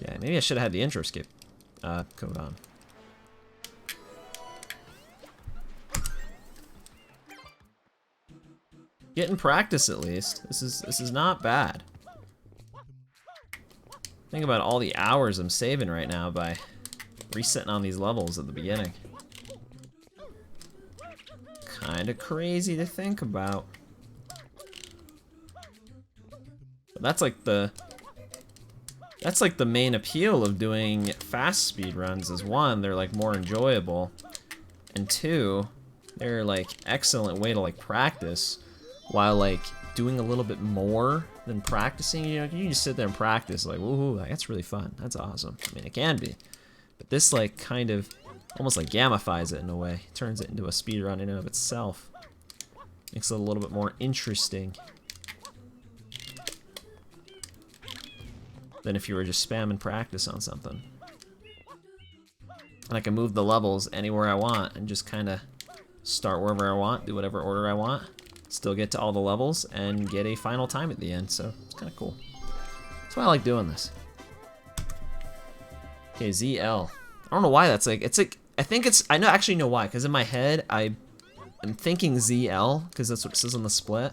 Okay, maybe I should have had the intro skip code on. Getting practice at least. This is not bad. Think about all the hours I'm saving right now by resetting on these levels at the beginning. Kinda crazy to think about. But that's like the main appeal of doing fast speedruns is one, they're like more enjoyable, and two, they're like excellent way to like practice while like doing a little bit more than practicing. You know, you can just sit there and practice like, woohoo, like, that's really fun, that's awesome. I mean, it can be, but this like kind of almost like gamifies it in a way, turns it into a speedrun in and of itself, makes it a little bit more interesting than if you were just spamming practice on something. And I can move the levels anywhere I want and just kind of start wherever I want, do whatever order I want, still get to all the levels, and get a final time at the end, so it's kind of cool. That's why I like doing this. Okay, ZL. I don't know why that's like, it's like, I think it's, I know, actually know why, because in my head, I am thinking ZL, because that's what it says on the split.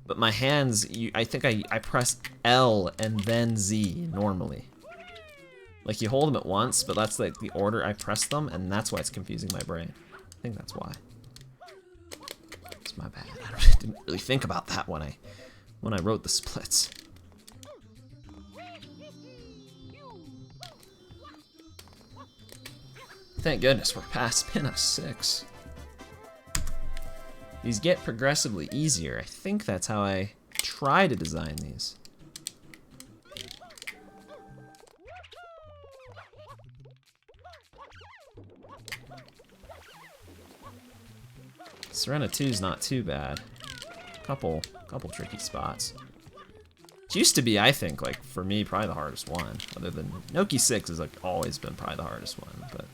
But my hands, I think I press L and then Z normally. Like you hold them at once, but that's like the order I press them, and that's why it's confusing my brain. I think that's why. It's my bad. I didn't really think about that when I wrote the splits. Thank goodness we're past pin of 6. These get progressively easier. I think that's how I try to design these. Serena 2 is not too bad. Couple tricky spots. It used to be, I think, like for me, probably the hardest one. Other than Noki 6 has like always been probably the hardest one, but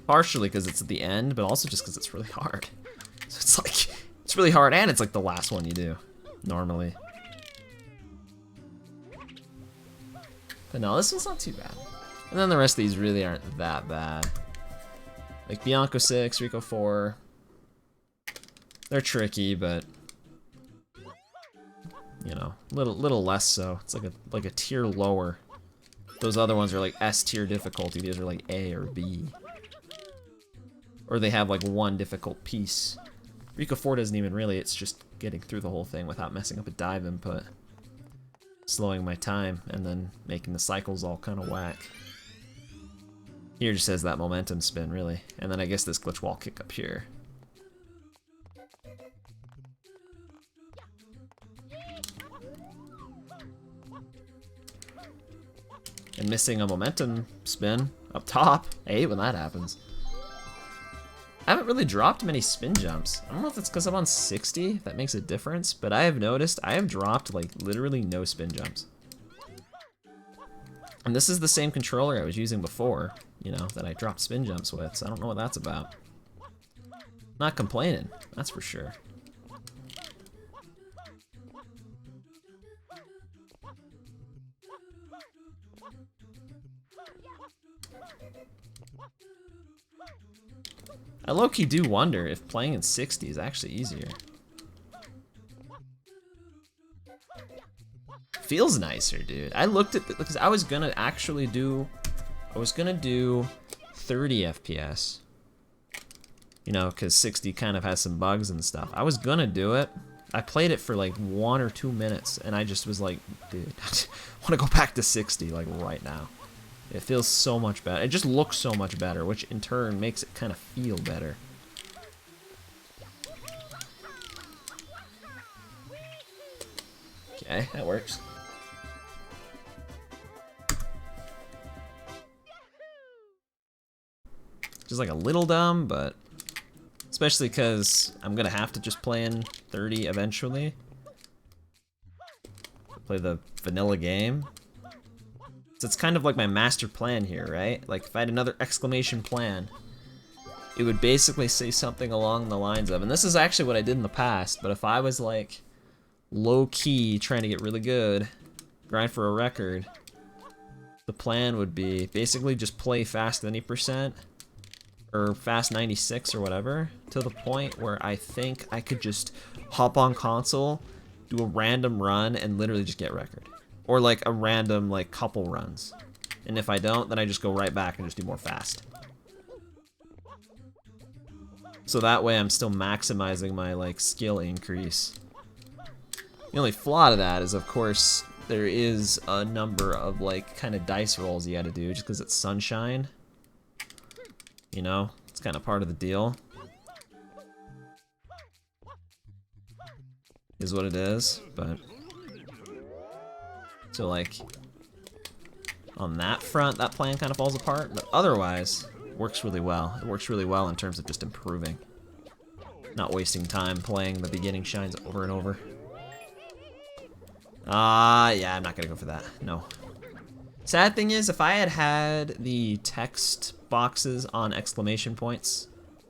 partially because it's at the end, but also just because it's really hard. So it's like, it's really hard, and it's like the last one you do, normally. But no, this one's not too bad. And then the rest of these really aren't that bad. Like Bianco 6, Rico 4. They're tricky, but you know, little less so. It's like a tier lower. Those other ones are like S tier difficulty. These are like A or B. Or they have like one difficult piece. Rico 4 doesn't even really, it's just getting through the whole thing without messing up a dive input. Slowing my time and then making the cycles all kind of whack. Here just has that momentum spin really. And then I guess this glitch wall kick up here. And missing a momentum spin up top. I hate when that happens. I haven't really dropped many spin jumps. I don't know if it's because I'm on 60, if that makes a difference, but I have noticed I have dropped like literally no spin jumps. And this is the same controller I was using before, you know, that I dropped spin jumps with, so I don't know what that's about. Not complaining, that's for sure. I low-key do wonder if playing in 60 is actually easier. Feels nicer, dude. I looked at because I was gonna actually do, I was gonna do 30 FPS. You know, because 60 kind of has some bugs and stuff. I was gonna do it. I played it for like 1 or 2 minutes, and I just was like, dude, I want to go back to 60 like right now. It feels so much better. It just looks so much better, which in turn makes it kind of feel better. Okay, that works. Just like a little dumb, but especially because I'm gonna have to just play in 30 eventually. Play the vanilla game. So it's kind of like my master plan here, right? Like if I had another exclamation plan, it would basically say something along the lines of, and this is actually what I did in the past, but if I was like low-key trying to get really good, grind for a record, the plan would be basically just play fast any percent or fast 96 or whatever to the point where I think I could just hop on console, do a random run, and literally just get record. Or like a random like couple runs. And if I don't, then I just go right back and just do more fast. So that way I'm still maximizing my like skill increase. The only flaw to that is, of course, there is a number of like kind of dice rolls you gotta do just because it's sunshine. You know, it's kind of part of the deal. Is what it is, but so like on that front, that plan kind of falls apart, but otherwise, works really well. It works really well in terms of just improving. Not wasting time playing the beginning shines over and over. Yeah, I'm not gonna go for that, no. Sad thing is, if I had had the text boxes on exclamation points,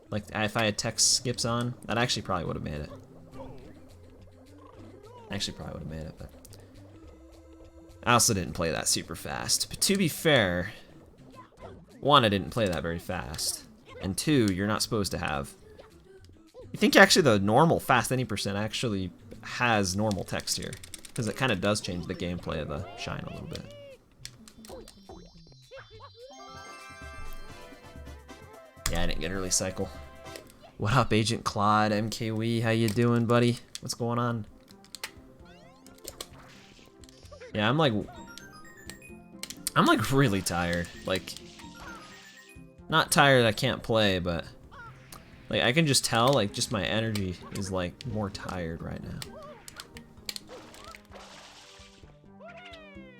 like if I had text skips on, that actually probably would have made it. But I also didn't play that super fast. But to be fair, one, I didn't play that very fast, and two, you're not supposed to have. You think actually the normal fast any percent actually has normal text here, because it kind of does change the gameplay of the shine a little bit. Yeah, I didn't get an early cycle. What up, Agent Claude, MKWee? How you doing, buddy? What's going on? Yeah, I'm like really tired. Like, not tired I can't play, but like I can just tell, like, just my energy is like more tired right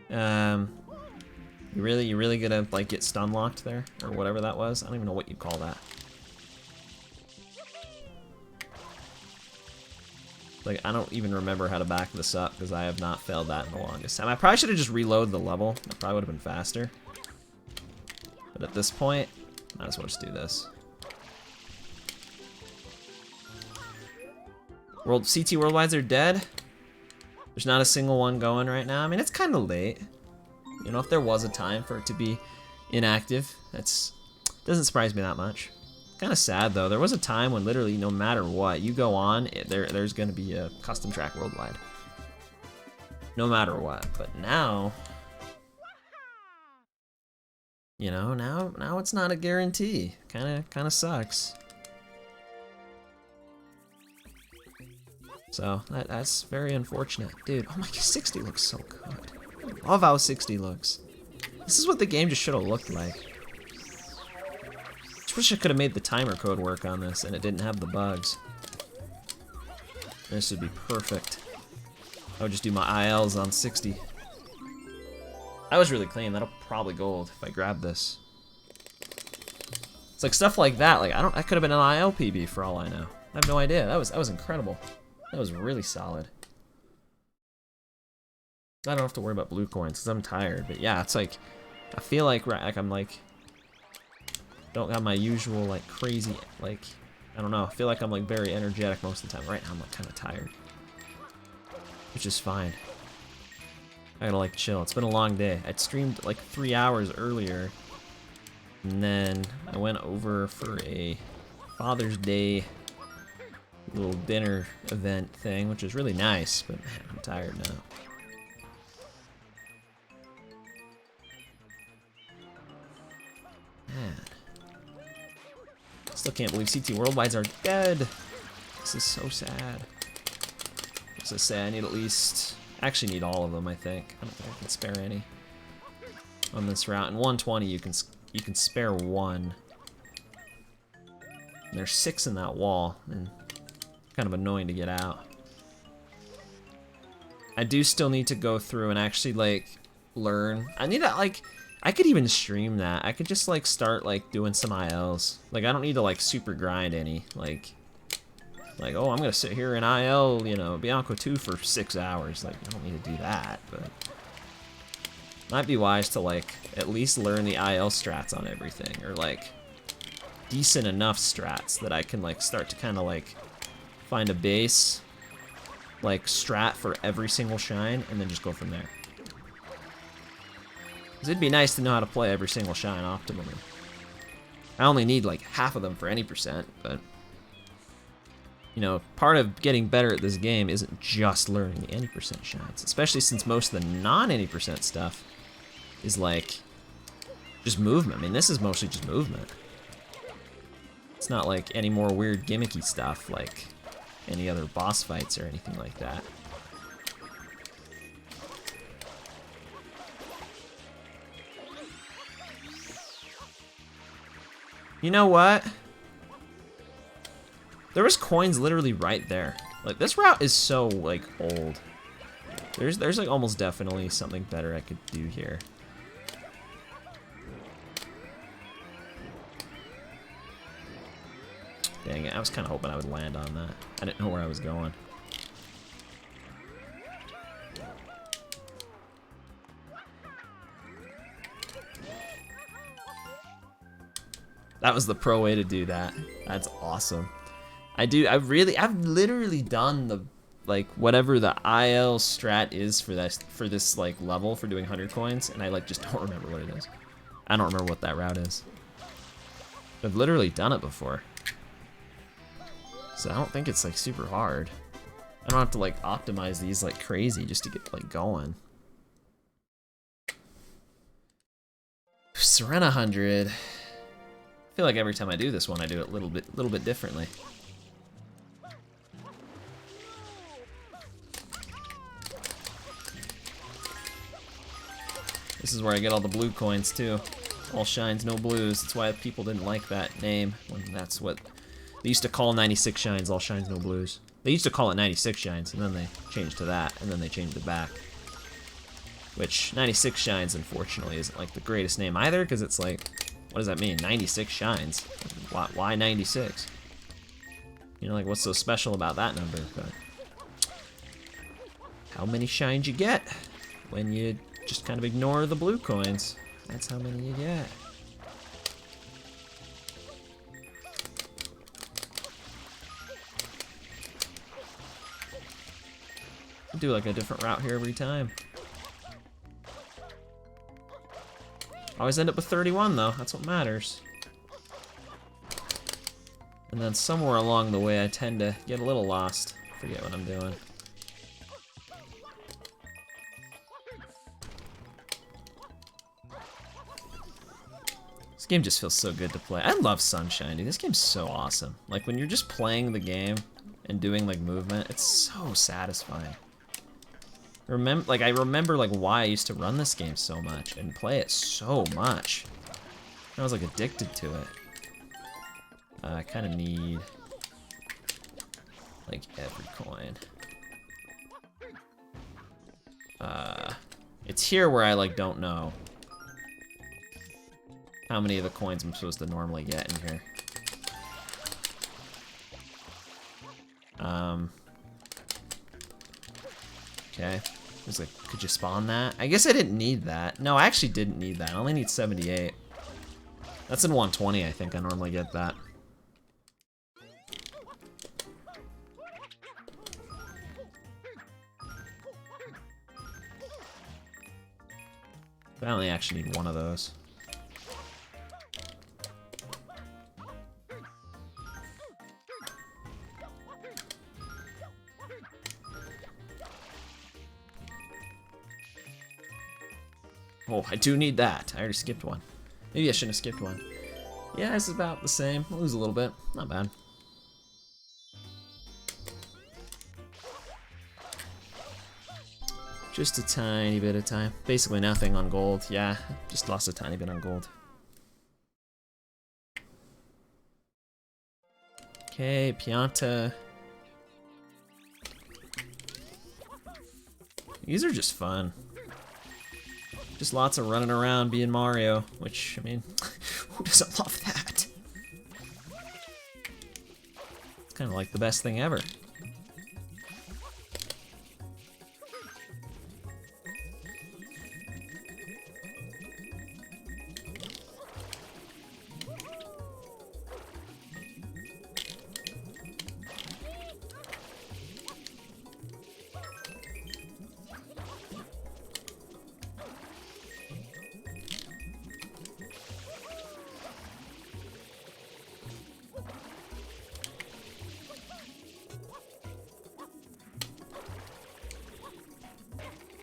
now. You really gonna like get stun locked there, or whatever that was? I don't even know what you'd call that. Like, I don't even remember how to back this up because I have not failed that in the longest time. I probably should have just reloaded the level. That probably would have been faster. But at this point, might as well just do this. CT Worldwides are dead. There's not a single one going right now. I mean, it's kind of late. You know, if there was a time for it to be inactive, doesn't surprise me that much. Kind of sad though. There was a time when literally no matter what you go on, there's going to be a custom track worldwide. No matter what. But now, you know, now it's not a guarantee. Kind of sucks. So that's very unfortunate, dude. Oh my god, 60 looks so good. I love how 60 looks. This is what the game just should have looked like. I wish I could have made the timer code work on this and it didn't have the bugs. This would be perfect. I would just do my ILs on 60. I was really clean. That'll probably gold if I grab this. It's like stuff like that. Like I could have been an IL PB for all I know. I have no idea. That was incredible. That was really solid. I don't have to worry about blue coins because I'm tired. But yeah, it's like I feel like I'm like. Don't have my usual like crazy like I don't know. I feel like I'm like very energetic most of the time. Right now I'm like kind of tired, which is fine. I gotta like chill. It's been a long day. I'd streamed like 3 hours earlier, and then I went over for a Father's Day little dinner event thing, which is really nice. But man, I'm tired now. Man. Still can't believe CT Worldwides are dead. This is so sad. So sad. I need at least, actually need all of them. I think. I don't think I can spare any on this route. In 120, you can spare one. And there's 6 in that wall, and kind of annoying to get out. I do still need to go through and actually like learn. I need to like. I could even stream that. I could just like start like doing some ILs. Like I don't need to like super grind any. Like oh, I'm gonna sit here in IL, you know, Bianco 2 for 6 hours. Like I don't need to do that, but might be wise to like at least learn the IL strats on everything, or like decent enough strats that I can like start to kind of like find a base like strat for every single shine and then just go from there. Because it'd be nice to know how to play every single shine optimally. I only need like half of them for any percent, but you know, part of getting better at this game isn't just learning the any percent shines, especially since most of the non-any percent stuff is like just movement. I mean, this is mostly just movement. It's not like any more weird gimmicky stuff like any other boss fights or anything like that. You know what? There was coins literally right there. Like, this route is so, like, old. There's like, almost definitely something better I could do here. Dang it, I was kind of hoping I would land on that. I didn't know where I was going. That was the pro way to do that. That's awesome. I've literally done the, like, whatever the IL strat is for this like level for doing 100 coins, and I like just don't remember what it is. I don't remember what that route is. I've literally done it before. So I don't think it's like super hard. I don't have to like optimize these like crazy just to get like going. Serena 100. I feel like every time I do this one, I do it a little bit differently. This is where I get all the blue coins too. All shines, no blues. That's why people didn't like that name. When that's what they used to call 96 shines, all shines, no blues. They used to call it 96 shines, and then they changed to that, and then they changed it back. Which 96 shines, unfortunately, isn't like the greatest name either, because it's like, what does that mean? 96 shines. Why 96? You know, like, what's so special about that number? But how many shines you get when you just kind of ignore the blue coins? That's how many you get. Do like a different route here every time. Always end up with 31 though, that's what matters. And then somewhere along the way I tend to get a little lost, forget what I'm doing. This game just feels so good to play. I love Sunshine, dude. This game's so awesome. Like when you're just playing the game and doing like movement, it's so satisfying. I remember like why I used to run this game so much and play it so much. I was like addicted to it. I kind of need like every coin. It's here where I like don't know how many of the coins I'm supposed to normally get in here. Okay. It was like, could you spawn that? I guess I didn't need that. No, I actually didn't need that. I only need 78. That's in 120, I think I normally get that. I only actually need one of those. Oh, I do need that. I already skipped one. Maybe I shouldn't have skipped one. Yeah, it's about the same. I'll lose a little bit. Not bad. Just a tiny bit of time. Basically nothing on gold. Yeah, just lost a tiny bit on gold. Okay, Pianta. These are just fun. Just lots of running around being Mario, which, I mean, who doesn't love that? It's kind of like the best thing ever.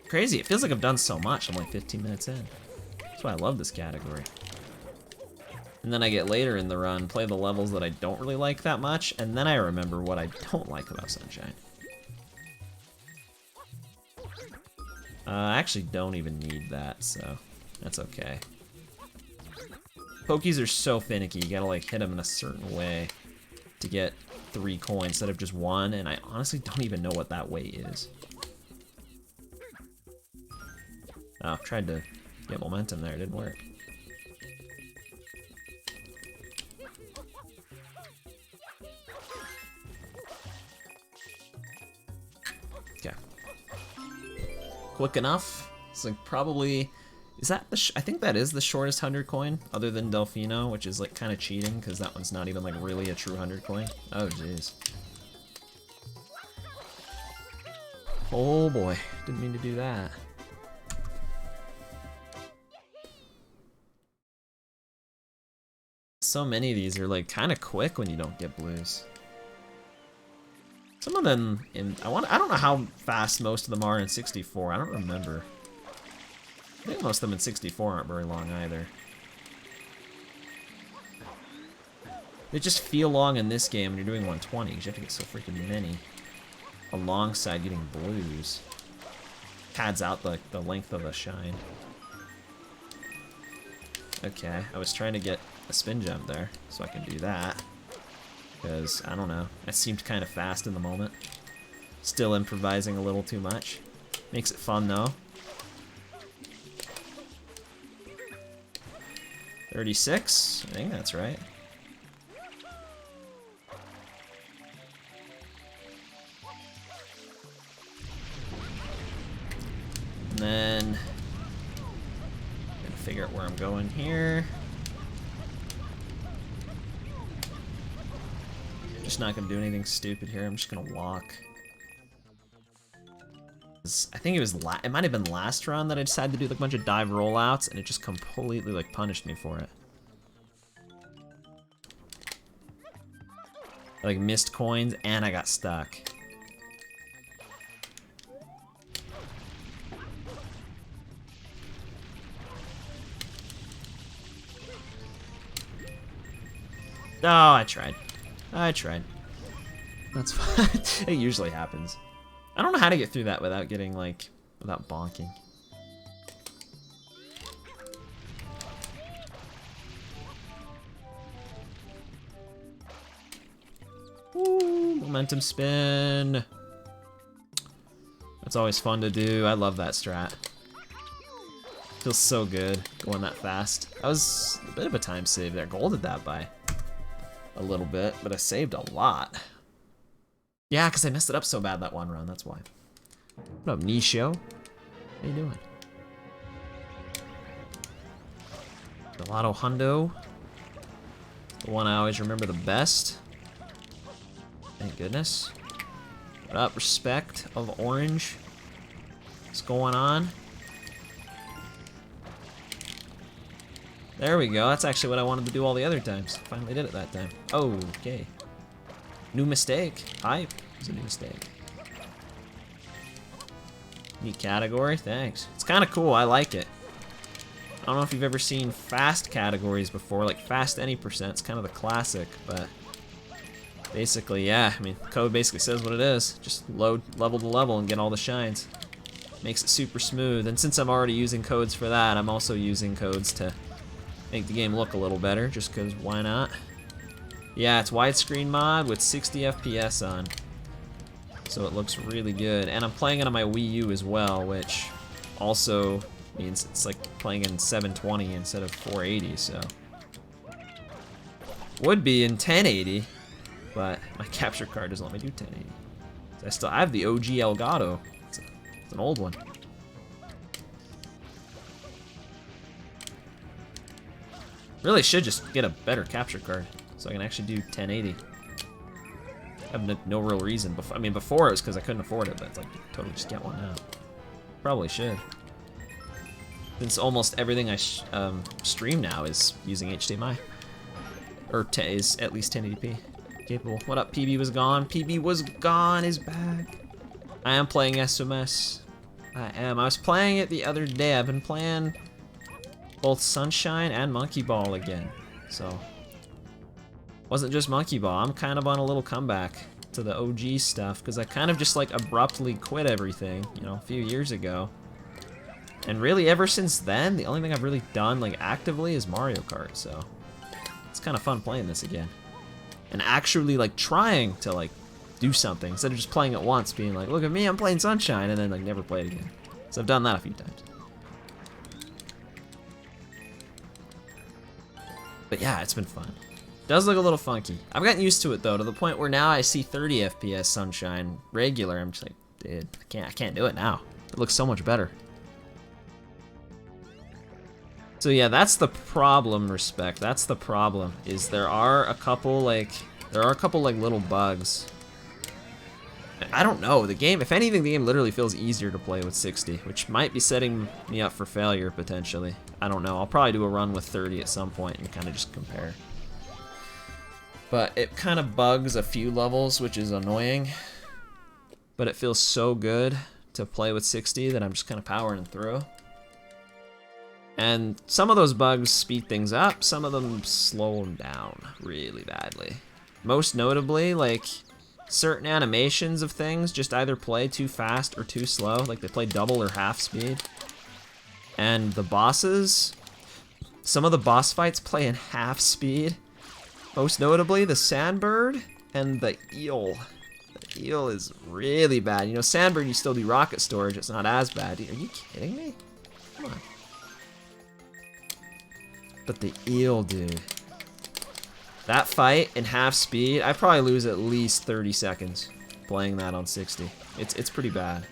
Crazy, it feels like I've done so much. I'm like 15 minutes in. That's why I love this category. And then I get later in the run, play the levels that I don't really like that much, and then I remember what I don't like about Sunshine. I actually don't even need that, so that's okay. Pokies are so finicky, you gotta like hit them in a certain way to get 3 coins instead of just 1, and I honestly don't even know what that way is. Oh, tried to get momentum there, it didn't work. Okay. Quick enough. It's like probably, is that the, I think that is the shortest 100 coin, other than Delfino, which is like kind of cheating, because that one's not even like really a true 100 coin. Oh, jeez. Oh boy, didn't mean to do that. So many of these are like kind of quick when you don't get blues. Some of them in I don't know how fast most of them are in 64. I don't remember. I think most of them in 64 aren't very long either. They just feel long in this game when you're doing 120 because you have to get so freaking many alongside getting blues. Pads out the length of the shine. Okay, I was trying to get a spin jump there, so I can do that. Because, I don't know, that seemed kind of fast in the moment. Still improvising a little too much. Makes it fun though. 36? I think that's right. And then, gotta figure out where I'm going here. Just not gonna do anything stupid here. I'm just gonna walk. I think it was it might have been last run that I decided to do like a bunch of dive rollouts, and it just completely like punished me for it. I, like missed coins and I got stuck. Oh, I tried. I tried. That's fine. It usually happens. I don't know how to get through that without getting, like, without bonking. Ooh, momentum spin. That's always fun to do. I love that strat. Feels so good going that fast. That was a bit of a time save there. Golded that by a little bit, but I saved a lot. Yeah, because I messed it up so bad that one run, that's why. What up, Nisho? How you doing? Gelato Hundo. The one I always remember the best. Thank goodness. What up, respect of orange? What's going on? There we go, that's actually what I wanted to do all the other times. Finally did it that time. Oh, okay. New mistake. Hype. It's a new mistake. Neat category, thanks. It's kind of cool, I like it. I don't know if you've ever seen fast categories before, like fast any percent. It's kind of the classic, but basically, yeah. I mean, code basically says what it is. Just load level to level and get all the shines. Makes it super smooth. And since I'm already using codes for that, I'm also using codes to make the game look a little better, just because why not? Yeah, it's widescreen mod with 60 FPS on. So it looks really good. And I'm playing it on my Wii U as well, which also means it's like playing in 720 instead of 480, so. Would be in 1080, but my capture card doesn't let me do 1080. So I have the OG Elgato. It's an old one. Really should just get a better capture card so I can actually do 1080. I have no real reason. I mean, before it was because I couldn't afford it, but it's like, totally just get one now. Probably should. Since almost everything I stream now is using HDMI. Or is at least 1080p capable. What up, PB was gone? PB was gone, is back. I am playing SMS. I am. I was playing it the other day. I've been playing both Sunshine and Monkey Ball again. So, wasn't just Monkey Ball. I'm kind of on a little comeback to the OG stuff because I kind of just like abruptly quit everything, you know, a few years ago. And really ever since then, the only thing I've really done like actively is Mario Kart, so it's kind of fun playing this again. And actually like trying to like do something instead of just playing it once, being like, look at me, I'm playing Sunshine, and then like never play it again. So I've done that a few times. But yeah, it's been fun. Does look a little funky. I've gotten used to it though, to the point where now I see 30 FPS Sunshine regular. I'm just like, dude, I can't do it now. It looks so much better. So yeah, that's the problem, Respect. That's the problem. Is there are a couple like little bugs. I don't know, the game, if anything, the game literally feels easier to play with 60, which might be setting me up for failure potentially. I don't know. I'll probably do a run with 30 at some point and kind of just compare. But it kind of bugs a few levels, which is annoying. But it feels so good to play with 60 that I'm just kind of powering through. And some of those bugs speed things up, some of them slow them down really badly. Most notably, like, certain animations of things just either play too fast or too slow, like they play double or half speed. And the bosses, some of the boss fights play in half speed. Most notably, the Sandbird and the Eel. The Eel is really bad. You know, Sandbird, you still do rocket storage, it's not as bad. Are you kidding me? Come on. But the Eel, dude. That fight in half speed, I probably lose at least 30 seconds playing that on 60. It's pretty bad.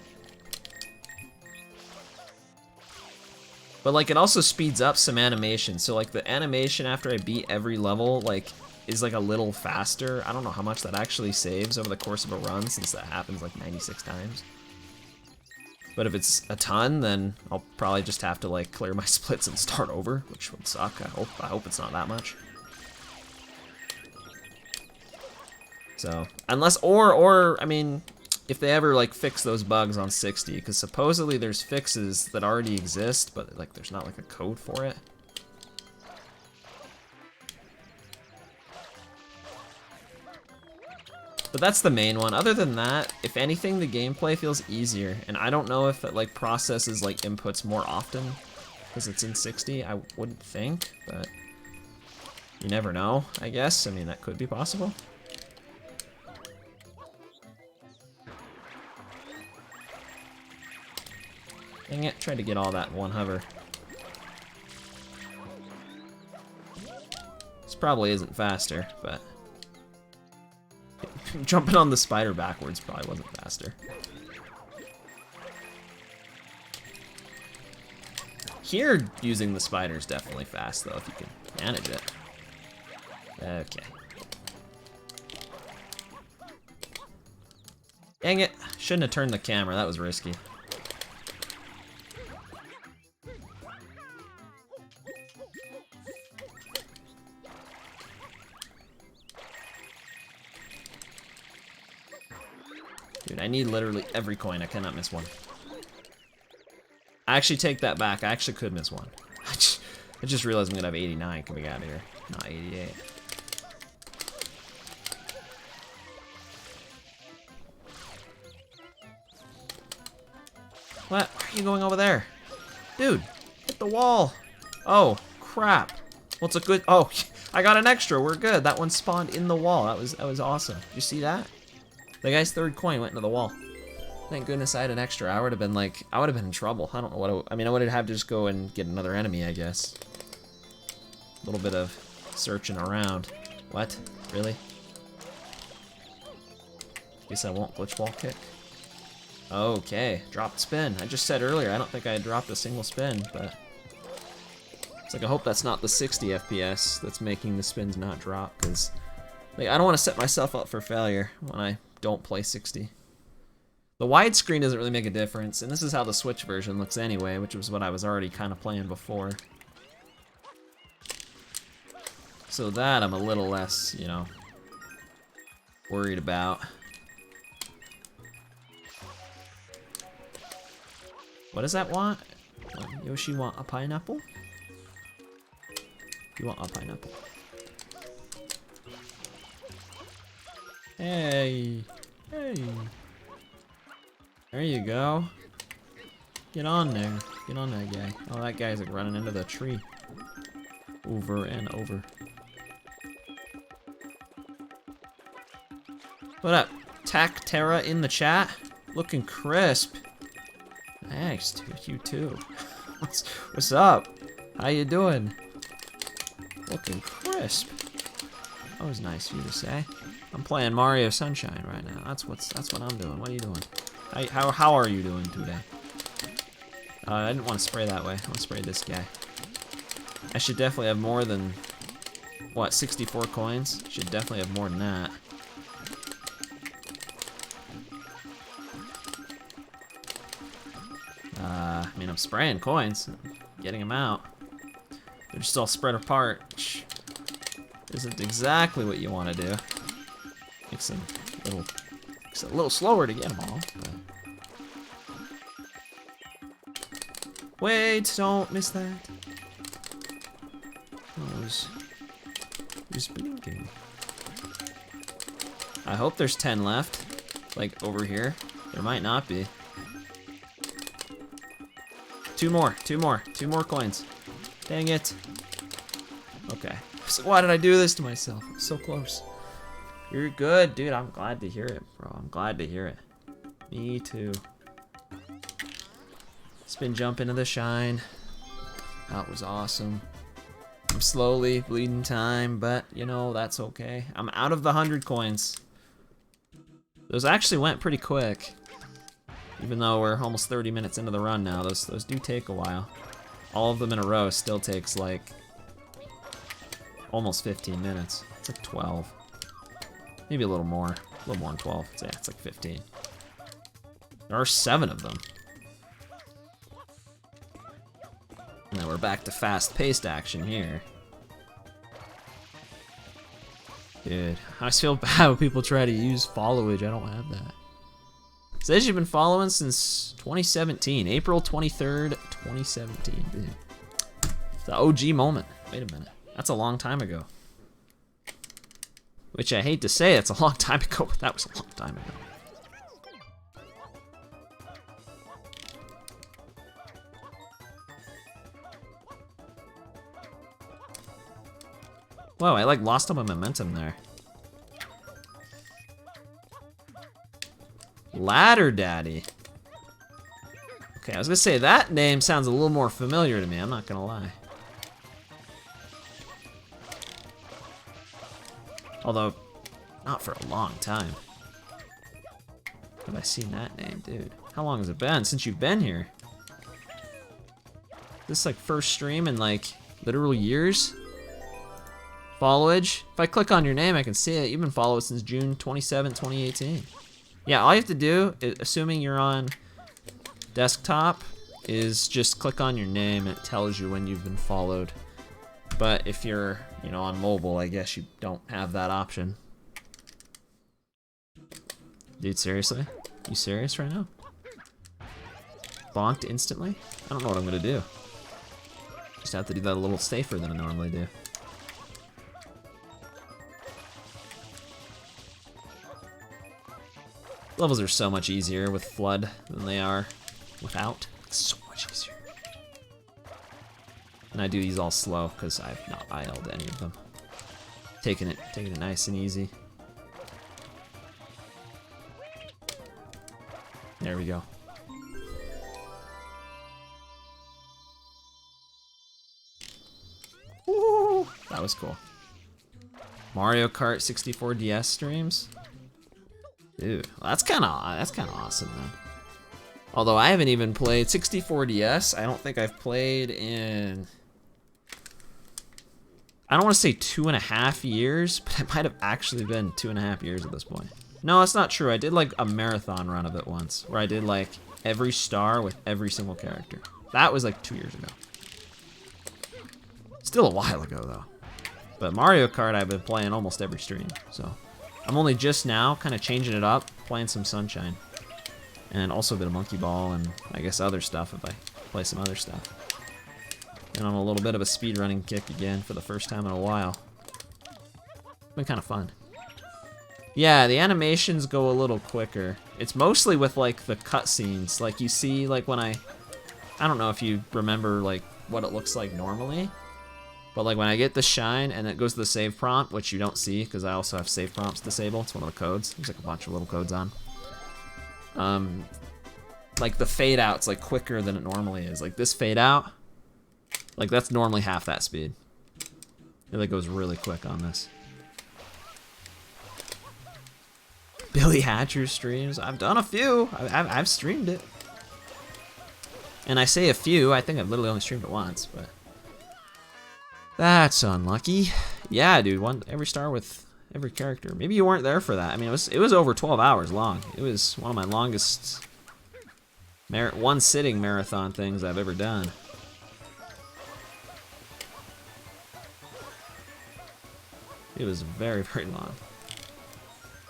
But like it also speeds up some animation. So like the animation after I beat every level like is like a little faster. I don't know how much that actually saves over the course of a run since that happens like 96 times. But if it's a ton, then I'll probably just have to like clear my splits and start over, which would suck. I hope it's not that much. So, unless, or, I mean, if they ever, like, fix those bugs on 60, because supposedly there's fixes that already exist, but, like, there's not, like, a code for it. But that's the main one. Other than that, if anything, the gameplay feels easier, and I don't know if it, like, processes, like, inputs more often, because it's in 60, I wouldn't think, but you never know, I guess. I mean, that could be possible. Dang it, tried to get all that in one hover. This probably isn't faster, but jumping on the spider backwards probably wasn't faster. Here, using the spider is definitely fast, though, if you can manage it. Okay. Dang it, shouldn't have turned the camera, that was risky. Dude, I need literally every coin. I cannot miss one. I actually take that back. I actually could miss one. I just realized I'm gonna have 89 coming out of here, not 88. What? Why are you going over there? Dude, hit the wall. Oh, crap. Well, it's a good, oh, I got an extra. We're good. That one spawned in the wall. That was awesome. Did you see that? The guy's third coin went into the wall. Thank goodness I had an extra. I would have been like, I would have been in trouble. I don't know what, I mean, I would have to just go and get another enemy, I guess. A little bit of searching around. What? Really? Guess I won't glitch wall kick. Okay, dropped spin. I just said earlier, I don't think I had dropped a single spin, but it's like, I hope that's not the 60 FPS that's making the spins not drop, because like, I don't want to set myself up for failure when I don't play 60. The widescreen doesn't really make a difference, and this is how the Switch version looks anyway, which was what I was already kind of playing before. So that I'm a little less, you know, worried about. What does that want? Yoshi want a pineapple? You want a pineapple? Hey, hey. There you go. Get on there. Get on that guy. Oh, that guy's like running into the tree. Over and over. What up? Tac Terra in the chat? Looking crisp. Thanks to you too. What's up? How you doing? Looking crisp. That was nice of you to say. I'm playing Mario Sunshine right now. That's what I'm doing. What are you doing? How are you doing today? I didn't want to spray that way. I want to spray this guy. I should definitely have more than, what, 64 coins? Should definitely have more than that. I mean, I'm spraying coins, getting them out. They're just all spread apart, which isn't exactly what you want to do. Makes it a little slower to get them all. But... Wait, don't miss that. Oh, it was blinking. I hope there's 10 left, like over here. There might not be. Two more coins. Dang it. Okay. So why did I do this to myself? I'm so close. You're good, dude. I'm glad to hear it, bro. I'm glad to hear it. Me too. Spin jump into the shine. That was awesome. I'm slowly bleeding time, but you know, that's okay. I'm out of the 100 coins. Those actually went pretty quick. Even though we're almost 30 minutes into the run now, those do take a while. All of them in a row still takes like almost 15 minutes. It's like 12. Maybe a little more than 12. So yeah, it's like 15. There are 7 of them. And then we're back to fast-paced action here. Dude, I just feel bad when people try to use followage. I don't have that. It says you've been following since 2017, April 23rd, 2017. Dude. The OG moment. Wait a minute. That's a long time ago. Which I hate to say, it's a long time ago, but that was a long time ago. Whoa, I like lost all my momentum there. Ladder Daddy. Okay, I was gonna say that name sounds a little more familiar to me, I'm not gonna lie. Although, not for a long time. Have I seen that name, dude? How long has it been since you've been here? This like first stream in like literal years? Followage. If I click on your name, I can see it. You've been followed since June 27, 2018. Yeah, all you have to do, assuming you're on desktop, is just click on your name and it tells you when you've been followed. But if you're, you know, on mobile, I guess you don't have that option. Dude, seriously? You serious right now? Bonked instantly? I don't know what I'm gonna do. Just have to do that a little safer than I normally do. Levels are so much easier with Flood than they are without. It's so much easier. And I do these all slow because I've not IL'd any of them. Taking it nice and easy. There we go. Woo! That was cool. Mario Kart 64 DS streams. Dude, well, that's kind of awesome, man. Although I haven't even played 64 DS. I don't think I've played in, I don't want to say 2.5 years, but it might have actually been 2.5 years at this point. No, that's not true. I did like a marathon run of it once, where I did like every star with every single character. That was like 2 years ago. Still a while ago though. But Mario Kart I've been playing almost every stream, so. I'm only just now kind of changing it up, playing some Sunshine. And also a bit of monkey ball and I guess other stuff if I play some other stuff. And on a little bit of a speedrunning kick again for the first time in a while. Been kind of fun. Yeah, the animations go a little quicker. It's mostly with like the cutscenes. Like you see like when I don't know if you remember like what it looks like normally. But like when I get the shine and it goes to the save prompt, which you don't see because I also have save prompts disabled. It's one of the codes. There's like a bunch of little codes on. Like the fade out's like quicker than it normally is. Like this fade out, like that's normally half that speed. It like goes really quick on this. Billy Hatcher streams. I've done a few. I've streamed it. And I say a few. I think I've literally only streamed it once, but that's unlucky. Yeah, dude. Every star with every character. Maybe you weren't there for that. I mean, it was over 12 hours long. It was one of my longest one sitting marathon things I've ever done. It was very, very long.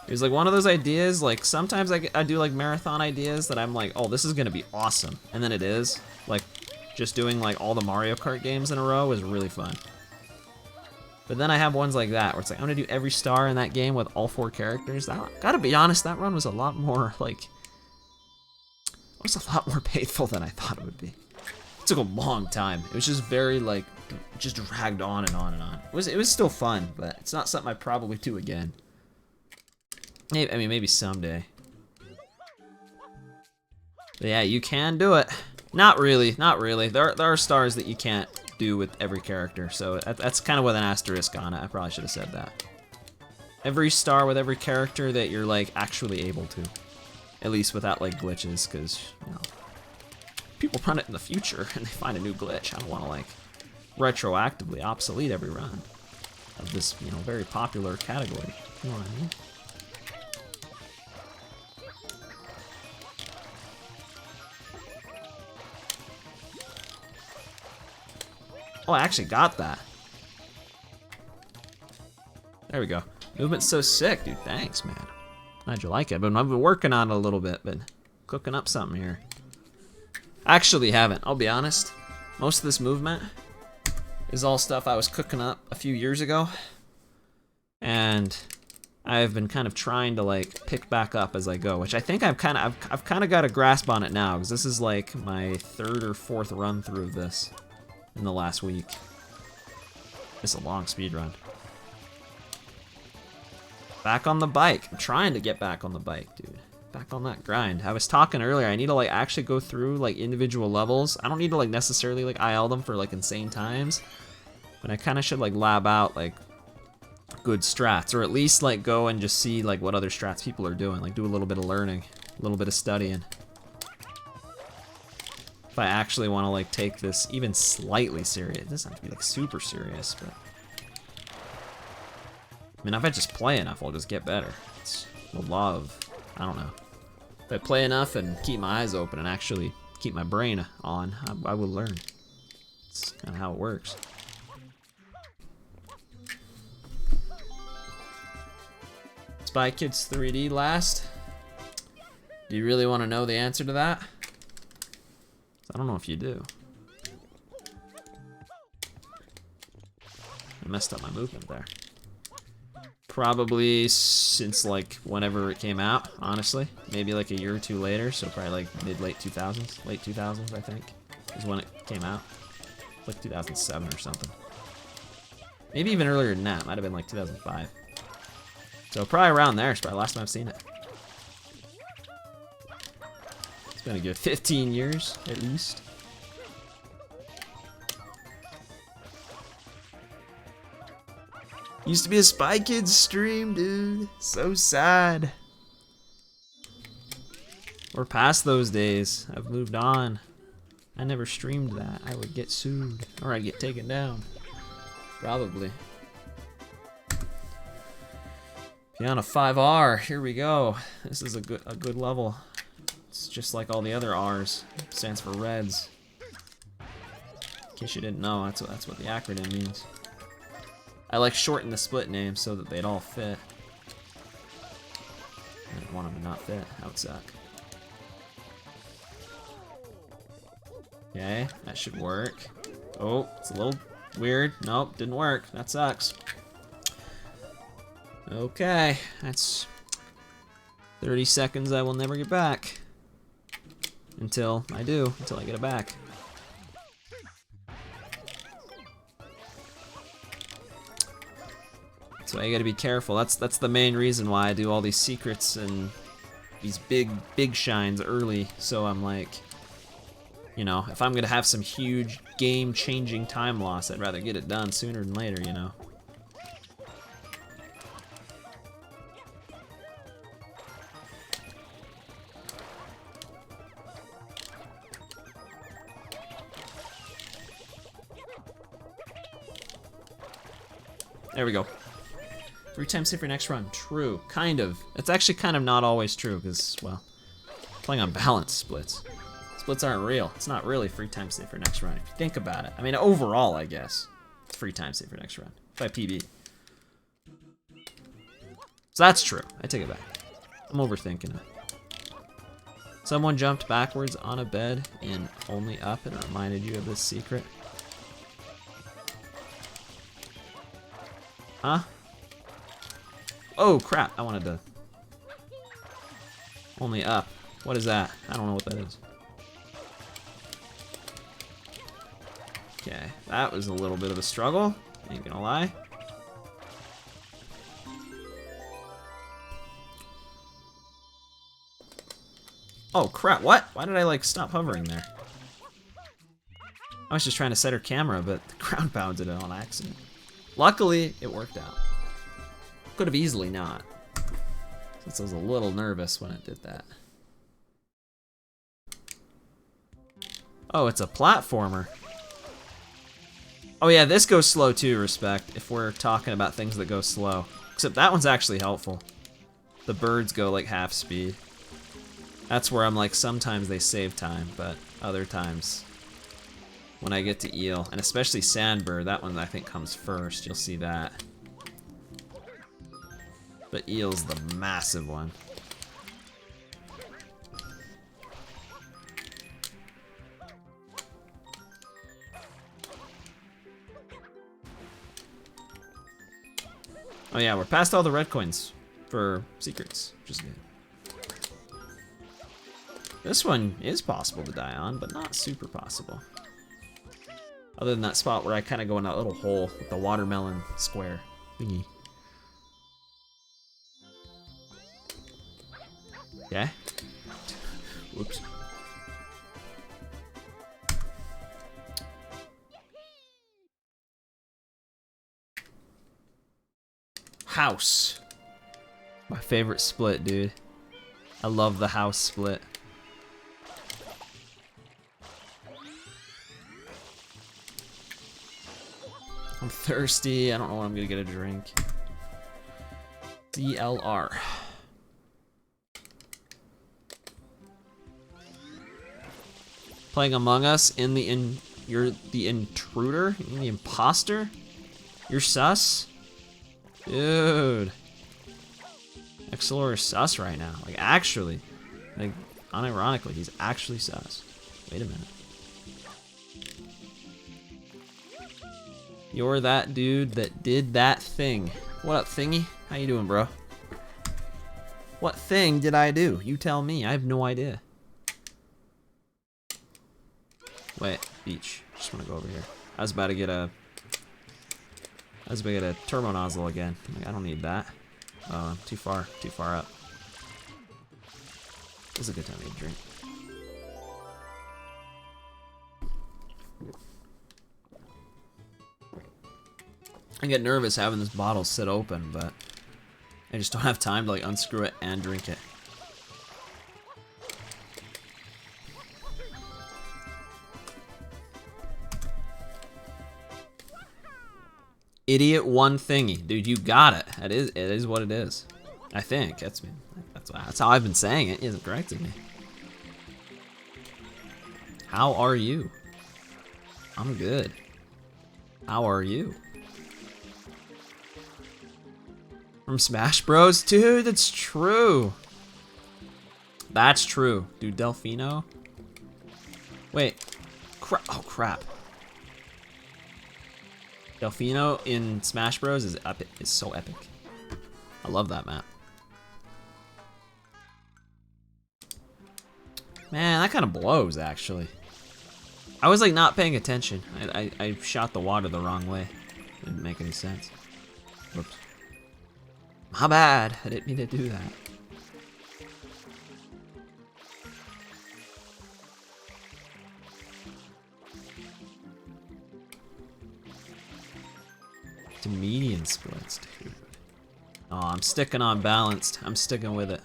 It was like one of those ideas, like sometimes I do like marathon ideas that I'm like, oh, this is gonna be awesome. And then it is. Like just doing like all the Mario Kart games in a row is really fun. But then I have ones like that where it's like, I'm gonna do every star in that game with all 4 characters. Gotta be honest, that run was a lot more like, it was a lot more painful than I thought it would be. It took a long time. It was just very like, just dragged on and on and on. It was still fun, but it's not something I probably do again. Maybe, I mean, maybe someday. But yeah, you can do it. Not really, not really. There are stars that you can't do with every character, so that's kind of with an asterisk on it. I probably should have said that. Every star with every character that you're like actually able to. At least without like glitches, because, you know, people run it in the future and they find a new glitch. I don't want to like retroactively obsolete every run of this, you know, very popular category. You know what I mean? Oh, I actually got that. There we go. Movement's so sick, dude. Thanks, man. Glad you like it. But I've been working on it a little bit, been cooking up something here. Actually haven't, I'll be honest. Most of this movement is all stuff I was cooking up a few years ago. And I've been kind of trying to like pick back up as I go, which I think I've kind of got a grasp on it now, because this is like my 3rd or 4th run through this in the last week. It's a long speed run. Back on the bike. I'm trying to get back on the bike, dude. Back on that grind. I was talking earlier, I need to like actually go through like individual levels. I don't need to like necessarily like IL them for like insane times, but I kind of should like lab out like good strats, or at least like go and just see like what other strats people are doing. Like do a little bit of learning, a little bit of studying. If I actually want to like take this even slightly serious. It doesn't have to be like super serious, but I mean, if I just play enough, I'll just get better. It's the law of, I don't know. If I play enough and keep my eyes open and actually keep my brain on, I will learn. It's kind of how it works. Spy Kids 3D last? Do you really want to know the answer to that? I don't know if you do. I messed up my movement there. Probably since like whenever it came out, honestly. Maybe like a year or 2 later, so probably like late 2000s, late 2000s I think, is when it came out. Like 2007 or something. Maybe even earlier than that, might have been like 2005. So probably around there, it's probably the last time I've seen it. It's been a good 15 years, at least. Used to be a Spy Kids stream, dude. So sad. We're past those days. I've moved on. I never streamed that. I would get sued. Or I'd get taken down. Probably. Piano 5R. Here we go. This is a good level. It's just like all the other R's. It stands for Reds. In case you didn't know, that's what the acronym means. I like shorten the split names so that they'd all fit. I didn't want them to not fit. That would suck. Okay, that should work. Oh, it's a little weird. Nope, didn't work. That sucks. Okay, that's 30 seconds I will never get back. Until I do, until I get it back. So you gotta be careful. That's the main reason why I do all these secrets and these big shines early. So I'm like, you know, if I'm gonna have some huge game-changing time loss, I'd rather get it done sooner than later, you know. There we go. 3 times safer next run. True. Kind of. It's actually kind of not always true because, well, playing on balance splits. Splits aren't real. It's not really 3 times safer next run if you think about it. I mean, overall, I guess, it's 3 times safer next run. If I PB. So that's true. I take it back. I'm overthinking it. Someone jumped backwards on a bed and only up and reminded you of this secret. Huh? Oh crap, I wanted to... Only up. What is that? I don't know what that is. Okay, that was a little bit of a struggle, ain't gonna lie. Oh crap, what? Why did I like stop hovering there? I was just trying to set her camera, but the ground pounded it on accident. Luckily, it worked out. Could have easily not. Since I was a little nervous when it did that. Oh, it's a platformer. Oh yeah, this goes slow too, respect, if we're talking about things that go slow. Except that one's actually helpful. The birds go like half speed. That's where I'm like, sometimes they save time, but other times when I get to eel, and especially sandbird, that one I think comes first, you'll see that. But eel's the massive one. Oh yeah, we're past all the red coins for secrets, which is good. This one is possible to die on, but not super possible. Other than that spot where I kind of go in that little hole with the watermelon square thingy. Okay. Whoops. House. My favorite split, dude. I love the house split. I'm thirsty. I don't know when I'm gonna get a drink. DLR. Playing Among Us you're the intruder? You're the imposter? You're sus? Dude. XLR is sus right now. Like actually. Like unironically, he's actually sus. Wait a minute. You're that dude that did that thing. What up, thingy? How you doing, bro? What thing did I do? You tell me. I have no idea. Wait, beach. Just want to go over here. I was about to get a turbo nozzle again. I'm like, I don't need that. Oh, I'm too far up. This is a good time to get a drink. I get nervous having this bottle sit open, but I just don't have time to like unscrew it and drink it. Idiot one thingy, dude. You got it. It is what it is. I think that's how I've been saying it. He hasn't corrected me. How are you? I'm good. How are you? From Smash Bros? Dude, that's true. That's true. Dude, Delfino? Wait. crap! Oh crap! Delfino in Smash Bros is epic. Is so epic. I love that map. Man, that kind of blows actually. I was like not paying attention. I shot the water the wrong way. Didn't make any sense. Whoops. My bad. I didn't mean to do that. To median splits, dude. Oh, I'm sticking on balanced. I'm sticking with it.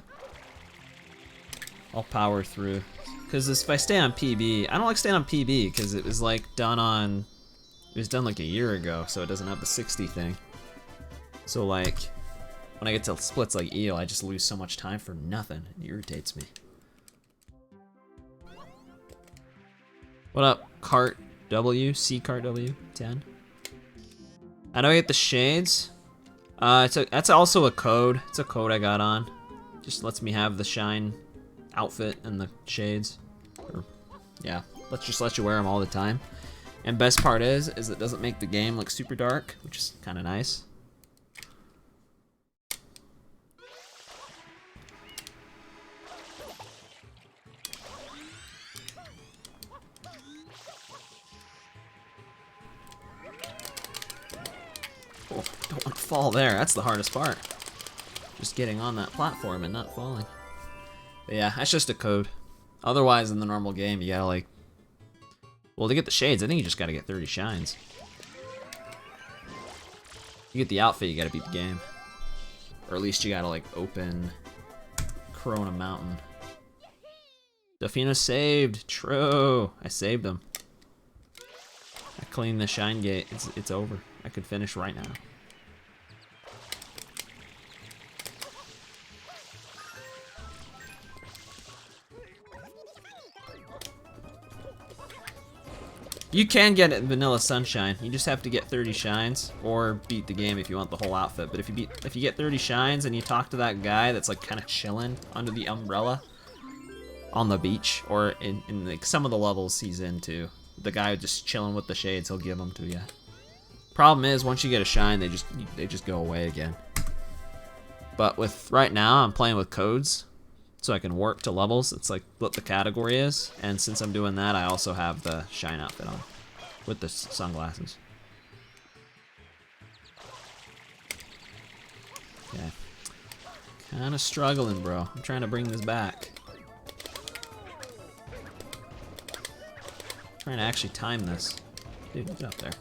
I'll power through. Because if I stay on PB, I don't like staying on PB because it was like done on, it was done like a year ago, so it doesn't have the 60 thing. So like, when I get to splits like eel, I just lose so much time for nothing. It irritates me. What up, Cart W? C Cart W 10. How do I get the shades? That's also a code. It's a code I got on. Just lets me have the shine outfit and the shades. Or, yeah, let's just let you wear them all the time. And best part is it doesn't make the game look super dark, which is kind of nice. Oh, don't want to fall there. That's the hardest part. Just getting on that platform and not falling. But yeah, that's just a code. Otherwise, in the normal game, you gotta like... Well, to get the shades, I think you just gotta get 30 shines. You get the outfit, you gotta beat the game. Or at least you gotta like open Corona Mountain. Delfino saved. True. I saved him. I cleaned the shine gate. It's over. I could finish right now. You can get it in Vanilla Sunshine. You just have to get 30 shines or beat the game if you want the whole outfit. But if you get 30 shines and you talk to that guy that's like kind of chilling under the umbrella on the beach or in like some of the levels he's into, the guy just chilling with the shades, he'll give them to you. Problem is, once you get a shine, they just go away again. But with right now, I'm playing with codes, so I can warp to levels. It's like what the category is, and since I'm doing that, I also have the shine outfit on with the sunglasses. Okay, kind of struggling, bro. I'm trying to bring this back. Trying to actually time this. Dude, get up there.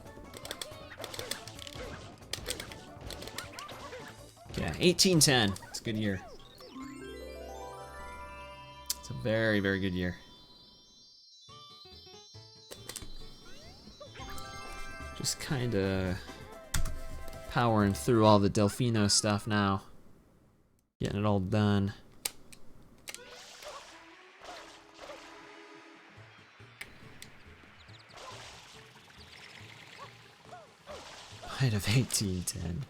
Yeah, 1810. It's a good year. It's a very, very good year. Just kind of powering through all the Delfino stuff now. Getting it all done. Height of 1810.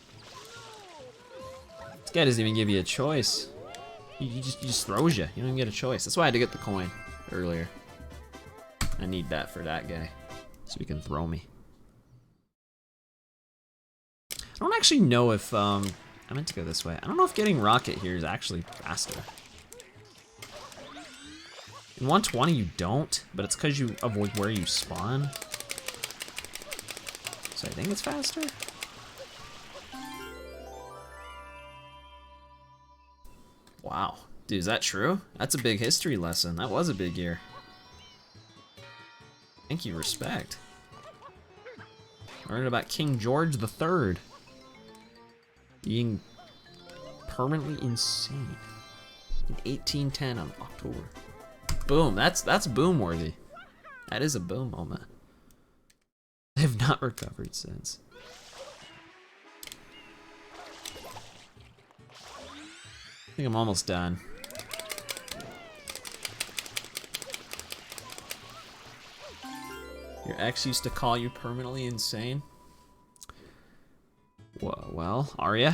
This guy doesn't even give you a choice. He just throws you. You don't even get a choice. That's why I had to get the coin earlier. I need that for that guy, so he can throw me. I don't actually know if I meant to go this way. I don't know if getting rocket here is actually faster. In 120 you don't, but it's because you avoid where you spawn. So I think it's faster. Wow. Dude, is that true? That's a big history lesson. That was a big year. Thank you, respect. Learned about King George III being permanently insane in 1810 on October. Boom, that's boom worthy. That is a boom moment. They've not recovered since. I think I'm almost done. Your ex used to call you permanently insane? Well, are ya?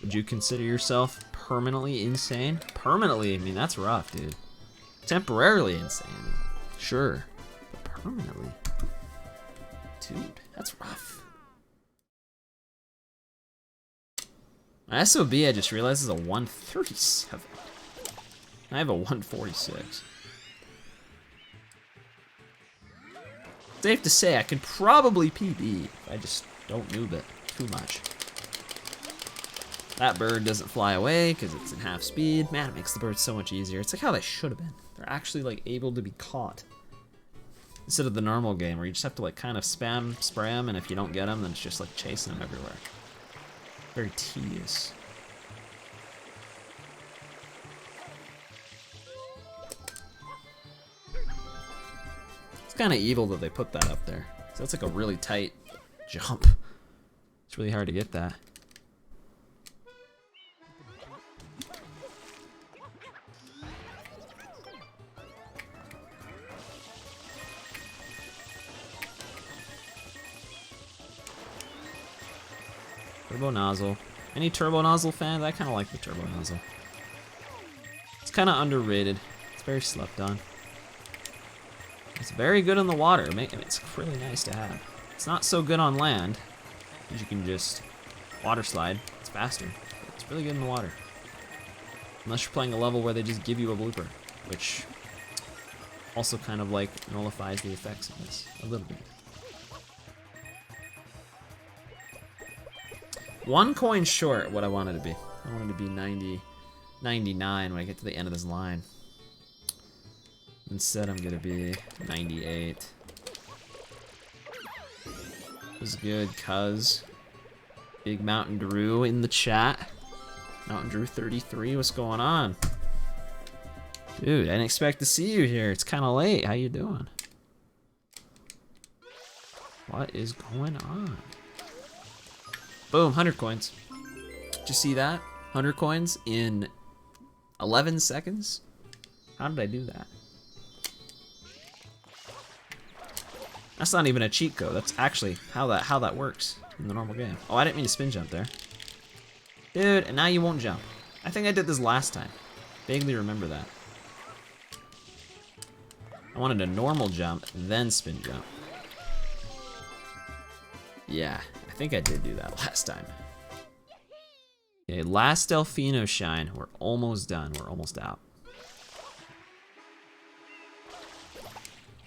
Would you consider yourself permanently insane? Permanently, I mean, that's rough, dude. Temporarily insane, sure. But permanently. Dude, that's rough. My SOB, I just realized, is a 137. I have a 146. Safe to say I could probably PB if I just don't noob it too much. That bird doesn't fly away because it's in half speed. Man, it makes the bird so much easier. It's like how they should have been. They're actually like able to be caught. Instead of the normal game where you just have to like kind of spray them, and if you don't get them, then it's just like chasing them everywhere. Very tedious. It's kind of evil that they put that up there. So that's like a really tight jump. It's really hard to get that. Turbo nozzle. Any turbo nozzle fans? I kind of like the turbo nozzle. It's kind of underrated. It's very slept on. It's very good in the water. It's really nice to have. It's not so good on land, because you can just water slide. It's faster. But it's really good in the water. Unless you're playing a level where they just give you a blooper, which also kind of like nullifies the effects of this a little bit. 1 coin short what I wanted to be. I wanted to be 90, 99 when I get to the end of this line. Instead, I'm gonna be 98. This is good, cuz. Big Mountain Drew in the chat. Mountain Drew 33, what's going on? Dude, I didn't expect to see you here. It's kind of late. How you doing? What is going on? Boom, 100 coins. Did you see that? 100 coins in 11 seconds? How did I do that? That's not even a cheat code. That's actually how that works in the normal game. Oh, I didn't mean to spin jump there. Dude, and now you won't jump. I think I did this last time. Vaguely remember that. I wanted a normal jump, then spin jump. Yeah, I think I did do that last time. Okay, last Delfino shine. We're almost done. We're almost out.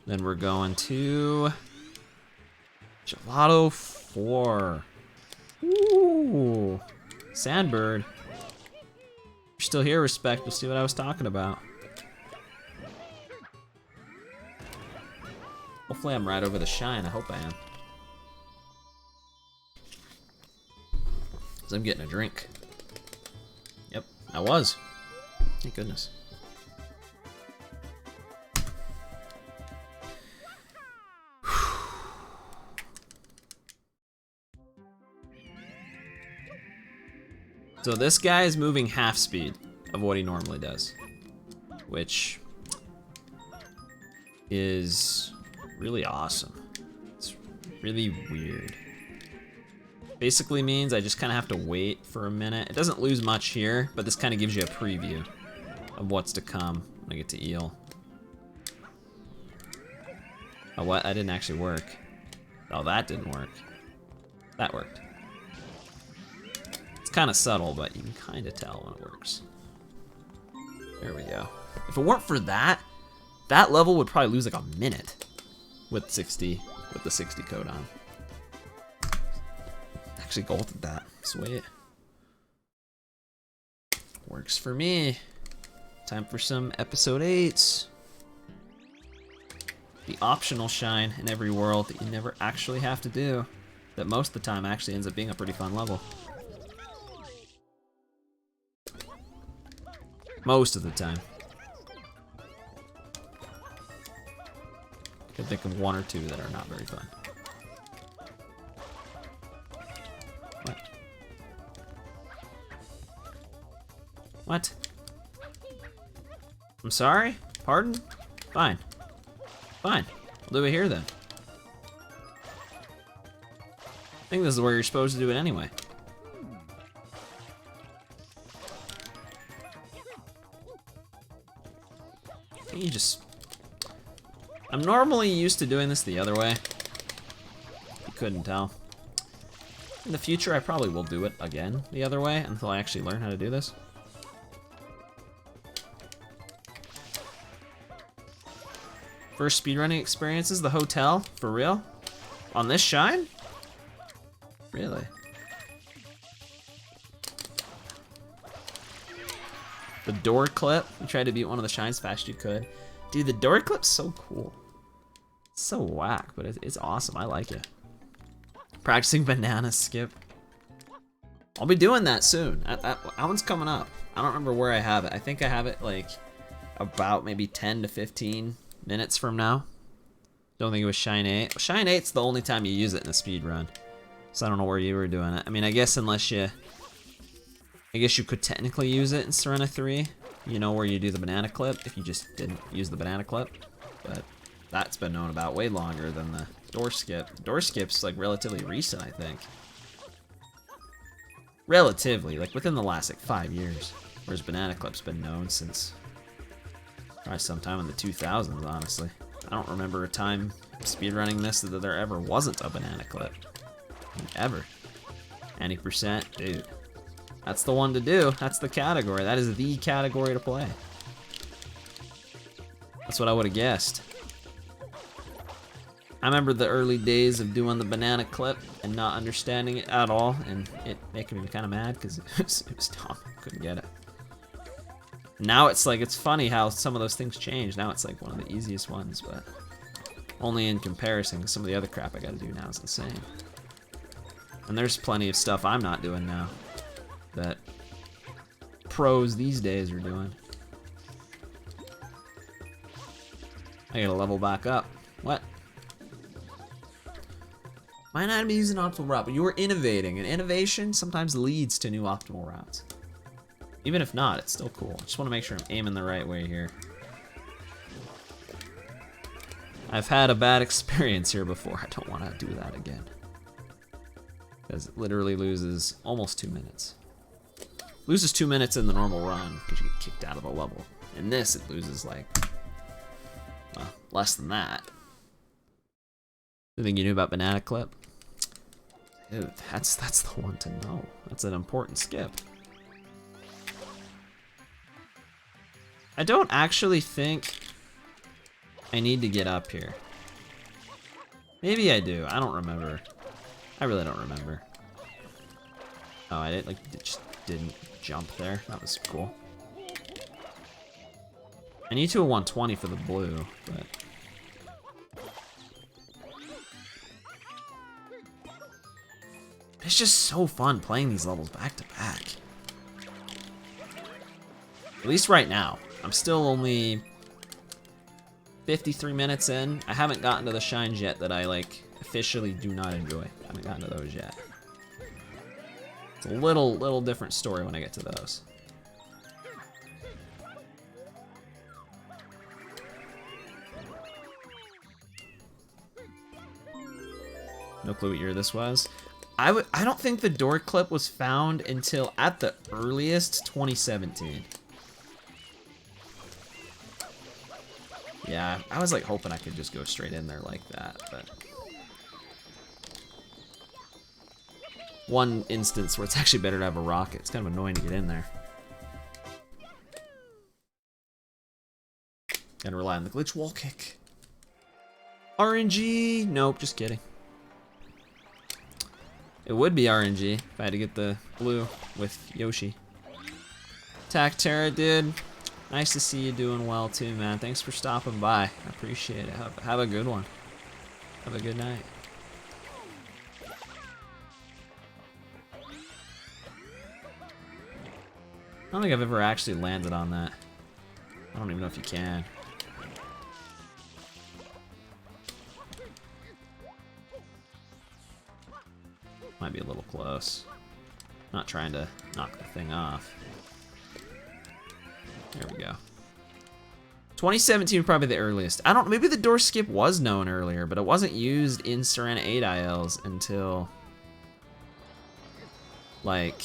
Then we're going to Gelato 4. Ooh, Sandbird. You're still here, respect. You'll see what I was talking about. Hopefully I'm right over the shine. I hope I am. Because I'm getting a drink. Yep, I was. Thank goodness. So this guy is moving half speed of what he normally does, which is really awesome. It's really weird. Basically means I just kind of have to wait for a minute. It doesn't lose much here, but this kind of gives you a preview of what's to come when I get to eel. Oh, what? That didn't actually work. Oh, that didn't work. That worked. It's kind of subtle, but you can kind of tell when it works. There we go. If it weren't for that, that level would probably lose like a minute with the 60 code on. Actually golded that. Sweet. Works for me. Time for some episode 8s. The optional shine in every world that you never actually have to do. That most of the time actually ends up being a pretty fun level. Most of the time. I can think of 1 or 2 that are not very fun. What? What? I'm sorry? Pardon? Fine. Fine. We'll do it here then. I think this is where you're supposed to do it anyway. You just I'm normally used to doing this the other way. You couldn't tell. In the future, I probably will do it again the other way until I actually learn how to do this. First speedrunning experiences, the hotel, for real? On this shine? Really? The door clip, you tried to beat one of the shines fast you could. Dude, the door clip's so cool. It's so whack, but it's awesome, I like it. Practicing banana skip. I'll be doing that soon. That one's coming up. I don't remember where I have it. I think I have it like about maybe 10 to 15 minutes from now. Don't think it was Shine 8. Shine 8's the only time you use it in a speed run. So I don't know where you were doing it. I mean, I guess unless you... I guess you could technically use it in Serena 3. You know, where you do the banana clip, if you just didn't use the banana clip. But that's been known about way longer than the door skip. Door skip's like relatively recent, I think. Relatively, like within the last like 5 years. Whereas banana clip's been known since probably sometime in the 2000s, honestly. I don't remember a time speedrunning this that there ever wasn't a banana clip. Ever. 90%, dude. That's the one to do. That's the category. That is the category to play. That's what I would have guessed. I remember the early days of doing the banana clip and not understanding it at all, and it making me kind of mad because it was dumb. Couldn't get it. Now it's like, it's funny how some of those things change. Now it's like one of the easiest ones, but only in comparison, because some of the other crap I gotta do now is insane. And there's plenty of stuff I'm not doing now that pros these days are doing. I gotta level back up. What? Might not be using an optimal route, but you were innovating, and innovation sometimes leads to new optimal routes. Even if not, it's still cool. I just want to make sure I'm aiming the right way here. I've had a bad experience here before. I don't want to do that again. Because it literally loses almost 2 minutes. Loses 2 minutes in the normal run because you get kicked out of the level. In this, it loses like, well, less than that. Anything you knew about banana clip? Dude, that's the one to know. That's an important skip. I don't actually think I need to get up here. Maybe I do. I don't remember. I really don't remember. Oh, I didn't just didn't jump there. That was cool. I need to a 120 for the blue, but it's just so fun playing these levels back to back. At least right now. I'm still only 53 minutes in. I haven't gotten to the shines yet that I like officially do not enjoy. I haven't gotten to those yet. It's a little different story when I get to those. No clue what year this was. I don't think the door clip was found until at the earliest 2017. Yeah, I was like hoping I could just go straight in there like that, but one instance where it's actually better to have a rocket. It's kind of annoying to get in there. Gotta rely on the glitch wall kick. RNG! Nope, just kidding. It would be RNG if I had to get the blue with Yoshi. Tactera, dude. Nice to see you doing well too, man. Thanks for stopping by. I appreciate it. Have a good one. Have a good night. I don't think I've ever actually landed on that. I don't even know if you can. Might be a little close. Not trying to knock the thing off. There we go. 2017 probably the earliest. I don't, maybe the door skip was known earlier, but it wasn't used in Serena 8 ILs until like,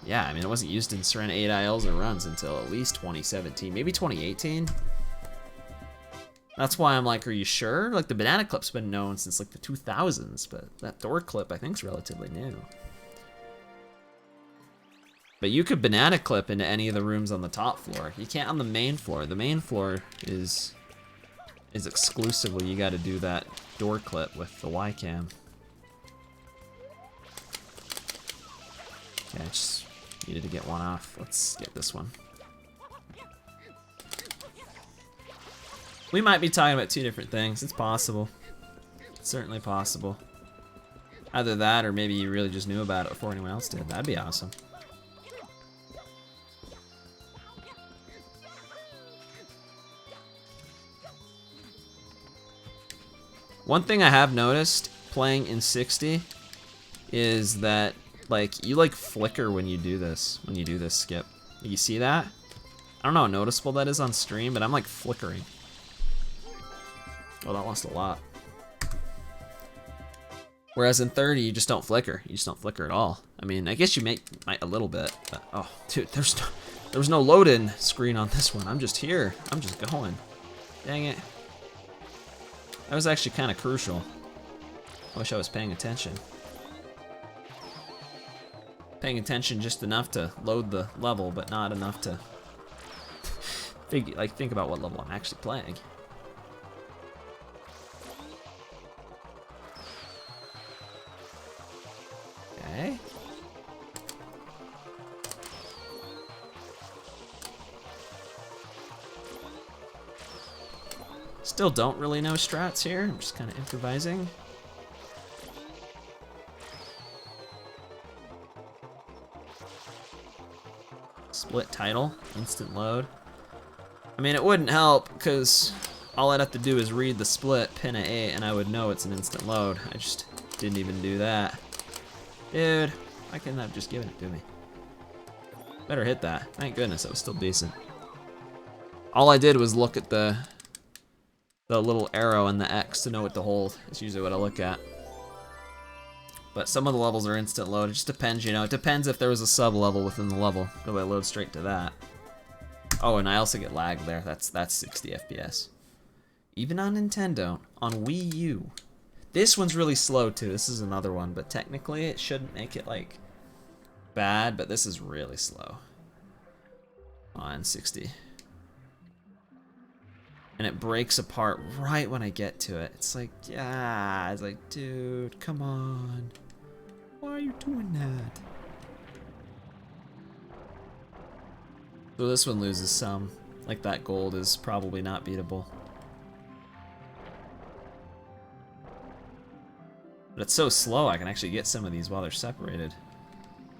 yeah, I mean it wasn't used in Serena 8 ILs or runs until at least 2017, maybe 2018. That's why I'm like, are you sure? Like, the banana clip's been known since like the 2000s, but that door clip I think is relatively new. But you could banana clip into any of the rooms on the top floor. You can't on the main floor. The main floor is exclusively, you gotta do that door clip with the Y cam. Okay, I just needed to get one off. Let's get this one. We might be talking about two different things. It's possible. It's certainly possible. Either that or maybe you really just knew about it before anyone else did. That'd be awesome. One thing I have noticed playing in 60 is that like you like flicker when you do this skip. You see that? I don't know how noticeable that is on stream, but I'm like flickering. Oh, that lost a lot. Whereas in 30, you just don't flicker. You just don't flicker at all. I mean, I guess you might a little bit, but oh, dude, there was no load-in screen on this one. I'm just here. I'm just going. Dang it. That was actually kind of crucial. I wish I was paying attention. Paying attention just enough to load the level, but not enough to think about what level I'm actually playing. Okay. Still don't really know strats here. I'm just kind of improvising. Split title, instant load. I mean, it wouldn't help because all I'd have to do is read the split, pin a 8, and I would know it's an instant load. I just didn't even do that. Dude, why couldn't I have just given it to me? Better hit that. Thank goodness, that was still decent. All I did was look at the little arrow and the X to know what to hold. It's usually what I look at. But some of the levels are instant load. It just depends, you know. It depends if there was a sub-level within the level. Go I load straight to that. Oh, and I also get lag there. That's 60 FPS. Even on Nintendo. On Wii U. This one's really slow too. This is another one, but technically it shouldn't make it like bad, but this is really slow on 60. And it breaks apart right when I get to it. It's like, yeah, it's like, dude, come on. Why are you doing that? So this one loses some. Like that gold is probably not beatable. But it's so slow, I can actually get some of these while they're separated.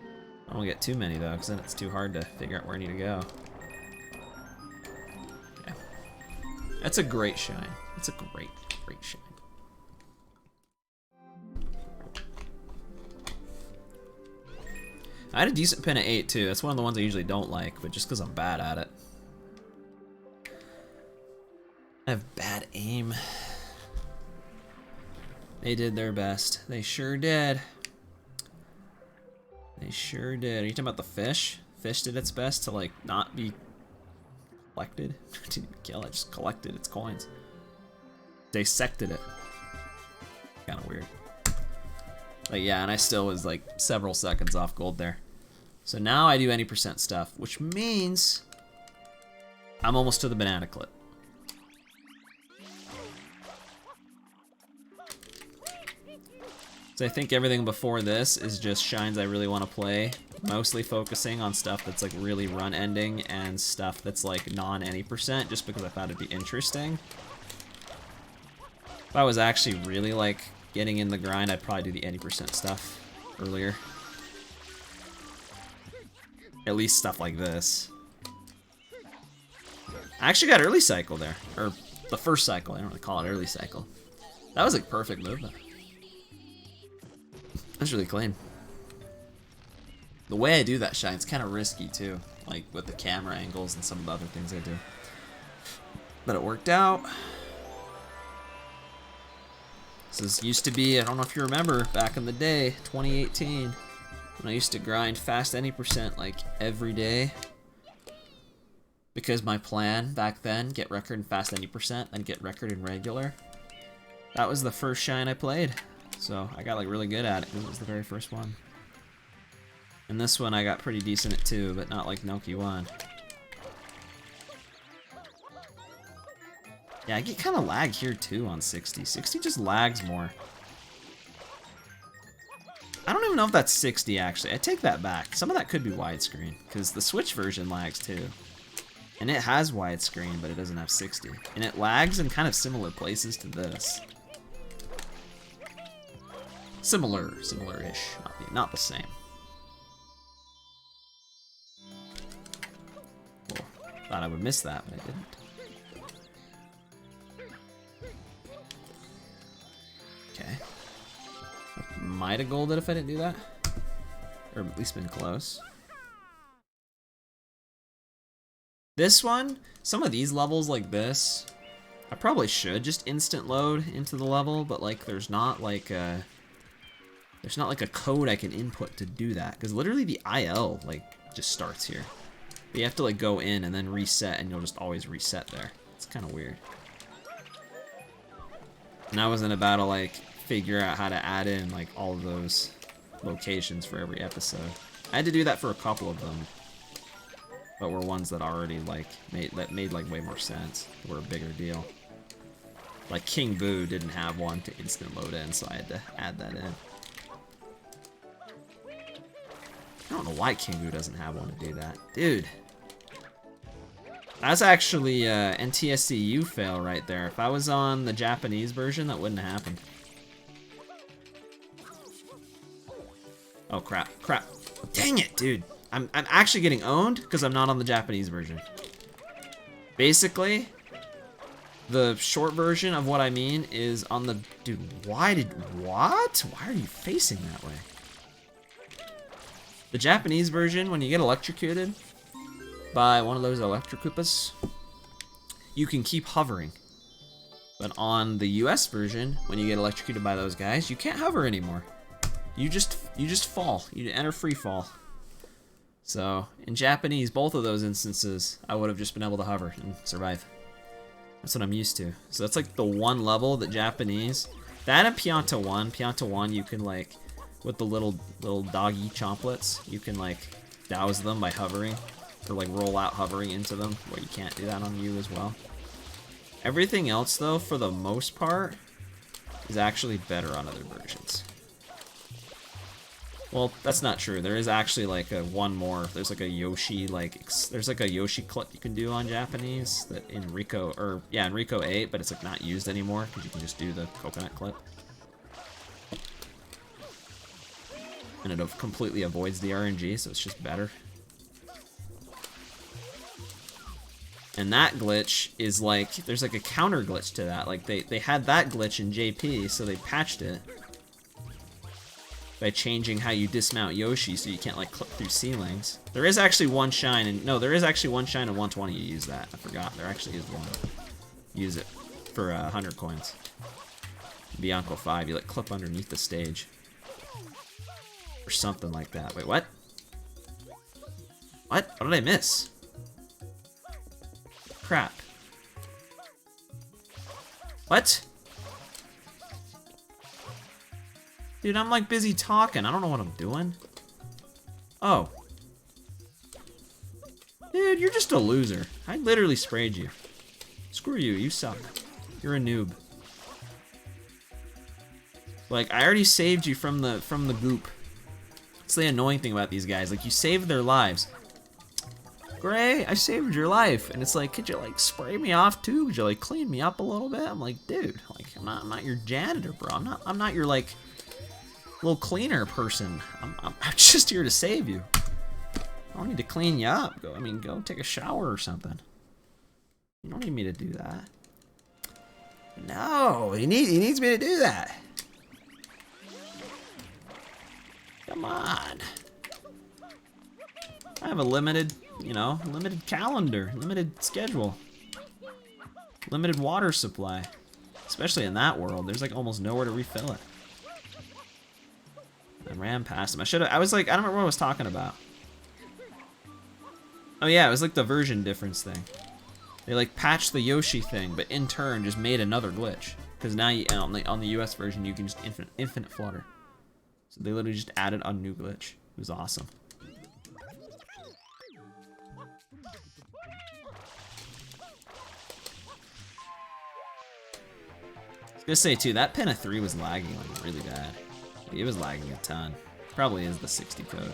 I don't want to get too many though, because then it's too hard to figure out where I need to go. Okay. That's a great shine. It's a great, great shine. I had a decent pin at 8 too. That's one of the ones I usually don't like, but just because I'm bad at it. I have bad aim. They did their best. They sure did. They sure did. Are you talking about the fish? Fish did its best to like not be collected. Didn't even kill it, just collected its coins. Dissected it. Kind of weird. But yeah, and I still was like several seconds off gold there. So now I do any percent stuff, which means I'm almost to the banana clip. So I think everything before this is just shines I really want to play, mostly focusing on stuff that's like really run ending and stuff that's like non any percent, just because I thought it'd be interesting. If I was actually really like getting in the grind, I'd probably do the any percent stuff earlier. At least stuff like this. I actually got early cycle there, or the first cycle. I don't really call it early cycle. That was like perfect movement. That's really clean. The way I do that shine's kind of risky too, like with the camera angles and some of the other things I do. But it worked out. This used to be, I don't know if you remember, back in the day, 2018, when I used to grind fast any percent like every day. Because my plan back then, get record in fast 90%, then get record in regular. That was the first shine I played. So I got like really good at it. It was the very first one. And this one I got pretty decent at too, but not like Noki 1. Yeah, I get kind of lag here too on 60. 60 just lags more. I don't even know if that's 60 actually. I take that back. Some of that could be widescreen, because the Switch version lags too. And it has widescreen, but it doesn't have 60. And it lags in kind of similar places to this. Similar-ish, not the same. Well, thought I would miss that, but I didn't. Okay. Might have golded if I didn't do that. Or at least been close. This one, some of these levels like this, I probably should just instant load into the level, but like there's not like a code I can input to do that, because literally the IL like just starts here. But you have to like go in and then reset, and you'll just always reset there. It's kind of weird. And I wasn't about to like figure out how to add in like all of those locations for every episode. I had to do that for a couple of them, but were ones that already like made like way more sense. Were a bigger deal. Like King Boo didn't have one to instant load in, so I had to add that in. I don't know why King Boo doesn't have one to do that. Dude. That's actually NTSCU fail right there. If I was on the Japanese version, that wouldn't have happened. Oh crap, crap. Dang it, dude. I'm actually getting owned because I'm not on the Japanese version. Basically, the short version of what I mean is on the... Dude, what? Why are you facing that way? The Japanese version, when you get electrocuted by one of those Electrokoopas, you can keep hovering. But on the US version, when you get electrocuted by those guys, you can't hover anymore. You just fall. You enter free fall. So, in Japanese, both of those instances, I would have just been able to hover and survive. That's what I'm used to. So that's like the one level that Japanese... That and Pianta 1. Pianta 1, you can like, with the little doggy chomplets, you can like douse them by hovering. Or like roll out hovering into them, where you can't do that on you as well. Everything else though, for the most part, is actually better on other versions. Well, that's not true. There is actually like one more. There's like a Yoshi there's like a Yoshi clip you can do on Japanese that in Rico, or yeah, in Rico 8, but it's like not used anymore because you can just do the coconut clip. And it completely avoids the RNG, so it's just better. And that glitch is like, there's like a counter glitch to that. Like they had that glitch in JP, so they patched it by changing how you dismount Yoshi so you can't like clip through ceilings. There is actually one shine, and no, there is actually one shine in 120 you use that. I forgot, there actually is one. Use it for 100 coins. Bianco 5, you like clip underneath the stage. Or something like that. Wait, what? What? What did I miss? Crap. What? Dude, I'm like busy talking. I don't know what I'm doing. Oh. Dude, you're just a loser. I literally sprayed you. Screw you, you suck. You're a noob. Like, I already saved you from the goop. That's the annoying thing about these guys. Like, you saved their lives. Gray, I saved your life. And it's like, could you like spray me off too? Could you like clean me up a little bit? I'm like, dude, like I'm not your janitor, bro. I'm not your like little cleaner person. I'm just here to save you. I don't need to clean you up. Go take a shower or something. You don't need me to do that. No, he needs me to do that. Come on. I have a limited calendar, limited schedule, limited water supply. Especially in that world, there's like almost nowhere to refill it. I ran past him. I don't remember what I was talking about. Oh yeah, it was like the version difference thing. They like patched the Yoshi thing, but in turn just made another glitch. Because now you, on the US version, you can just infinite flutter. So they literally just added a new glitch. It was awesome. I was gonna say too, that Pinna 3 was lagging like really bad. Like, it was lagging a ton. Probably is the 60 code.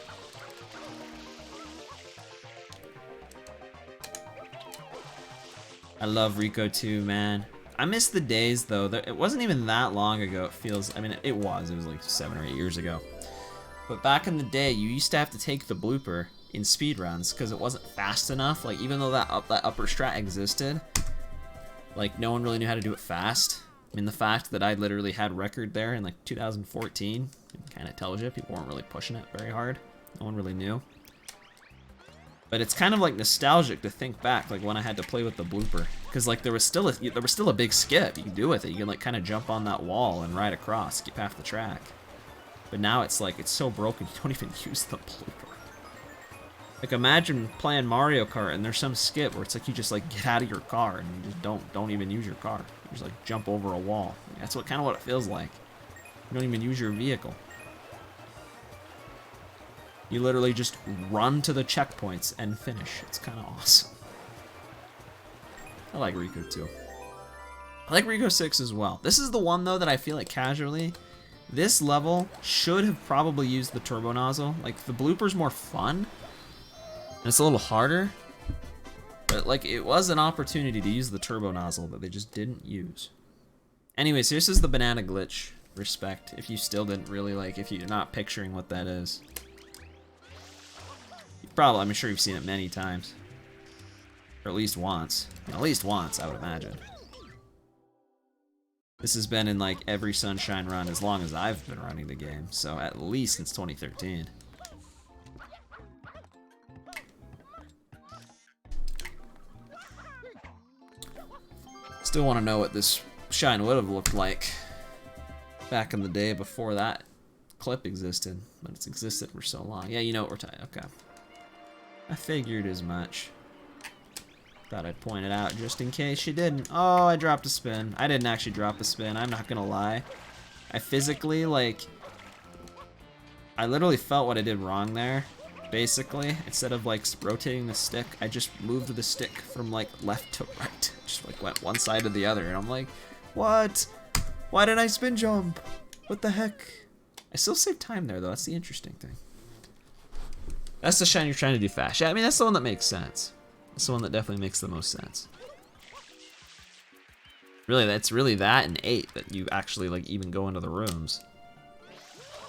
I love Rico too, man. I miss the days though. It wasn't even that long ago. It feels. I mean, it was. It was like 7 or 8 years ago. But back in the day, you used to have to take the blooper in speedruns because it wasn't fast enough. Like even though that upper strat existed, like no one really knew how to do it fast. I mean, the fact that I literally had record there in like 2014 kind of tells you people weren't really pushing it very hard. No one really knew. But it's kind of like nostalgic to think back, like when I had to play with the blooper, because like there was still a big skip you could do with it. You can like kind of jump on that wall and ride across, skip half the track. But now it's like it's so broken you don't even use the blooper. Like imagine playing Mario Kart and there's some skip where it's like you just like get out of your car and you just don't even use your car. You just like jump over a wall. That's kind of what it feels like. You don't even use your vehicle. You literally just run to the checkpoints and finish. It's kind of awesome. I like Rico too. I like Rico 6 as well. This is the one though that I feel like casually, this level should have probably used the turbo nozzle. Like the blooper's more fun, and it's a little harder, but like it was an opportunity to use the turbo nozzle that they just didn't use. Anyways, this is the banana glitch. Respect if you still didn't really like, if you're not picturing what that is. Probably, I'm sure you've seen it many times. Or at least once. At least once, I would imagine. This has been in like every Sunshine run as long as I've been running the game, so at least since 2013. Still want to know what this shine would have looked like back in the day before that clip existed, but it's existed for so long. Yeah, you know what we're talking. Okay. I figured as much. Thought I'd point it out just in case you didn't. Oh, I dropped a spin. I didn't actually drop a spin, I'm not gonna lie. I physically, like, I literally felt what I did wrong there. Basically, instead of like rotating the stick, I just moved the stick from like left to right. Just like went one side to the other, and I'm like, what? Why did I spin jump? What the heck? I still saved time there though, that's the interesting thing. That's the shine you're trying to do fast. Yeah, I mean, that's the one that makes sense. That's the one that definitely makes the most sense. Really, that's really that and 8 that you actually, like, even go into the rooms.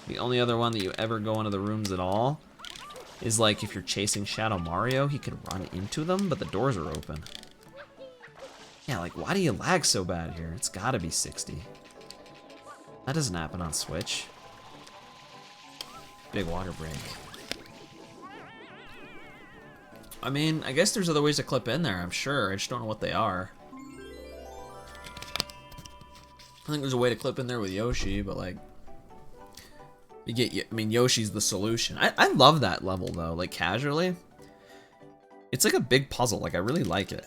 The only other one that you ever go into the rooms at all is, like, if you're chasing Shadow Mario, he could run into them, but the doors are open. Yeah, like, why do you lag so bad here? It's gotta be 60. That doesn't happen on Switch. Big water break. I mean, I guess there's other ways to clip in there, I'm sure. I just don't know what they are. I think there's a way to clip in there with Yoshi, but like, you get, I mean, Yoshi's the solution. I love that level though, like casually. It's like a big puzzle, like I really like it.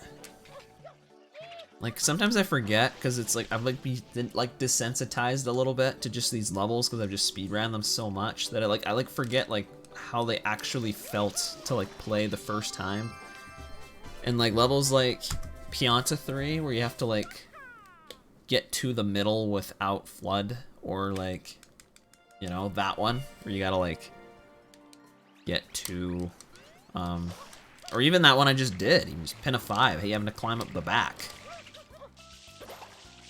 Like sometimes I forget, cause it's like, I've like desensitized a little bit to just these levels, cause I've just speedran them so much that I forget like how they actually felt to like play the first time. And like levels like Pianta 3 where you have to like get to the middle without flood, or like, you know, that one where you gotta like get to or even that one I just did, you just pin a 5, hey, you having to climb up the back.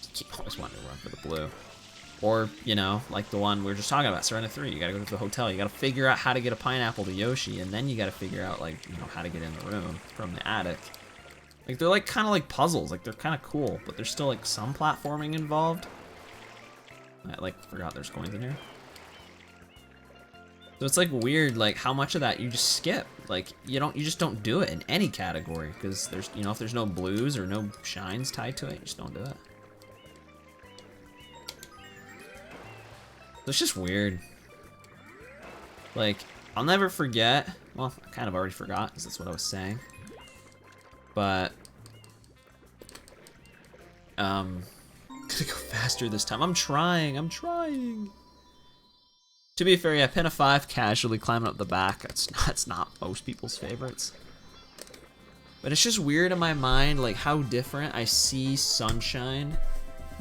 I always wanted to run for the blue. Or, you know, like the one we were just talking about, Serena 3, you gotta go to the hotel, you gotta figure out how to get a pineapple to Yoshi, and then you gotta figure out, like, you know, how to get in the room from the attic. Like, they're like kind of like puzzles, like they're kind of cool, but there's still like some platforming involved. I like forgot there's coins in here. So it's like weird, like how much of that you just skip. Like you just don't do it in any category, because there's, you know, if there's no blues or no shines tied to it, you just don't do it. It's just weird. Like, I'll never forget. Well, I kind of already forgot because that's what I was saying. But gonna go faster this time. I'm trying. To be fair, yeah, pin a 5 casually climbing up the back. That's not most people's favorites. But it's just weird in my mind, like how different I see Sunshine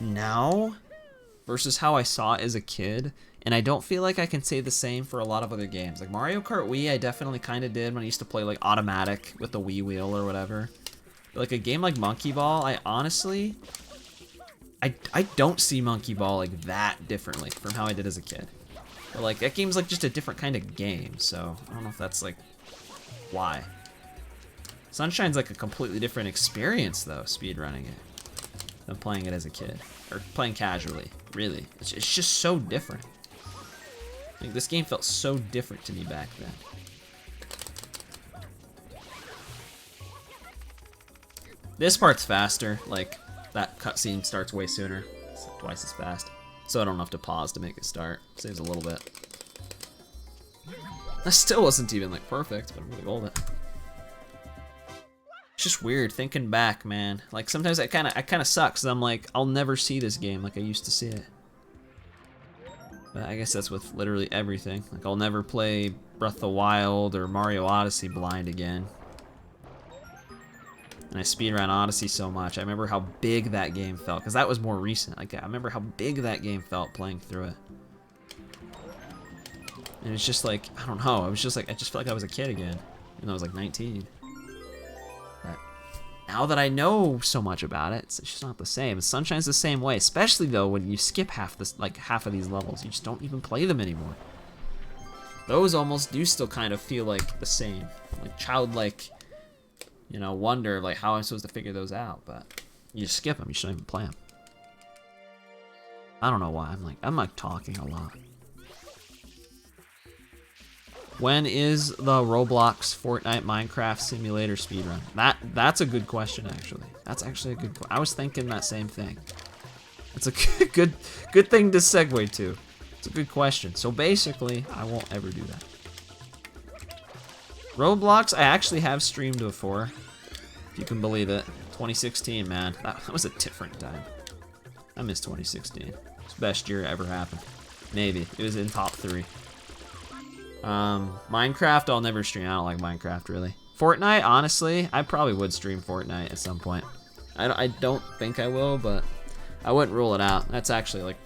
now versus how I saw it as a kid. And I don't feel like I can say the same for a lot of other games. Like Mario Kart Wii, I definitely kind of did when I used to play like automatic with the Wii wheel or whatever. But like a game like Monkey Ball, I honestly, I don't see Monkey Ball like that differently from how I did as a kid. But like that game's like just a different kind of game, so I don't know if that's like why. Sunshine's like a completely different experience though, speedrunning it, than playing it as a kid. Or playing casually, really. It's just so different. Like this game felt so different to me back then. This part's faster, like that cutscene starts way sooner. It's like twice as fast. So I don't have to pause to make it start. Saves a little bit. That still wasn't even like perfect, but I'm really old it. It's just weird thinking back, man. Like sometimes I kind of sucks. Cause I'm like, I'll never see this game like I used to see it. But I guess that's with literally everything. Like I'll never play Breath of the Wild or Mario Odyssey blind again. And I speedrun Odyssey so much. I remember how big that game felt, because that was more recent. Like I remember how big that game felt playing through it. And it's just like, I don't know, I just felt like I was a kid again. And I was like 19. But now that I know so much about it, it's just not the same. Sunshine's the same way, especially though when you skip half of these levels. You just don't even play them anymore. Those almost do still kind of feel like the same. Like childlike, you know, wonder like how I'm supposed to figure those out, but you just skip them. You shouldn't even play them. I don't know why. I'm like talking a lot. When is the Roblox, Fortnite, Minecraft simulator speedrun? That's a good question actually. That's actually a good. I was thinking that same thing. It's a good thing to segue to. It's a good question. So basically, I won't ever do that. Roblox, I actually have streamed before, if you can believe it. 2016, man. That was a different time. I miss 2016. It's the best year ever happened. Maybe. It was in top 3. Minecraft, I'll never stream. I don't like Minecraft, really. Fortnite, honestly, I probably would stream Fortnite at some point. I don't think I will, but I wouldn't rule it out. That's actually, like,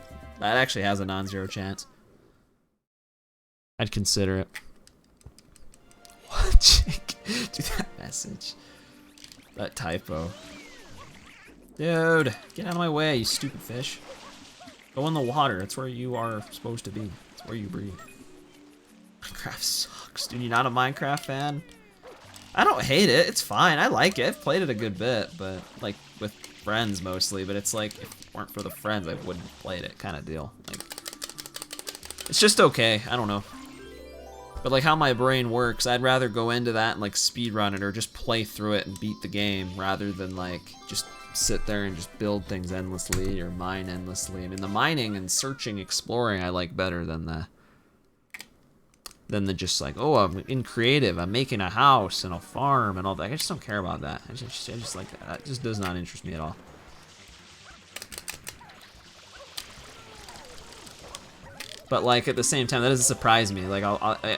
that actually has a non-zero chance. I'd consider it. What, Jake? Dude, that message. That typo. Dude, get out of my way, you stupid fish. Go in the water. That's where you are supposed to be. That's where you breathe. Minecraft sucks. Dude, you're not a Minecraft fan? I don't hate it. It's fine. I like it. I've played it a good bit, but like with friends mostly. But it's like, if it weren't for the friends, I wouldn't have played it kind of deal. Like, it's just okay. I don't know. But like how my brain works, I'd rather go into that and like speedrun it or just play through it and beat the game rather than like just sit there and just build things endlessly or mine endlessly. I mean, the mining and searching, exploring, I like better than the just like, oh, I'm in creative, I'm making a house and a farm and all that. I just don't care about that. I just like that. That just does not interest me at all. But like at the same time, that doesn't surprise me. Like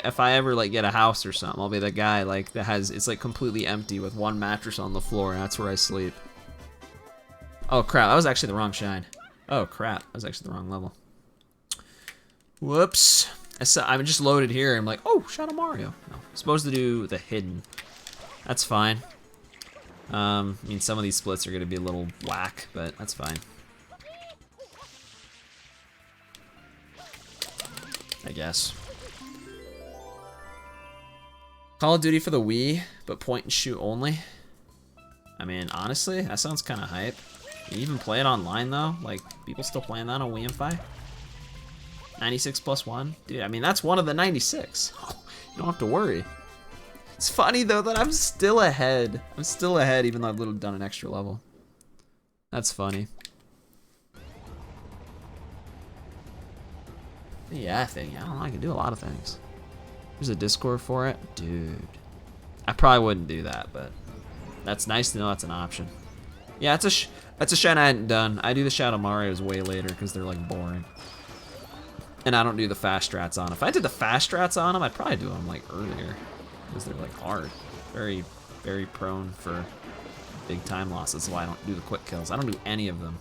if I ever like get a house or something, I'll be the guy like that has, it's like completely empty with one mattress on the floor and that's where I sleep. Oh crap, that was actually the wrong shine. Oh crap, that was actually the wrong level. Whoops. I'm just loaded here and I'm like, oh, shot a Mario. No, I'm supposed to do the hidden. That's fine. I mean, some of these splits are gonna be a little whack, but that's fine. I guess. Call of Duty for the Wii, but point and shoot only. I mean, honestly, that sounds kind of hype. You even play it online though? Like, people still playing that on Wii and Fi? 96+1? Dude, I mean, that's one of the 96. You don't have to worry. It's funny though that I'm still ahead. I'm still ahead even though I've done an extra level. That's funny. Yeah, I don't know, I can do a lot of things. There's a Discord for it? Dude. I probably wouldn't do that, but that's nice to know that's an option. Yeah, it's a shine I hadn't done. I do the Shadow Marios way later because they're like boring. And I don't do the fast strats on. If I did the fast strats on them, I'd probably do them like earlier because they're like hard. Very, very prone for big time losses. That's why I don't do the quick kills. I don't do any of them.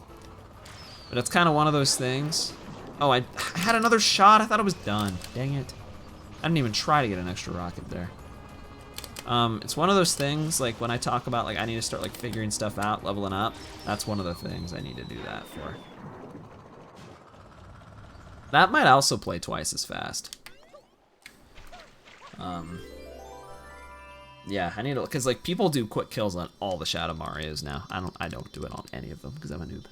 But it's kind of one of those things. Oh, I had another shot. I thought it was done. Dang it. I didn't even try to get an extra rocket there. It's one of those things, like when I talk about like I need to start like figuring stuff out, leveling up, that's one of the things I need to do that for. That might also play twice as fast. Yeah, I need to, cause like people do quick kills on all the Shadow Marios now. I don't do it on any of them because I'm a noob.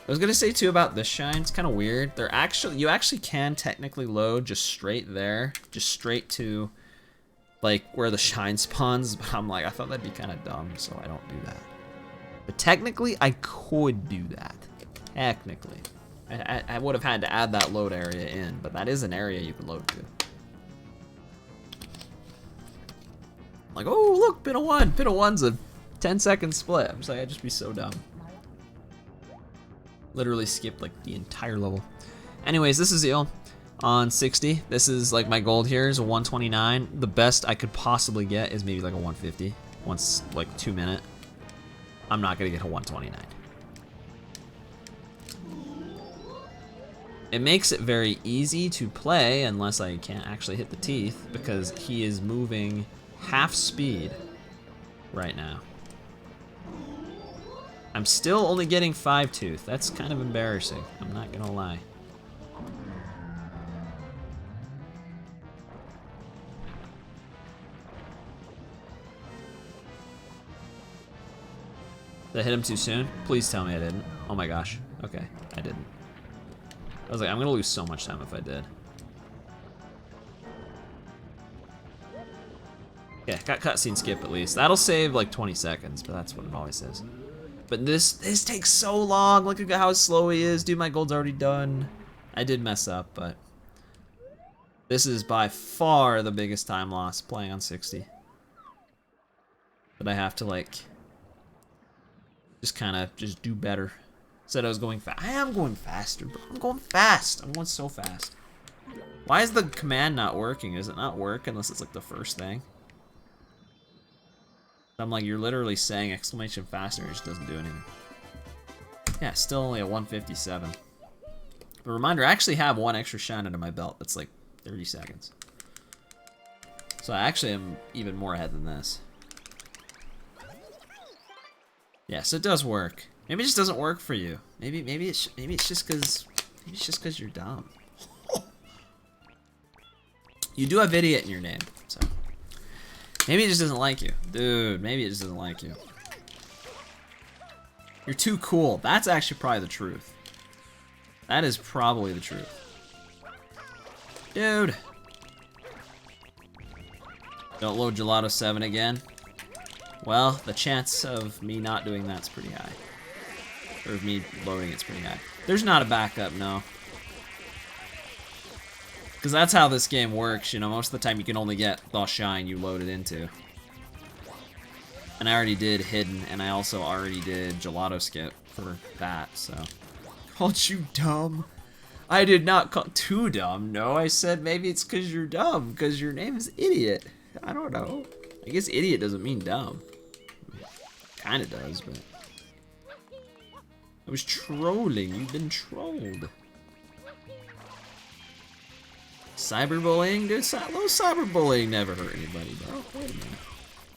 I was gonna say too about this shine, it's kind of weird. You actually can technically load just straight there, just straight to like where the shine spawns, but I'm like, I thought that'd be kind of dumb, so I don't do that. But technically, I could do that. Technically. I would have had to add that load area in, but that is an area you can load to. Like, oh look, pin of 1. Pin of 1's a 10-second split. I'm just like, I'd just be so dumb. Literally skipped like the entire level. Anyways, this is Eel on 60. This is like my gold here is a 129. The best I could possibly get is maybe like a 150. Once like 2 minute. I'm not gonna get a 129. It makes it very easy to play unless I can't actually hit the teeth because he is moving half speed right now. I'm still only getting 5 tooth. That's kind of embarrassing. I'm not gonna lie. Did I hit him too soon? Please tell me I didn't. Oh my gosh. Okay, I didn't. I was like, I'm gonna lose so much time if I did. Yeah, got cutscene skip at least. That'll save like 20 seconds, but that's what it always says. But this takes so long. Look at how slow he is. Dude, my gold's already done. I did mess up, but this is by far the biggest time loss playing on 60. But I have to like just kind of just do better. Said I was going fast. I am going faster, bro. I'm going fast. I'm going so fast. Why is the command not working? Does it not work unless it's like the first thing? I'm like, you're literally saying exclamation faster, it just doesn't do anything. Yeah, still only a 157. But reminder, I actually have 1 extra shine under my belt. That's like 30 seconds. So I actually am even more ahead than this. Yes, it does work. Maybe it just doesn't work for you. Maybe it's just because you're dumb. You do have idiot in your name, so. Maybe it just doesn't like you. Dude, maybe it just doesn't like you. You're too cool. That's actually probably the truth. That is probably the truth. Dude. Don't load Gelato 7 again. Well, the chance of me not doing that's pretty high. Or of me loading it's pretty high. There's not a backup, no. Because that's how this game works, you know, most of the time you can only get the shine you loaded into. And I already did Hidden, and I also already did Gelato Skip for that, so. Called you dumb? I did not call too dumb, no, I said maybe it's because you're dumb, because your name is Idiot. I don't know. I guess idiot doesn't mean dumb. Kinda does, but. I was trolling, you've been trolled. Cyberbullying? Dude, cyberbullying never hurt anybody, bro. Wait a minute.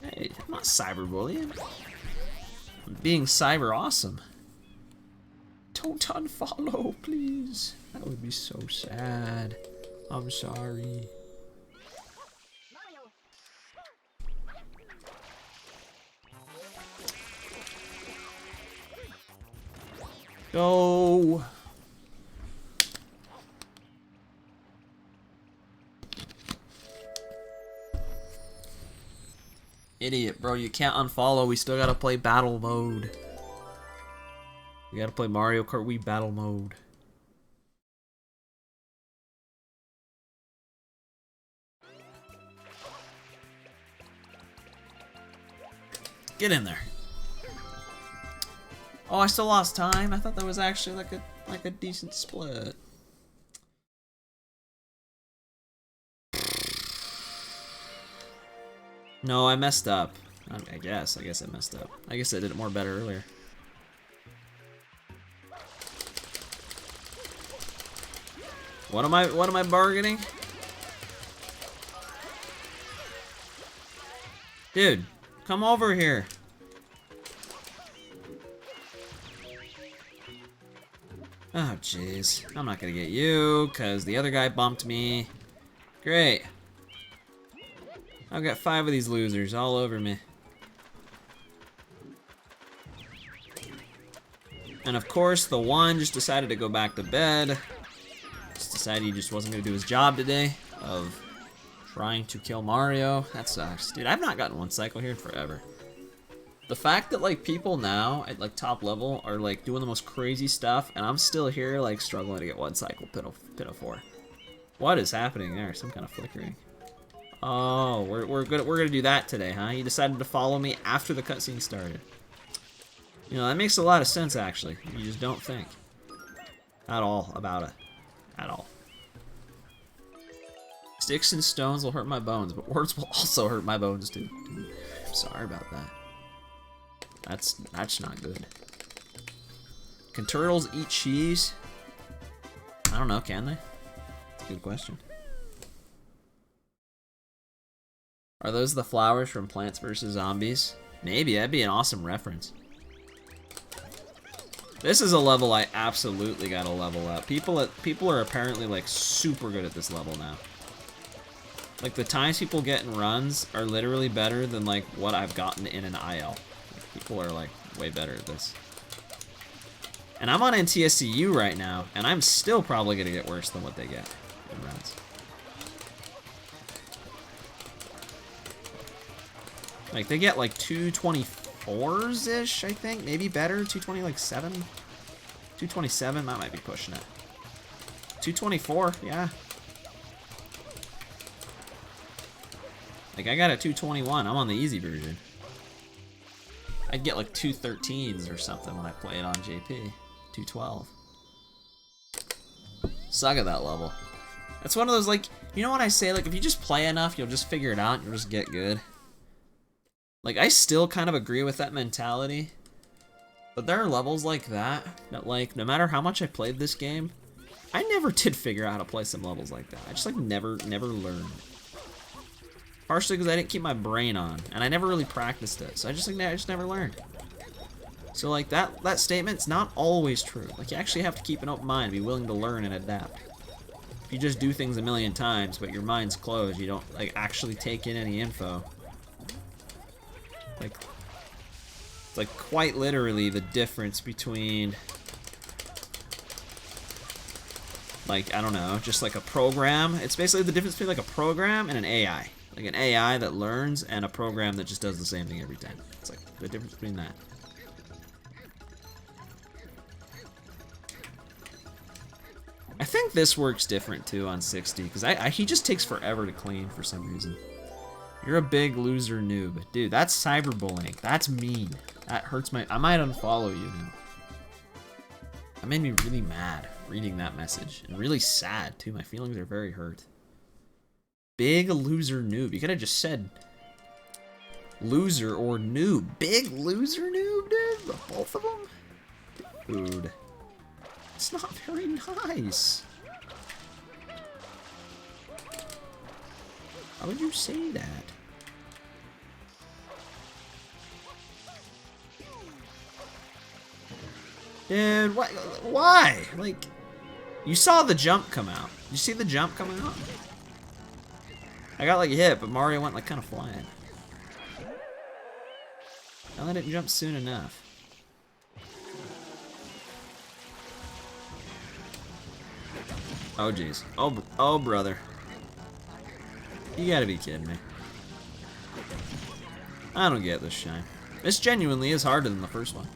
Hey, I'm not cyberbullying. I'm being cyber awesome. Don't unfollow, please. That would be so sad. I'm sorry. Go. Idiot, bro, you can't unfollow. We still gotta play battle mode. We gotta play Mario Kart Wii battle mode. Get in there. Oh, I still lost time? I thought that was actually like a decent split. No, I messed up. I guess I messed up. I guess I did it more better earlier. What am I bargaining? Dude, come over here. Oh, jeez. I'm not gonna get you, because the other guy bumped me. Great. I've got 5 of these losers all over me. And of course, the one just decided to go back to bed. Just decided he just wasn't gonna do his job today of trying to kill Mario. That sucks. Dude, I've not gotten one cycle here in forever. The fact that like people now at like top level are like doing the most crazy stuff, and I'm still here like struggling to get one cycle pinafore. What is happening there? Some kind of flickering. Oh, we're gonna do that today, huh? You decided to follow me after the cutscene started. You know, that makes a lot of sense actually. You just don't think at all about it. At all. Sticks and stones will hurt my bones, but words will also hurt my bones too. Dude, I'm sorry about that. That's not good. Can turtles eat cheese? I don't know, can they? That's a good question. Are those the flowers from Plants vs. Zombies? Maybe, that'd be an awesome reference. This is a level I absolutely gotta level up. People are apparently like super good at this level now. Like the times people get in runs are literally better than like what I've gotten in an IL. People are like way better at this. And I'm on NTSCU right now, and I'm still probably gonna get worse than what they get in runs. Like they get like 224s-ish, I think, maybe better. 220 like 7. 227, that might be pushing it. 224, yeah. Like I got a 221. I'm on the easy version. I'd get like 213s or something when I play it on JP. 212. Suck at that level. That's one of those like, you know what I say, like if you just play enough, you'll just figure it out and you'll just get good. Like I still kind of agree with that mentality. But there are levels like that like no matter how much I played this game, I never did figure out how to play some levels like that. I just like never learned. Partially because I didn't keep my brain on, and I never really practiced it, so I just never learned. So like that statement's not always true. Like you actually have to keep an open mind, be willing to learn and adapt. If you just do things a million times, but your mind's closed, you don't like actually take in any info. Like it's like quite literally the difference between like I don't know, just like a program. It's basically the difference between like a program and an AI. Like an AI that learns and a program that just does the same thing every time. It's like the difference between that. I think this works different too on 60 because he just takes forever to clean for some reason. You're a big loser noob. Dude, that's cyberbullying. That's mean. That hurts my... I might unfollow you now. That made me really mad reading that message. And really sad too. My feelings are very hurt. Big loser noob. You could have just said loser or noob. Big loser noob, dude? Both of them? Dude. It's not very nice. How would you say that? Dude, what? Why? Like, you saw the jump come out. Did you see the jump coming out? I got like hit, but Mario went like kind of flying. I didn't jump soon enough. Oh jeez. Oh brother. You gotta be kidding me. I don't get this shine. This genuinely is harder than the first one.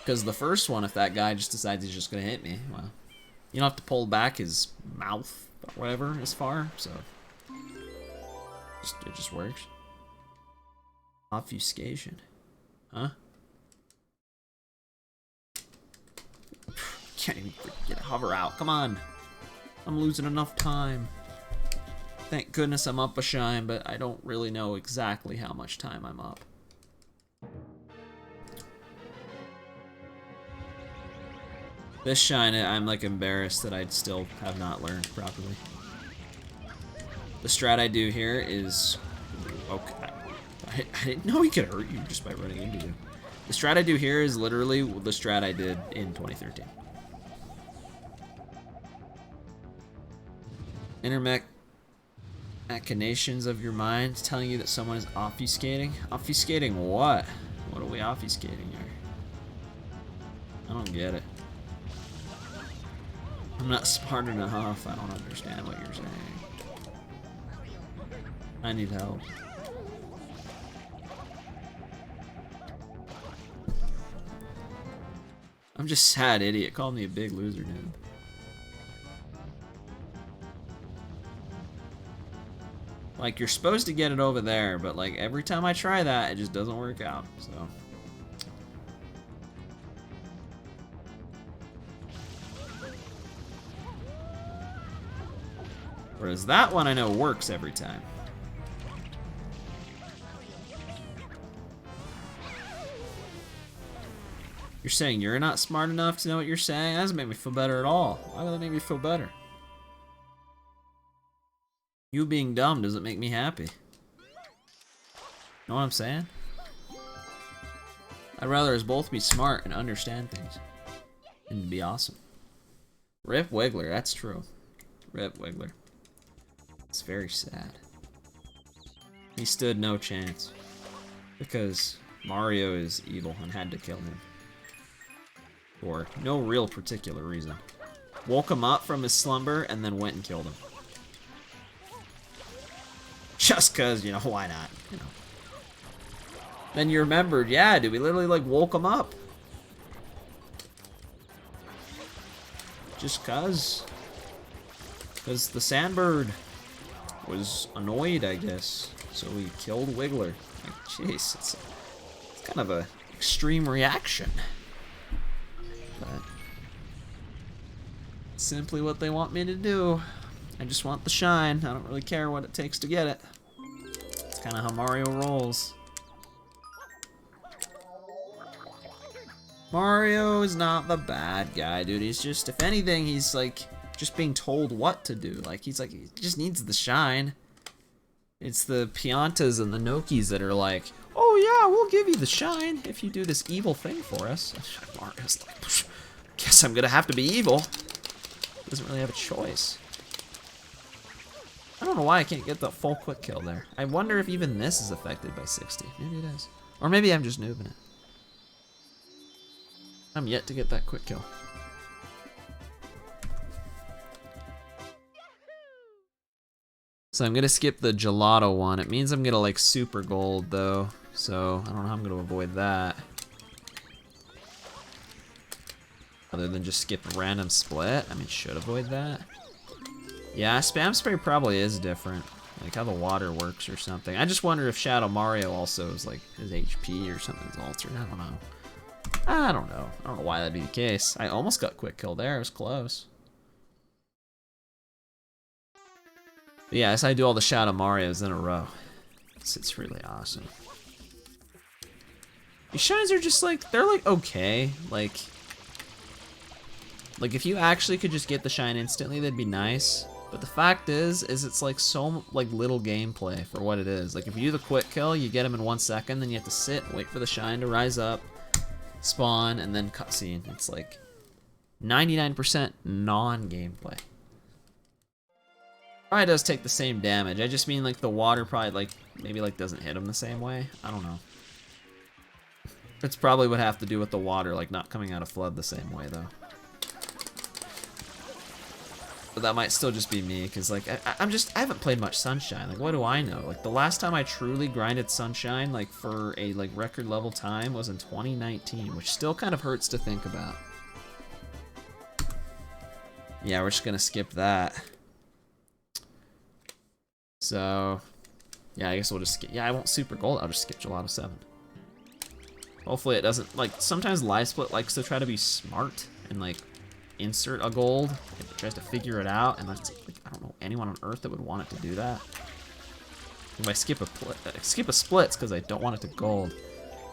Because the first one, if that guy just decides he's just gonna hit me, well, you don't have to pull back his mouth or whatever as far, so it just works. Obfuscation. Huh? Can't even get hover out. Come on. I'm losing enough time. Thank goodness I'm up a shine, but I don't really know exactly how much time I'm up. This shine, I'm like embarrassed that I still have not learned properly. The strat I do here is... Okay. I didn't know he could hurt you just by running into you. The strat I do here is literally the strat I did in 2013. Machinations of your mind telling you that someone is obfuscating? Obfuscating what? What are we obfuscating here? I don't get it. I'm not smart enough. I don't understand what you're saying. I need help. I'm just sad idiot. Called me a big loser, dude. Like, you're supposed to get it over there, but like every time I try that, it just doesn't work out, so. Whereas that one I know works every time. You're saying you're not smart enough to know what you're saying? That doesn't make me feel better at all. Why would that make me feel better? You being dumb doesn't make me happy. Know what I'm saying? I'd rather us both be smart and understand things. And be awesome. Rip Wiggler, that's true. Rip Wiggler. It's very sad. He stood no chance. Because Mario is evil and had to kill him. For no real particular reason. Woke him up from his slumber and then went and killed him. Just cause, you know, why not? You know. Then you remembered, yeah, dude, we literally like woke him up. Just cause. Cause the Sandbird was annoyed, I guess. So we killed Wiggler. Like, jeez, it's kind of a extreme reaction. But it's simply what they want me to do. I just want the shine. I don't really care what it takes to get it. It's kind of how Mario rolls. Mario is not the bad guy, dude. He's just, if anything, he's like just being told what to do. Like, he's like, he just needs the shine. It's the Piantas and the Nokis that are like, oh yeah, we'll give you the shine if you do this evil thing for us. Mario's like, guess I'm gonna have to be evil. Doesn't really have a choice. I don't know why I can't get the full quick kill there. I wonder if even this is affected by 60. Maybe it is. Or maybe I'm just noobing it. I'm yet to get that quick kill. So I'm gonna skip the gelato one. It means I'm gonna like super gold though. So I don't know how I'm gonna avoid that. Other than just skip a random split. I mean, should avoid that. Yeah, spam spray probably is different. Like how the water works or something. I just wonder if Shadow Mario also is like his HP or something's altered. I don't know. I don't know. I don't know why that'd be the case. I almost got quick kill there. It was close. But yeah, so I do all the Shadow Marios in a row. It's really awesome. These shines are just like, they're like okay. Like if you actually could just get the shine instantly, that'd be nice. But the fact is it's like so like little gameplay for what it is. Like if you do the quick kill, you get him in 1 second, then you have to sit and wait for the shine to rise up, spawn, and then cutscene. It's like 99% non-gameplay. Probably does take the same damage. I just mean like the water probably like maybe like doesn't hit him the same way. I don't know. It's probably would have to do with the water like not coming out of flood the same way though. But that might still just be me, because like I haven't played much Sunshine. Like what do I know? Like the last time I truly grinded Sunshine like for a like record level time was in 2019, which still kind of hurts to think about. Yeah, we're just gonna skip that. So Yeah, I guess we'll just skip. Yeah, I won't super gold. I'll just skip Gelato 7. Hopefully it doesn't, like, sometimes Live Split likes to try to be smart and, like, insert a gold. It tries to figure it out, and that's, like, I don't know anyone on Earth that would want it to do that. If I skip a split, it's because I don't want it to gold.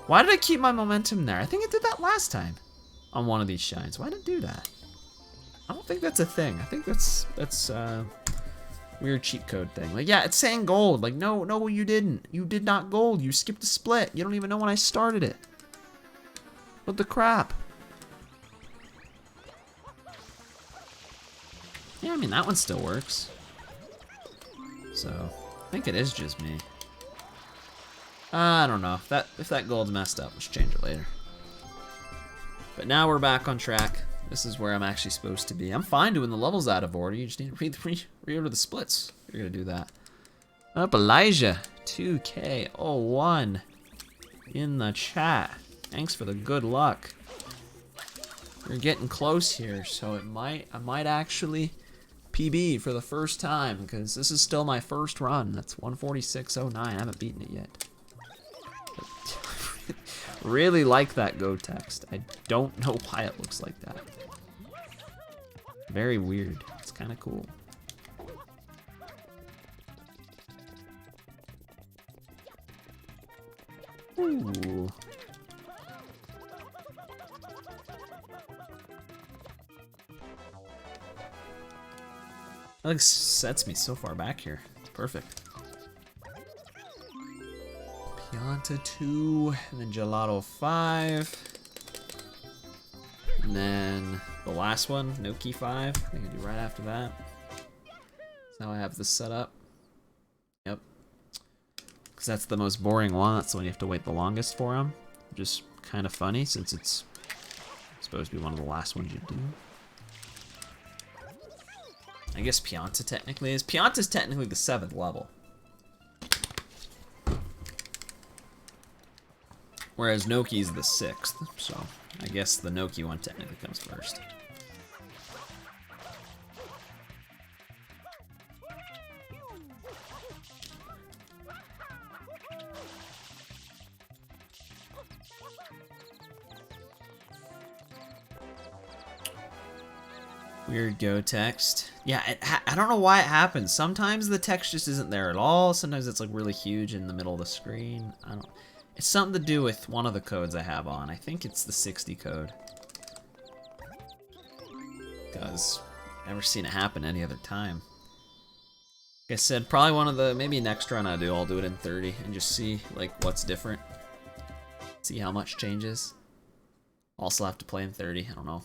Why did I keep my momentum there? I think it did that last time on one of these shines. Why did it do that? I don't think that's a thing. I think that's weird cheat code thing. Like, yeah, it's saying gold. Like, no, you didn't. You did not gold. You skipped a split. You don't even know when I started it. What the crap? Yeah, I mean, that one still works. So, I think it is just me. I don't know. If that gold's messed up, let's change it later. But now we're back on track. This is where I'm actually supposed to be. I'm fine doing the levels out of order. You just need to reorder the splits. You're gonna do that. Up Elijah, 2K01 in the chat. Thanks for the good luck. We're getting close here, so I might actually PB for the first time, because this is still my first run. That's 146.09. I haven't beaten it yet. Really like that go text. I don't know why it looks like that. Very weird. It's kind of cool. Ooh. That like sets me so far back here. It's perfect. Pianta 2, and then Gelato 5. And then the last one, Noki 5. I think I do right after that. That's how I have this set up. Yep. Because that's the most boring one. That's the one you have to wait the longest for them. Just kind of funny since it's supposed to be one of the last ones you do. I guess Pianta technically is. Pianta's technically the 7th level. Whereas Noki's the 6th, so I guess the Noki one technically comes first. Weird go text. Yeah, I don't know why it happens. Sometimes the text just isn't there at all. Sometimes it's like really huge in the middle of the screen. I don't. It's something to do with one of the codes I have on. I think it's the 60 code. Because I've never seen it happen any other time. Like I said, probably one of the, maybe next run I'll do it in 30 and just see like what's different. See how much changes. Also have to play in 30, I don't know.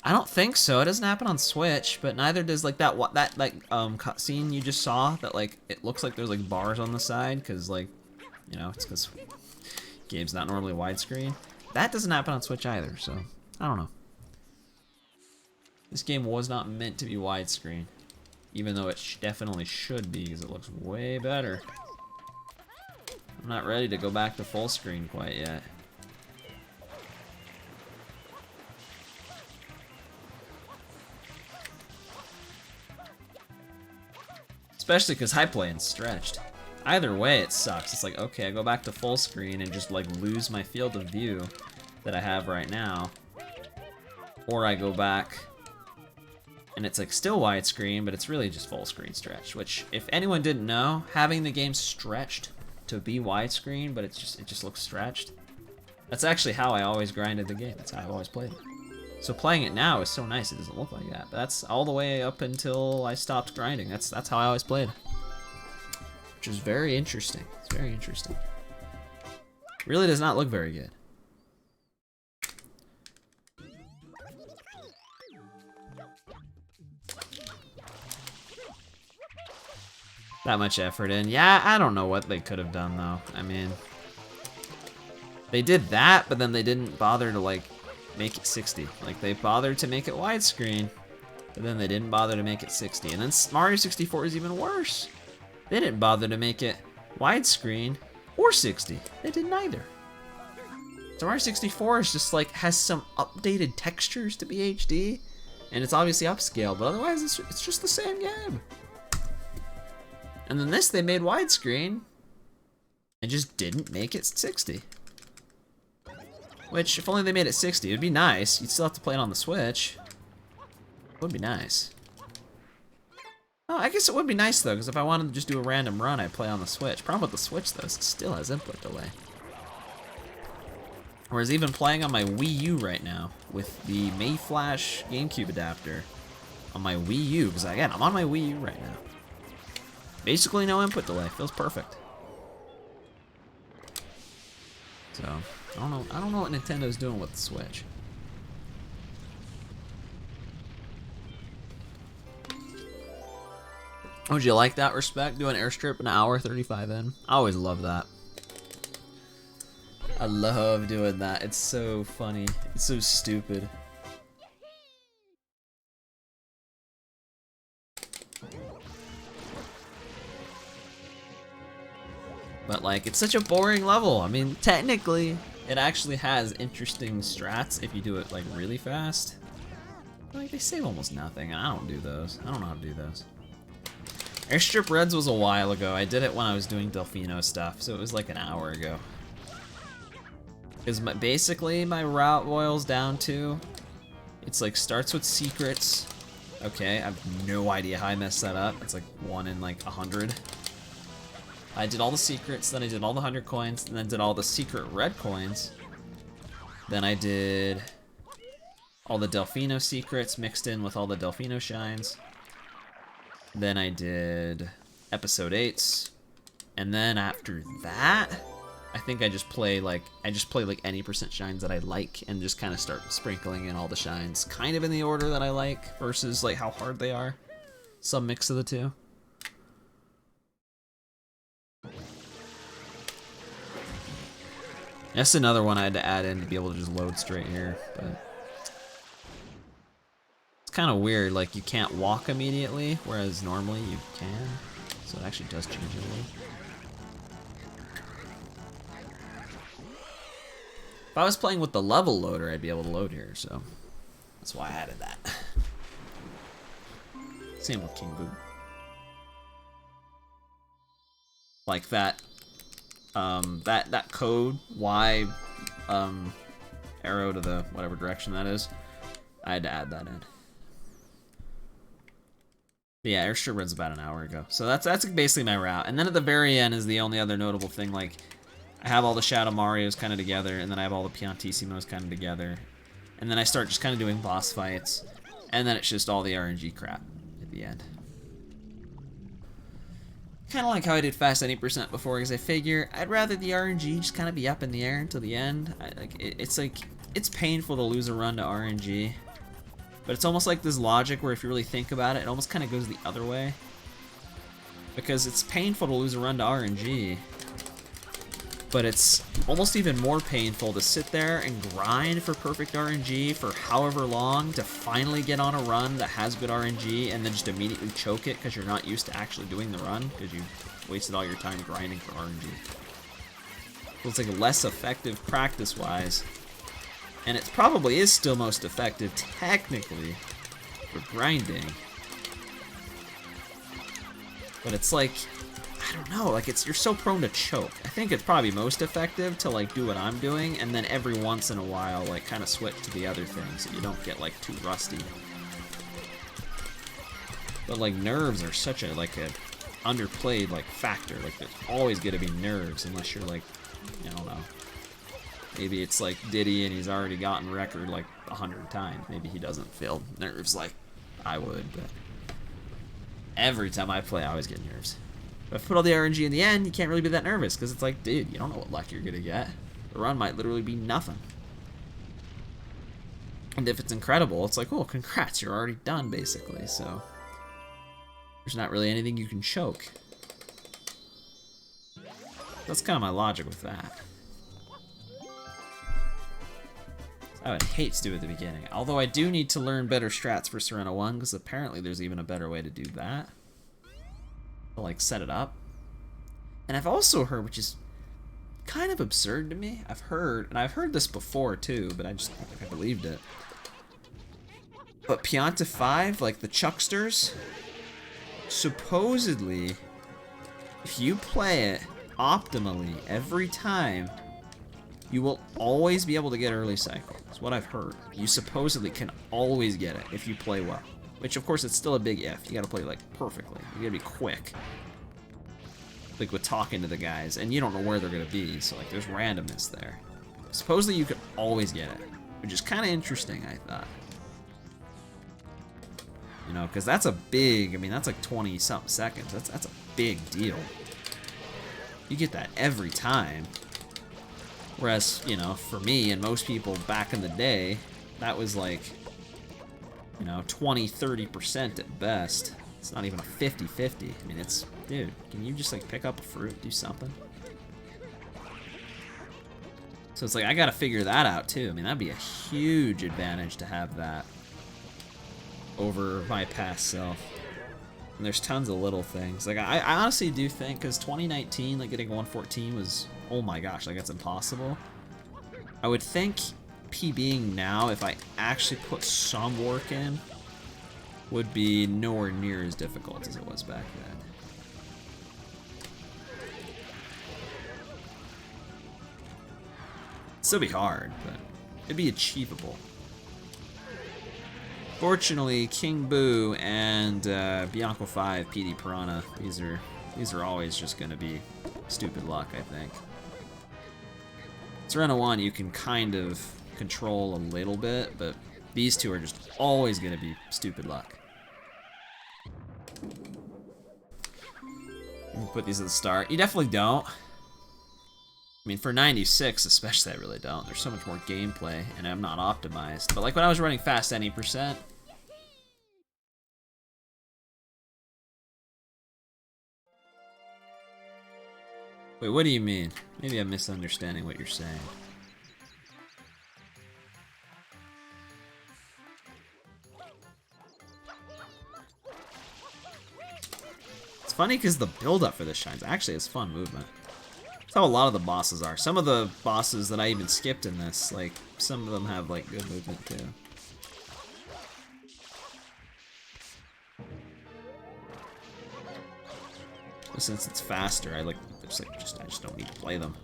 I don't think so. It doesn't happen on Switch, but neither does like that cutscene you just saw that like it looks like there's like bars on the side because like, you know, it's because game's not normally widescreen. That doesn't happen on Switch either, so I don't know. This game was not meant to be widescreen, even though it definitely should be because it looks way better. I'm not ready to go back to full screen quite yet. Especially because high plane stretched. Either way, it sucks. It's like, okay, I go back to full screen and just like lose my field of view that I have right now. Or I go back and it's like still widescreen, but it's really just full screen stretch, which if anyone didn't know, having the game stretched to be widescreen, but it just looks stretched. That's actually how I always grinded the game. That's how I've always played it. So playing it now is so nice it doesn't look like that. But that's all the way up until I stopped grinding. That's how I always played. Which is very interesting. It's very interesting. Really does not look very good. That much effort in. Yeah, I don't know what they could have done though. I mean, they did that, but then they didn't bother to like make it 60. Like they bothered to make it widescreen, but then they didn't bother to make it 60. And then Mario 64 is even worse. They didn't bother to make it widescreen or 60. They did neither. So Mario 64 is just like has some updated textures to be HD, and it's obviously upscaled, but otherwise it's just the same game. And then this, they made widescreen and just didn't make it 60. Which, if only they made it 60, it'd be nice. You'd still have to play it on the Switch. It would be nice. Oh, I guess it would be nice though, because if I wanted to just do a random run, I'd play on the Switch. Problem with the Switch though is it still has input delay. Whereas even playing on my Wii U right now with the Mayflash GameCube adapter on my Wii U, because again, I'm on my Wii U right now. Basically no input delay, feels perfect. So, I don't know what Nintendo's doing with the Switch. Would you like that, Respect? Do an airstrip an hour 35 in? I always love that. I love doing that. It's so funny. It's so stupid. But like, it's such a boring level. I mean, technically, it actually has interesting strats if you do it like really fast. Like, they save almost nothing, and I don't do those. I don't know how to do those. Airstrip Reds was a while ago. I did it when I was doing Delfino stuff, so it was like an hour ago. Because basically my route boils down to, it's like starts with secrets. Okay, I have no idea how I messed that up. It's like 1 in like 100. I did all the secrets, then I did all the 100 coins, and then did all the secret red coins. Then I did all the Delfino secrets mixed in with all the Delfino shines. Then I did episode 8s. And then after that, I think I just play like any percent shines that I like and just kind of start sprinkling in all the shines kind of in the order that I like versus like how hard they are. Some mix of the two. That's another one I had to add in to be able to just load straight here, but it's kind of weird, like you can't walk immediately, whereas normally you can. So it actually does change it a little. If I was playing with the level loader, I'd be able to load here, so that's why I added that. Same with King Boo. Like that, that code Y arrow to the whatever direction that is, I had to add that in. But yeah, Airstrip Red's about an hour ago, so that's basically my route. And then at the very end is the only other notable thing, like. I have all the Shadow Marios kind of together, and then I have all the Piantissimos kind of together. And then I start just kind of doing boss fights, and then it's just all the RNG crap at the end. Kind of like how I did Fast Any Percent before, because I figure I'd rather the RNG just kind of be up in the air until the end. It's painful to lose a run to RNG, but it's almost like this logic where if you really think about it, it almost kind of goes the other way. Because it's painful to lose a run to RNG, but it's almost even more painful to sit there and grind for perfect RNG for however long to finally get on a run that has good RNG and then just immediately choke it because you're not used to actually doing the run because you wasted all your time grinding for RNG. So it's like less effective practice-wise, and it probably is still most effective technically for grinding. But it's like, I don't know, like you're so prone to choke. I think it's probably most effective to like do what I'm doing and then every once in a while like kind of switch to the other thing so you don't get like too rusty. But like nerves are such a underplayed like factor. Like there's always gonna be nerves unless you're like, I don't know. Maybe it's like Diddy and he's already gotten record like 100 times. Maybe he doesn't feel nerves like I would, but every time I play I always get nerves. If I put all the RNG in the end, you can't really be that nervous, because it's like, dude, you don't know what luck you're going to get. The run might literally be nothing. And if it's incredible, it's like, oh, congrats, you're already done, basically, so there's not really anything you can choke. That's kind of my logic with that. I would hate to do it at the beginning, although I do need to learn better strats for Serena 1, because apparently there's even a better way to do that. To like set it up. And I've also heard, which is kind of absurd to me, I've heard this before too, but I just don't think I believed it. But Pianta 5, like the Chucksters, supposedly if you play it optimally every time, you will always be able to get early cycle. That's what I've heard. You supposedly can always get it if you play well. Which, of course, it's still a big if. You gotta play, like, perfectly. You gotta be quick. Like, with talking to the guys. And you don't know where they're gonna be, so, like, there's randomness there. Supposedly you could always get it. Which is kind of interesting, I thought. You know, because that's a big... I mean, that's like 20-something seconds. That's a big deal. You get that every time. Whereas, you know, for me and most people back in the day, that was like, you know, 20-30% at best. It's not even a 50-50. I mean, it's, dude, can you just like pick up a fruit, do something? So it's like, I gotta figure that out too. I mean, that'd be a huge advantage to have that over my past self. And there's tons of little things. Like, I honestly do think, because 2019, like, getting 114 was, oh my gosh, like, that's impossible. I would think PBing now, if I actually put some work in, would be nowhere near as difficult as it was back then. It'd still be hard, but it'd be achievable. Fortunately, King Boo and Bianco 5, PD Piranha, these are always just gonna be stupid luck, I think. Serena 1 you can kind of control a little bit, but these two are just always gonna be stupid luck. You put these at the start. You definitely don't. I mean, for 96 especially, I really don't. There's so much more gameplay, and I'm not optimized. But like when I was running fast any percent, wait, what do you mean? Maybe I'm misunderstanding what you're saying. It's funny because the build-up for this shines actually has fun movement. That's how a lot of the bosses are. Some of the bosses that I even skipped in this, like, some of them have, like, good movement too. But since it's faster, I just don't need to play them.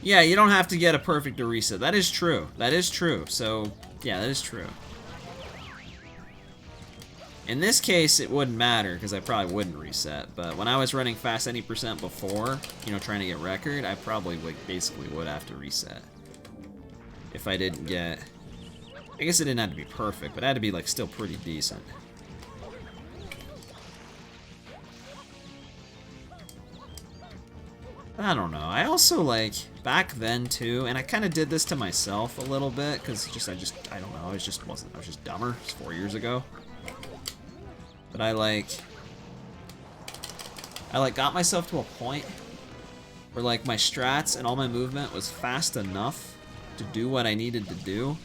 Yeah, you don't have to get a perfect to reset. That is true. That is true. So, yeah, that is true. In this case, it wouldn't matter, because I probably wouldn't reset. But when I was running fast any percent before, you know, trying to get record, I probably basically would have to reset. If I didn't get... I guess it didn't have to be perfect, but it had to be, like, still pretty decent. I don't know. I also, like, back then, too, and I kind of did this to myself a little bit, because I don't know, I was just dumber. It was 4 years ago. But I got myself to a point where, like, my strats and all my movement was fast enough to do what I needed to do.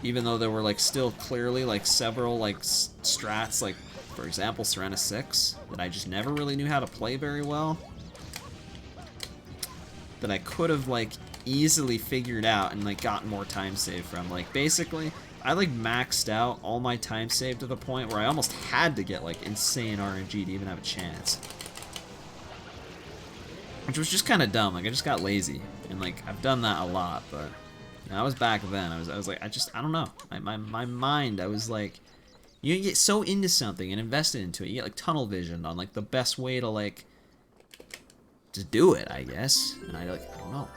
Even though there were, like, still clearly, like, several, like, strats, like, for example, Serena 6, that I just never really knew how to play very well. That I could have, like, easily figured out and, like, gotten more time save from. Like, basically, I, like, maxed out all my time save to the point where I almost had to get, like, insane RNG to even have a chance. Which was just kind of dumb. Like, I just got lazy. And, like, I've done that a lot, but... You know, I was back then. I was like, I don't know. My mind, I was like... You get so into something and invested into it. You get, like, tunnel vision on, like, the best way to, like... to do it, I guess. And I don't know.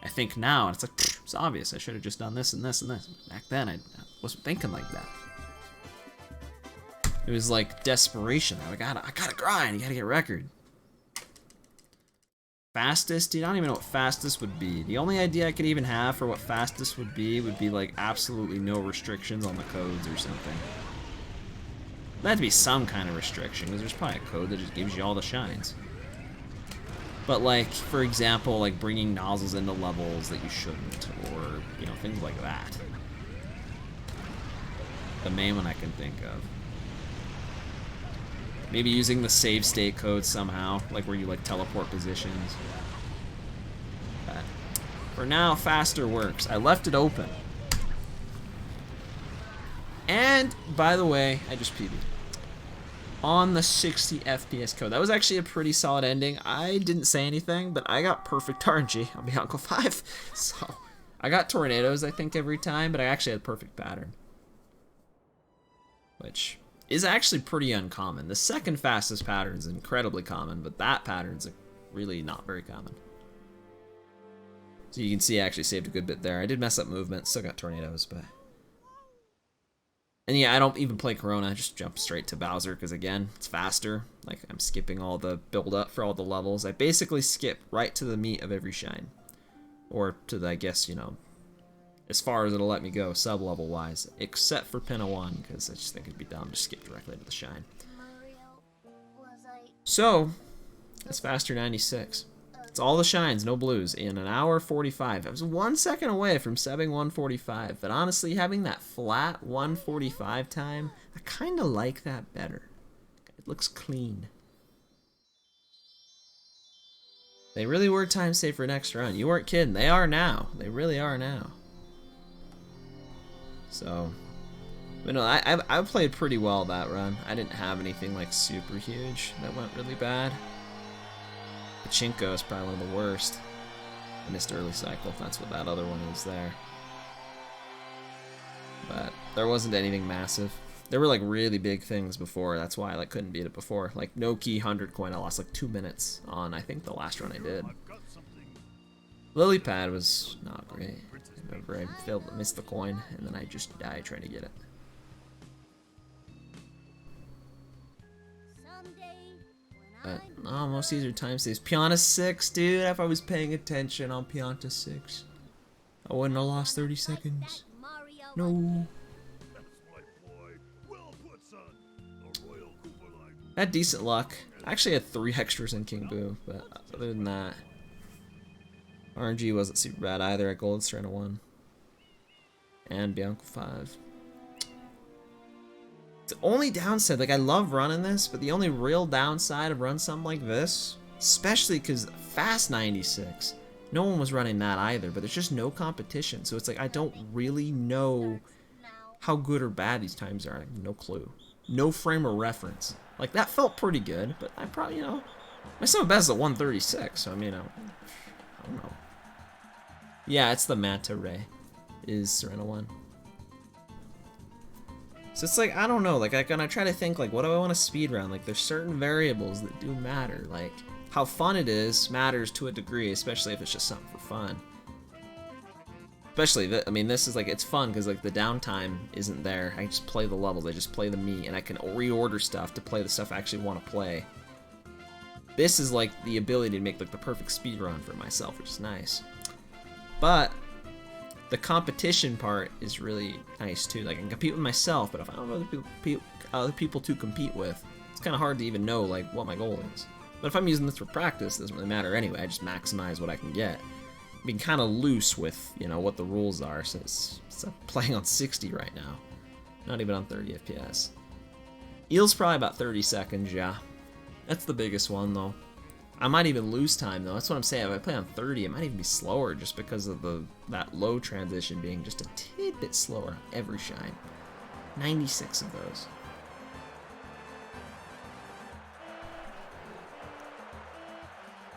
I think now, and it's like, it's obvious. I should have just done this and this and this. Back then, I wasn't thinking like that. It was like desperation. I gotta grind. You gotta get record. Fastest? Dude, I don't even know what fastest would be. The only idea I could even have for what fastest would be like absolutely no restrictions on the codes or something. That'd be some kind of restriction, because there's probably a code that just gives you all the shines. But, like, for example, like, bringing nozzles into levels that you shouldn't, or, you know, things like that. The main one I can think of. Maybe using the save state code somehow, like where you, like, teleport positions. For now, faster works. I left it open. And, by the way, I just PB'd. On the 60 FPS code. That was actually a pretty solid ending. I didn't say anything, but I got perfect RNG on Bianco 5. So, I got tornadoes, I think, every time, but I actually had perfect pattern. Which is actually pretty uncommon. The second fastest pattern is incredibly common, but that pattern's really not very common. So you can see I actually saved a good bit there. I did mess up movement, still got tornadoes, but... And yeah, I don't even play Corona, I just jump straight to Bowser, because again, it's faster. Like, I'm skipping all the build-up for all the levels. I basically skip right to the meat of every shine. Or to the, I guess, you know, as far as it'll let me go, sub-level wise. Except for Pinna 1, because I just think it'd be dumb to skip directly to the shine. So, that's faster 96. It's all the shines, no blues, in an hour 45. I was 1 second away from subbing 145, but honestly, having that flat 145 time, I kind of like that better. It looks clean. They really were time safe for next run. You weren't kidding. They are now. They really are now. So, but no, I played pretty well that run. I didn't have anything like super huge that went really bad. Pachinko is probably one of the worst. I missed early cycle. That's what that other one is there. But there wasn't anything massive. There were like really big things before. That's why I like couldn't beat it before. Like no key 100 coin. I lost like 2 minutes on I think the last run I did. Lily pad was not great. I remember I missed the coin and then I just died trying to get it. But most of these are time saves. Pianta 6, dude. If I was paying attention on Pianta 6, I wouldn't have lost 30 seconds. No. I had decent luck. I actually had 3 extras in King Boo, but other than that, RNG wasn't super bad either at Golden Strand 1 and Bianco 5. The only downside, like I love running this, but the only real downside of running something like this, especially because fast 96, no one was running that either, but there's just no competition. So it's like I don't really know how good or bad these times are. I have no clue. No frame of reference. Like that felt pretty good, but I probably, you know, my sub best is at 136, so I mean, I don't know. Yeah, it's the Manta Ray, is Serena 1. So it's like, I don't know, like when I try to think, like, what do I want to speedrun? Like, there's certain variables that do matter. Like, how fun it is matters to a degree, especially if it's just something for fun. Especially, I mean, this is like, it's fun because, like, the downtime isn't there. I just play the levels, I just play the meat, and I can reorder stuff to play the stuff I actually want to play. This is, like, the ability to make, like, the perfect speedrun for myself, which is nice. But the competition part is really nice too. Like I can compete with myself, but if I don't have other people to compete with, it's kind of hard to even know like what my goal is. But if I'm using this for practice, it doesn't really matter anyway. I just maximize what I can get. I'm being kind of loose with, you know, what the rules are, since I'm playing on 60 right now, not even on 30 FPS. Eel's probably about 30 seconds, yeah. That's the biggest one though. I might even lose time though. That's what I'm saying. If I play on 30, it might even be slower just because of that low transition being just a tidbit slower on every shine. 96 of those.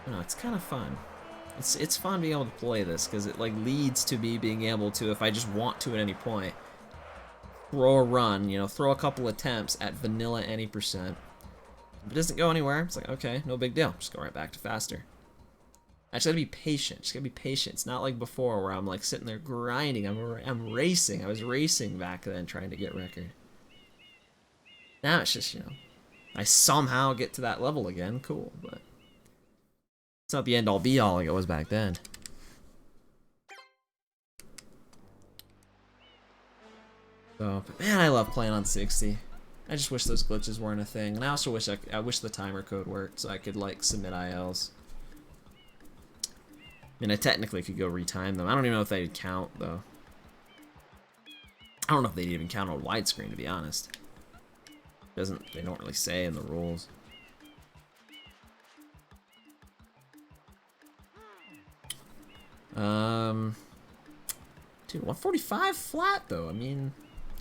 No, it's kind of fun. It's fun being able to play this because it like leads to me being able to, if I just want to at any point, throw a run, you know, throw a couple attempts at vanilla any percent. If it doesn't go anywhere, it's like, okay, no big deal. Just go right back to faster. I just gotta be patient. Just gotta be patient. It's not like before where I'm like sitting there grinding. I'm racing. I was racing back then trying to get record. Now it's just, you know, I somehow get to that level again. Cool, but it's not the end all be all like it was back then. So, but man, I love playing on 60. I just wish those glitches weren't a thing, and I also wish I wish the timer code worked so I could like submit ILs. I mean, I technically could go retime them. I don't even know if they'd count though. I don't know if they'd even count on widescreen, to be honest. They don't really say in the rules. Dude, 145 flat though. I mean,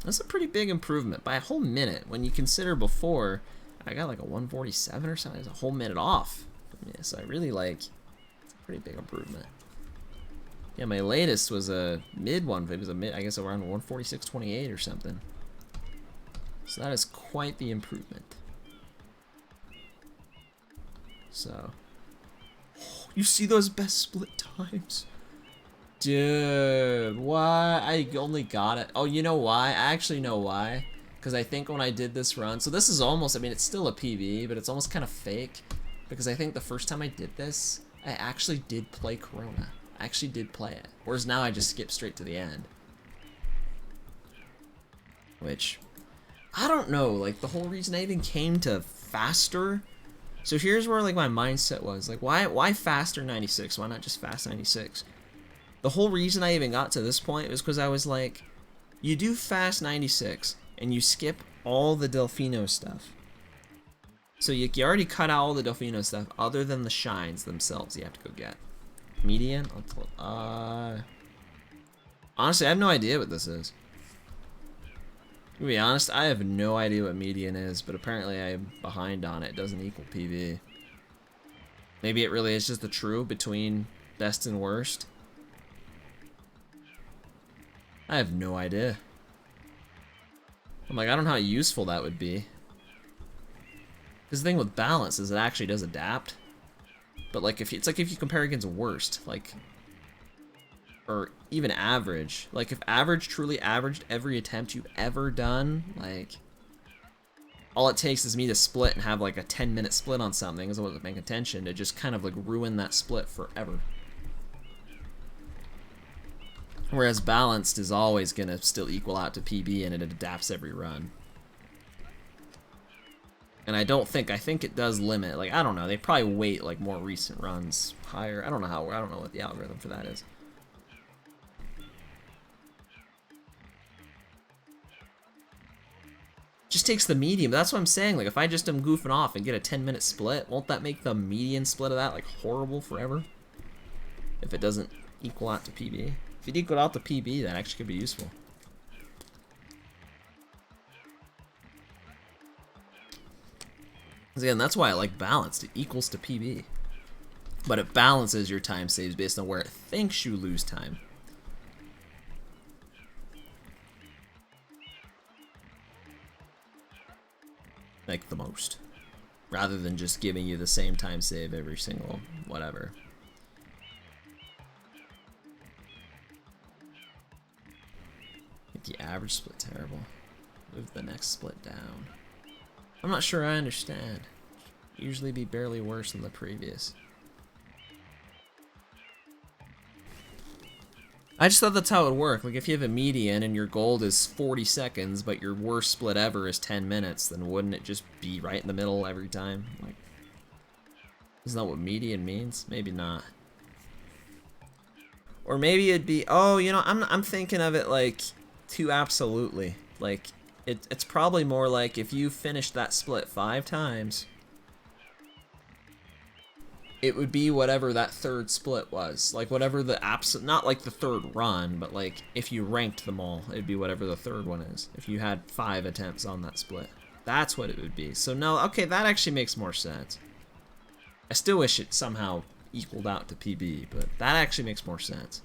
that's a pretty big improvement by a whole minute. When you consider before, I got like a 147 or something. It's a whole minute off. Yeah, so I really like. It's a pretty big improvement. Yeah, my latest was a mid one. It was a mid, I guess around 146.28 or something. So that is quite the improvement. So, oh, you see those best split times? Dude, why? I only got it. Oh, you know why? I actually know why. Because I think when I did this run, so this is almost, I mean, it's still a PB, but it's almost kind of fake. Because I think the first time I did this, I actually did play Corona. I actually did play it. Whereas now I just skip straight to the end. Which, I don't know, like the whole reason I even came to faster. So here's where like my mindset was. Like, why faster 96? Why not just fast 96? The whole reason I even got to this point was because I was like, you do fast 96 and you skip all the Delfino stuff. So you already cut out all the Delfino stuff other than the shines themselves you have to go get. Median? Honestly, I have no idea what this is. To be honest, I have no idea what median is, but apparently I'm behind on it. It doesn't equal PB. Maybe it really is just the true between best and worst. I have no idea. I'm like, I don't know how useful that would be. Because the thing with balance is it actually does adapt. But like if you, it's like if you compare against worst, like, or even average. Like if average truly averaged every attempt you've ever done, like all it takes is me to split and have like a 10-minute split on something as I wasn't paying attention to just kind of like ruin that split forever. Whereas balanced is always gonna still equal out to PB and it adapts every run. And I think it does limit, like, I don't know, they probably weight like more recent runs higher. I don't know what the algorithm for that is. Just takes the median, but that's what I'm saying, like if I just am goofing off and get a 10-minute split, won't that make the median split of that like horrible forever? If it doesn't equal out to PB. If it equaled out to PB, that actually could be useful. Again, that's why I like balanced. It equals to PB. But it balances your time saves based on where it thinks you lose time. Like the most. Rather than just giving you the same time save every single whatever. Make the average split terrible. Move the next split down. I'm not sure I understand. Usually be barely worse than the previous. I just thought that's how it would work. Like if you have a median and your gold is 40 seconds, but your worst split ever is 10 minutes, then wouldn't it just be right in the middle every time? Like, isn't that what median means? Maybe not. Or maybe it'd be, oh, you know, I'm thinking of it like too absolutely. Like it's probably more like if you finished that split 5 times, it would be whatever that third split was. Like whatever the not like the third run, but like if you ranked them all, it'd be whatever the third one is. If you had 5 attempts on that split. That's what it would be. So no, okay, that actually makes more sense. I still wish it somehow equaled out to PB, but that actually makes more sense.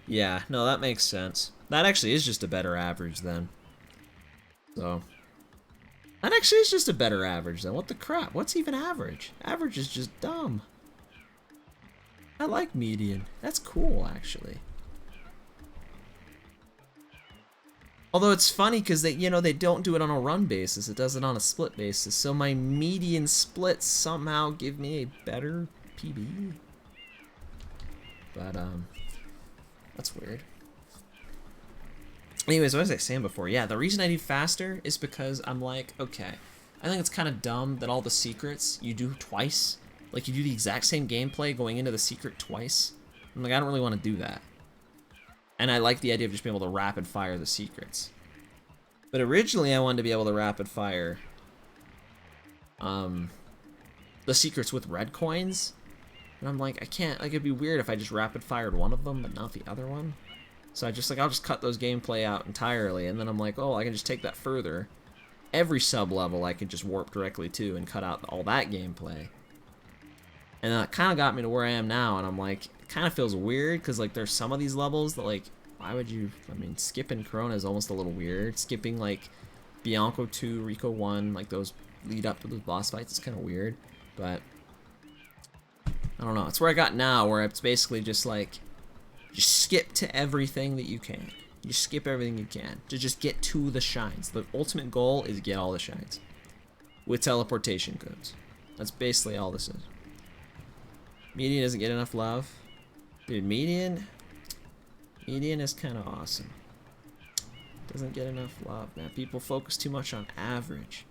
Yeah, no, that makes sense. That actually is just a better average then. So, that actually is just a better average then. What the crap? What's even average? Average is just dumb. I like median. That's cool, actually. Although it's funny because they, you know, they don't do it on a run basis. It does it on a split basis. So my median splits somehow give me a better PB. But, that's weird. Anyways, what was I saying before? Yeah, the reason I do faster is because I'm like, okay, I think it's kind of dumb that all the secrets you do twice. Like, you do the exact same gameplay going into the secret twice. I'm like, I don't really want to do that. And I like the idea of just being able to rapid fire the secrets. But originally I wanted to be able to rapid fire the secrets with red coins. And I'm like, I can't, like, it'd be weird if I just rapid fired one of them, but not the other one. So I just, like, I'll just cut those gameplay out entirely, and then I'm like, oh, I can just take that further. Every sub-level I could just warp directly to and cut out all that gameplay. And that kind of got me to where I am now, and I'm like, it kind of feels weird, because, like, there's some of these levels that, like, why would you, I mean, skipping Corona is almost a little weird. Skipping, like, Bianco 2, Rico 1, like, those lead up to those boss fights is kind of weird, but I don't know. It's where I got now, where it's basically just like, just skip to everything that you can. You skip everything you can to just get to the shines. The ultimate goal is get all the shines with teleportation codes. That's basically all this is. Median doesn't get enough love. Dude, Median is kind of awesome. Doesn't get enough love, man. People focus too much on average.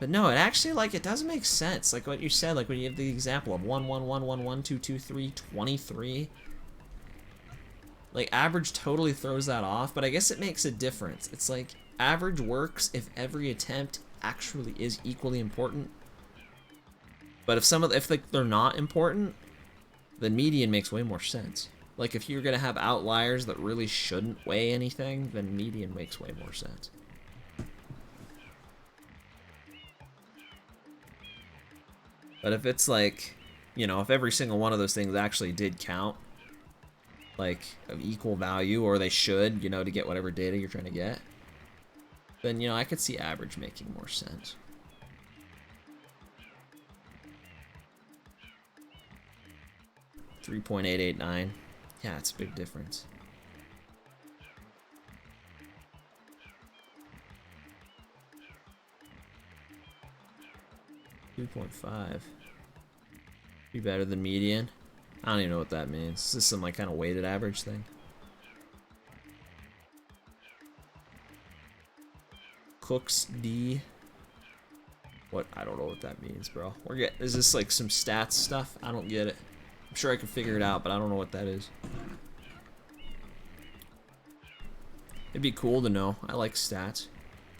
But no, it actually, like, it does make sense. Like what you said, like when you have the example of 1, 1, 1, 1, 1, 2, 2, 3, 23. Like, average totally throws that off, but I guess it makes a difference. It's like, average works if every attempt actually is equally important. But if like, they're not important, then median makes way more sense. Like, if you're gonna have outliers that really shouldn't weigh anything, then median makes way more sense. But if it's like, you know, if every single one of those things actually did count, like, of equal value, or they should, you know, to get whatever data you're trying to get, then, you know, I could see average making more sense. $3.889. Yeah, it's a big difference. $2.5. Be better than median. I don't even know what that means. Is this some like kind of weighted average thing? Cooks D. What? I don't know what that means, bro. Is this like some stats stuff? I don't get it. I'm sure I can figure it out, but I don't know what that is. It'd be cool to know. I like stats,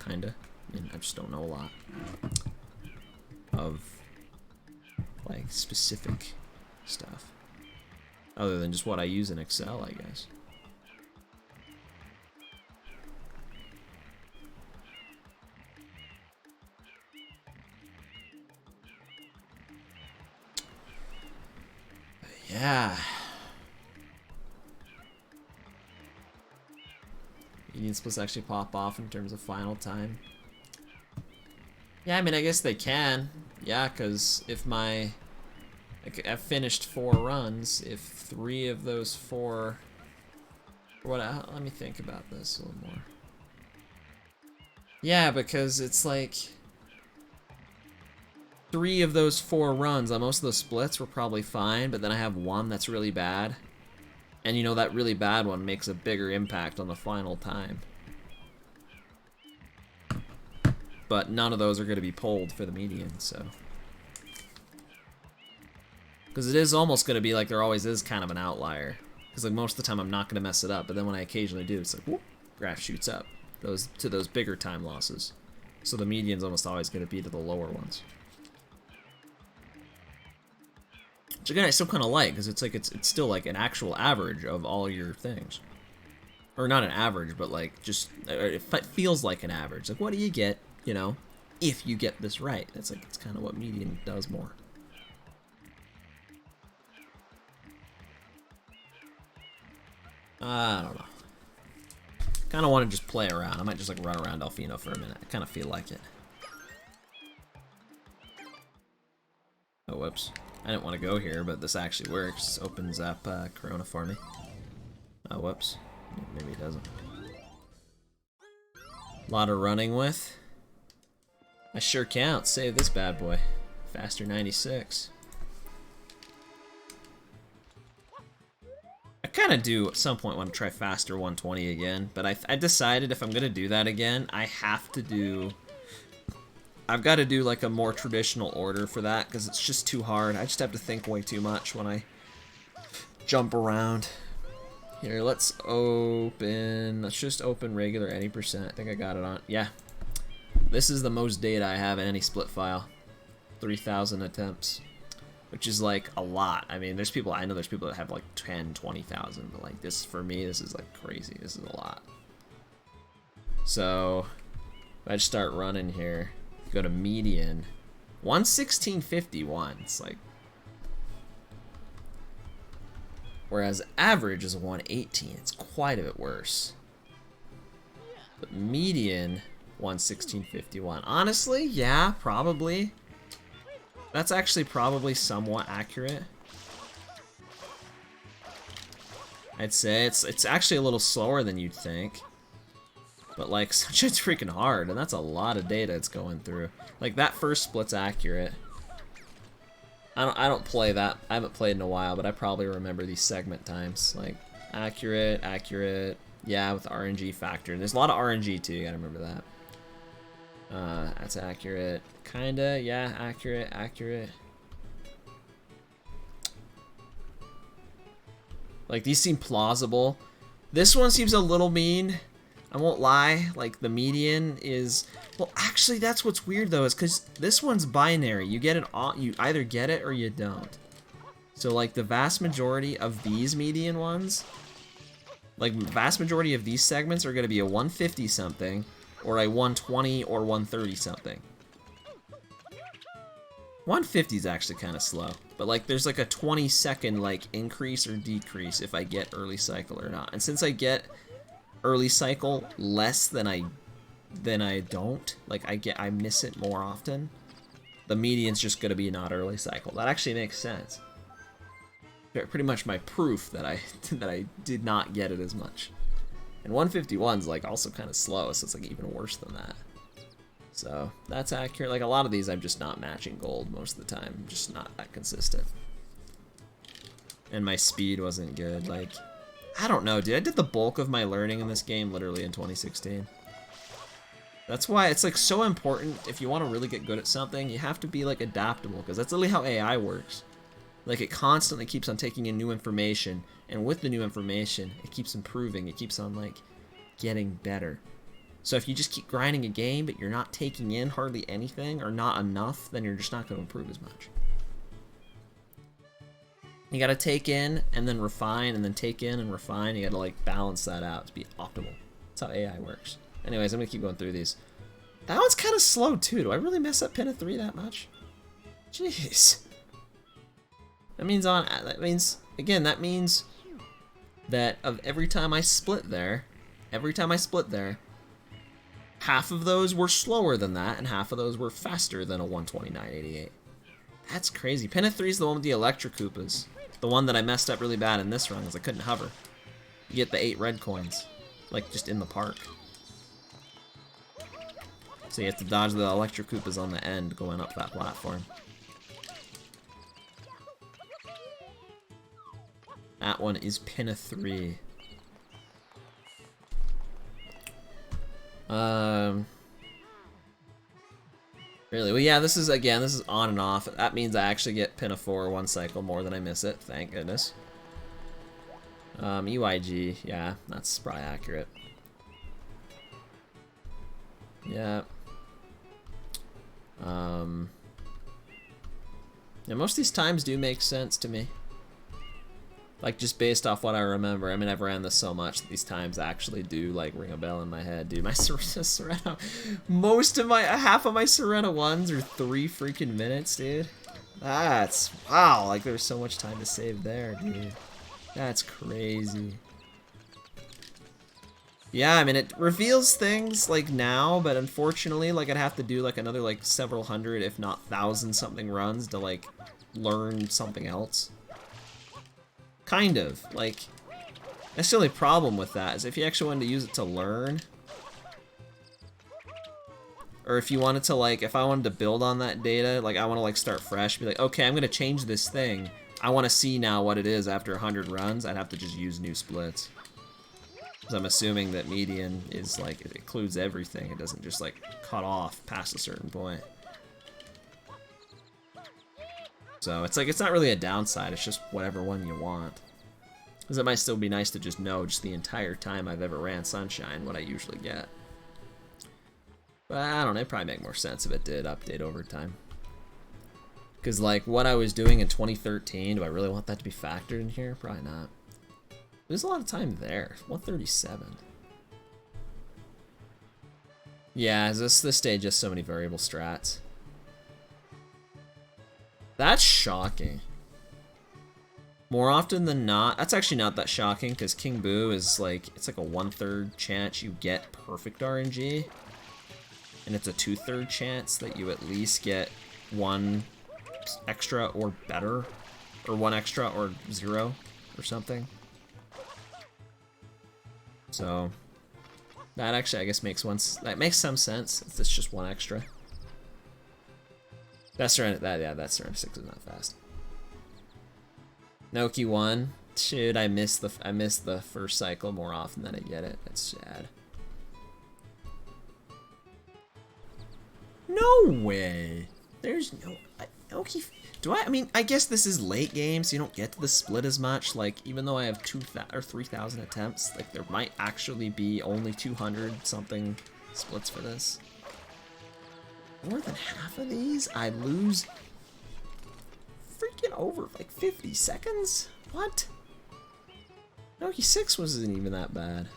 kinda. I mean, I just don't know a lot of like specific stuff other than just what I use in Excel, I guess. Yeah. Median's supposed to actually pop off in terms of final time. Yeah, I mean, I guess they can. Yeah, because if I've finished 4 runs, if 3 of those 4... let me think about this a little more. Yeah, because it's like... 3 of those 4 runs, on most of those splits were probably fine, but then I have 1 that's really bad. And you know, that really bad one makes a bigger impact on the final time. But none of those are going to be pulled for the median, so... Because it is almost going to be like there always is kind of an outlier. Because like most of the time I'm not going to mess it up, but then when I occasionally do, it's like, whoop, graph shoots up. Goes to those bigger time losses. So the median's almost always going to be to the lower ones. Which again, I still kind of like, because it's like, it's still like an actual average of all your things. Or not an average, but like just, it feels like an average. Like what do you get, you know, if you get this right? That's like, it's kind of what median does more. I don't know. Kind of want to just play around. I might just like run around Delfino for a minute. I kind of feel like it. Oh, whoops. I didn't want to go here, but this actually works. Opens up Corona for me. Oh, whoops. Maybe it doesn't. A lot of running with. I sure can't. Save this bad boy. Faster 96. I kind of do at some point want to try faster 120 again, but I decided if I'm going to do that again, I have to do... I've got to do like a more traditional order for that, because it's just too hard. I just have to think way too much when I jump around. Here, let's just open regular any %. I think I got it on. Yeah. this is the most data I have in any split file. 3,000 attempts. Which is like a lot. I mean, there's people, I know there's people that have like 10, 20,000, but like this, for me, this is like crazy. This is a lot. So, if I just start running here, go to median, 116.51. It's like, whereas average is 118. It's quite a bit worse. But median, 116.51. Honestly, yeah, probably. That's actually probably somewhat accurate. I'd say it's actually a little slower than you'd think. But like, such it's freaking hard, and that's a lot of data it's going through. Like that first split's accurate. I don't play that. I haven't played in a while, but I probably remember these segment times. Like accurate, accurate. Yeah, with the RNG factor. There's a lot of RNG too. You gotta remember that. That's accurate. Kinda, yeah, accurate, accurate. Like, these seem plausible. This one seems a little mean. I won't lie. Like, the median is... Well, actually, that's what's weird, though, is because this one's binary. You get it all... You either get it or you don't. So, like, the vast majority of these median ones... Like, vast majority of these segments are going to be a 150-something... or a 120 or 130 something. 150 is actually kind of slow, but like there's like a 20-second like increase or decrease if I get early cycle or not. And since I get early cycle less than I don't, like I miss it more often, the median's just gonna be not early cycle. That actually makes sense. Pretty much my proof that I did not get it as much. And 151's like also kind of slow, so it's like even worse than that. So that's accurate. Like a lot of these I'm just not matching gold most of the time. I'm just not that consistent. And my speed wasn't good. Like, I don't know, dude. I did the bulk of my learning in this game literally in 2016. That's why it's like so important if you want to really get good at something, you have to be like adaptable, because that's literally how AI works. Like it constantly keeps on taking in new information, and with the new information, it keeps improving. It keeps on like getting better. So if you just keep grinding a game, but you're not taking in hardly anything or not enough, then you're just not going to improve as much. You got to take in and then refine, and then take in and refine. You got to like balance that out to be optimal. That's how AI works. Anyways, I'm going to keep going through these. That one's kind of slow too. Do I really mess up pin of 3 that much? Jeez. That means again, that means that of every time I split there, half of those were slower than that, and half of those were faster than a 129.88. That's crazy. Pin of 3 is the one with the electric Koopas. The one that I messed up really bad in this run is I couldn't hover. You get the 8 red coins, like just in the park. So you have to dodge the electric Koopas on the end going up that platform. That one is pin of 3. Really? Well, yeah, this is on and off. That means I actually get pin of 4 one cycle more than I miss it. Thank goodness. UIG, yeah, that's probably accurate. Yeah. Yeah, most of these times do make sense to me. Like, just based off what I remember. I mean, I've ran this so much that these times actually do, like, ring a bell in my head. Dude, my Serena, half of my Serena ones are 3 freaking minutes, dude. That's, wow, like, there's so much time to save there, dude. That's crazy. Yeah, I mean, it reveals things, like, now, but unfortunately, like, I'd have to do, like, another, like, several hundred, if not 1,000 something runs to, like, learn something else. Kind of. Like, that's the only problem with that, is if you actually wanted to use it to learn, or if you wanted to, like, if I wanted to build on that data, like, I want to, like, start fresh, be like, okay, I'm going to change this thing. I want to see now what it is after 100 runs. I'd have to just use new splits. Because I'm assuming that median is, like, it includes everything. It doesn't just, like, cut off past a certain point. So it's like, it's not really a downside, it's just whatever one you want. Because it might still be nice to just know just the entire time I've ever ran Sunshine what I usually get. But I don't know, it'd probably make more sense if it did update over time. Because, like, what I was doing in 2013, do I really want that to be factored in here? Probably not. There's a lot of time there. 137. Yeah, this stage has so many variable strats. That's shocking. More often than not, that's actually not that shocking because King Boo is like, it's like a 1/3 chance you get perfect RNG. And it's a 2/3 chance that you at least get 1 extra or better. Or 1 extra or 0 or something. So, that actually, I guess, that makes some sense. It's just 1 extra. That's turn 6 is not fast. Noki 1. Shoot, I missed the first cycle more often than I get it. That's sad. No way. There's no Noki. I mean, I guess this is late game, so you don't get to the split as much. Like, even though I have 2,000 or 3,000 attempts, like there might actually be only 200 something splits for this. More than half of these, I lose freaking over like 50 seconds? What? Noki 6 wasn't even that bad.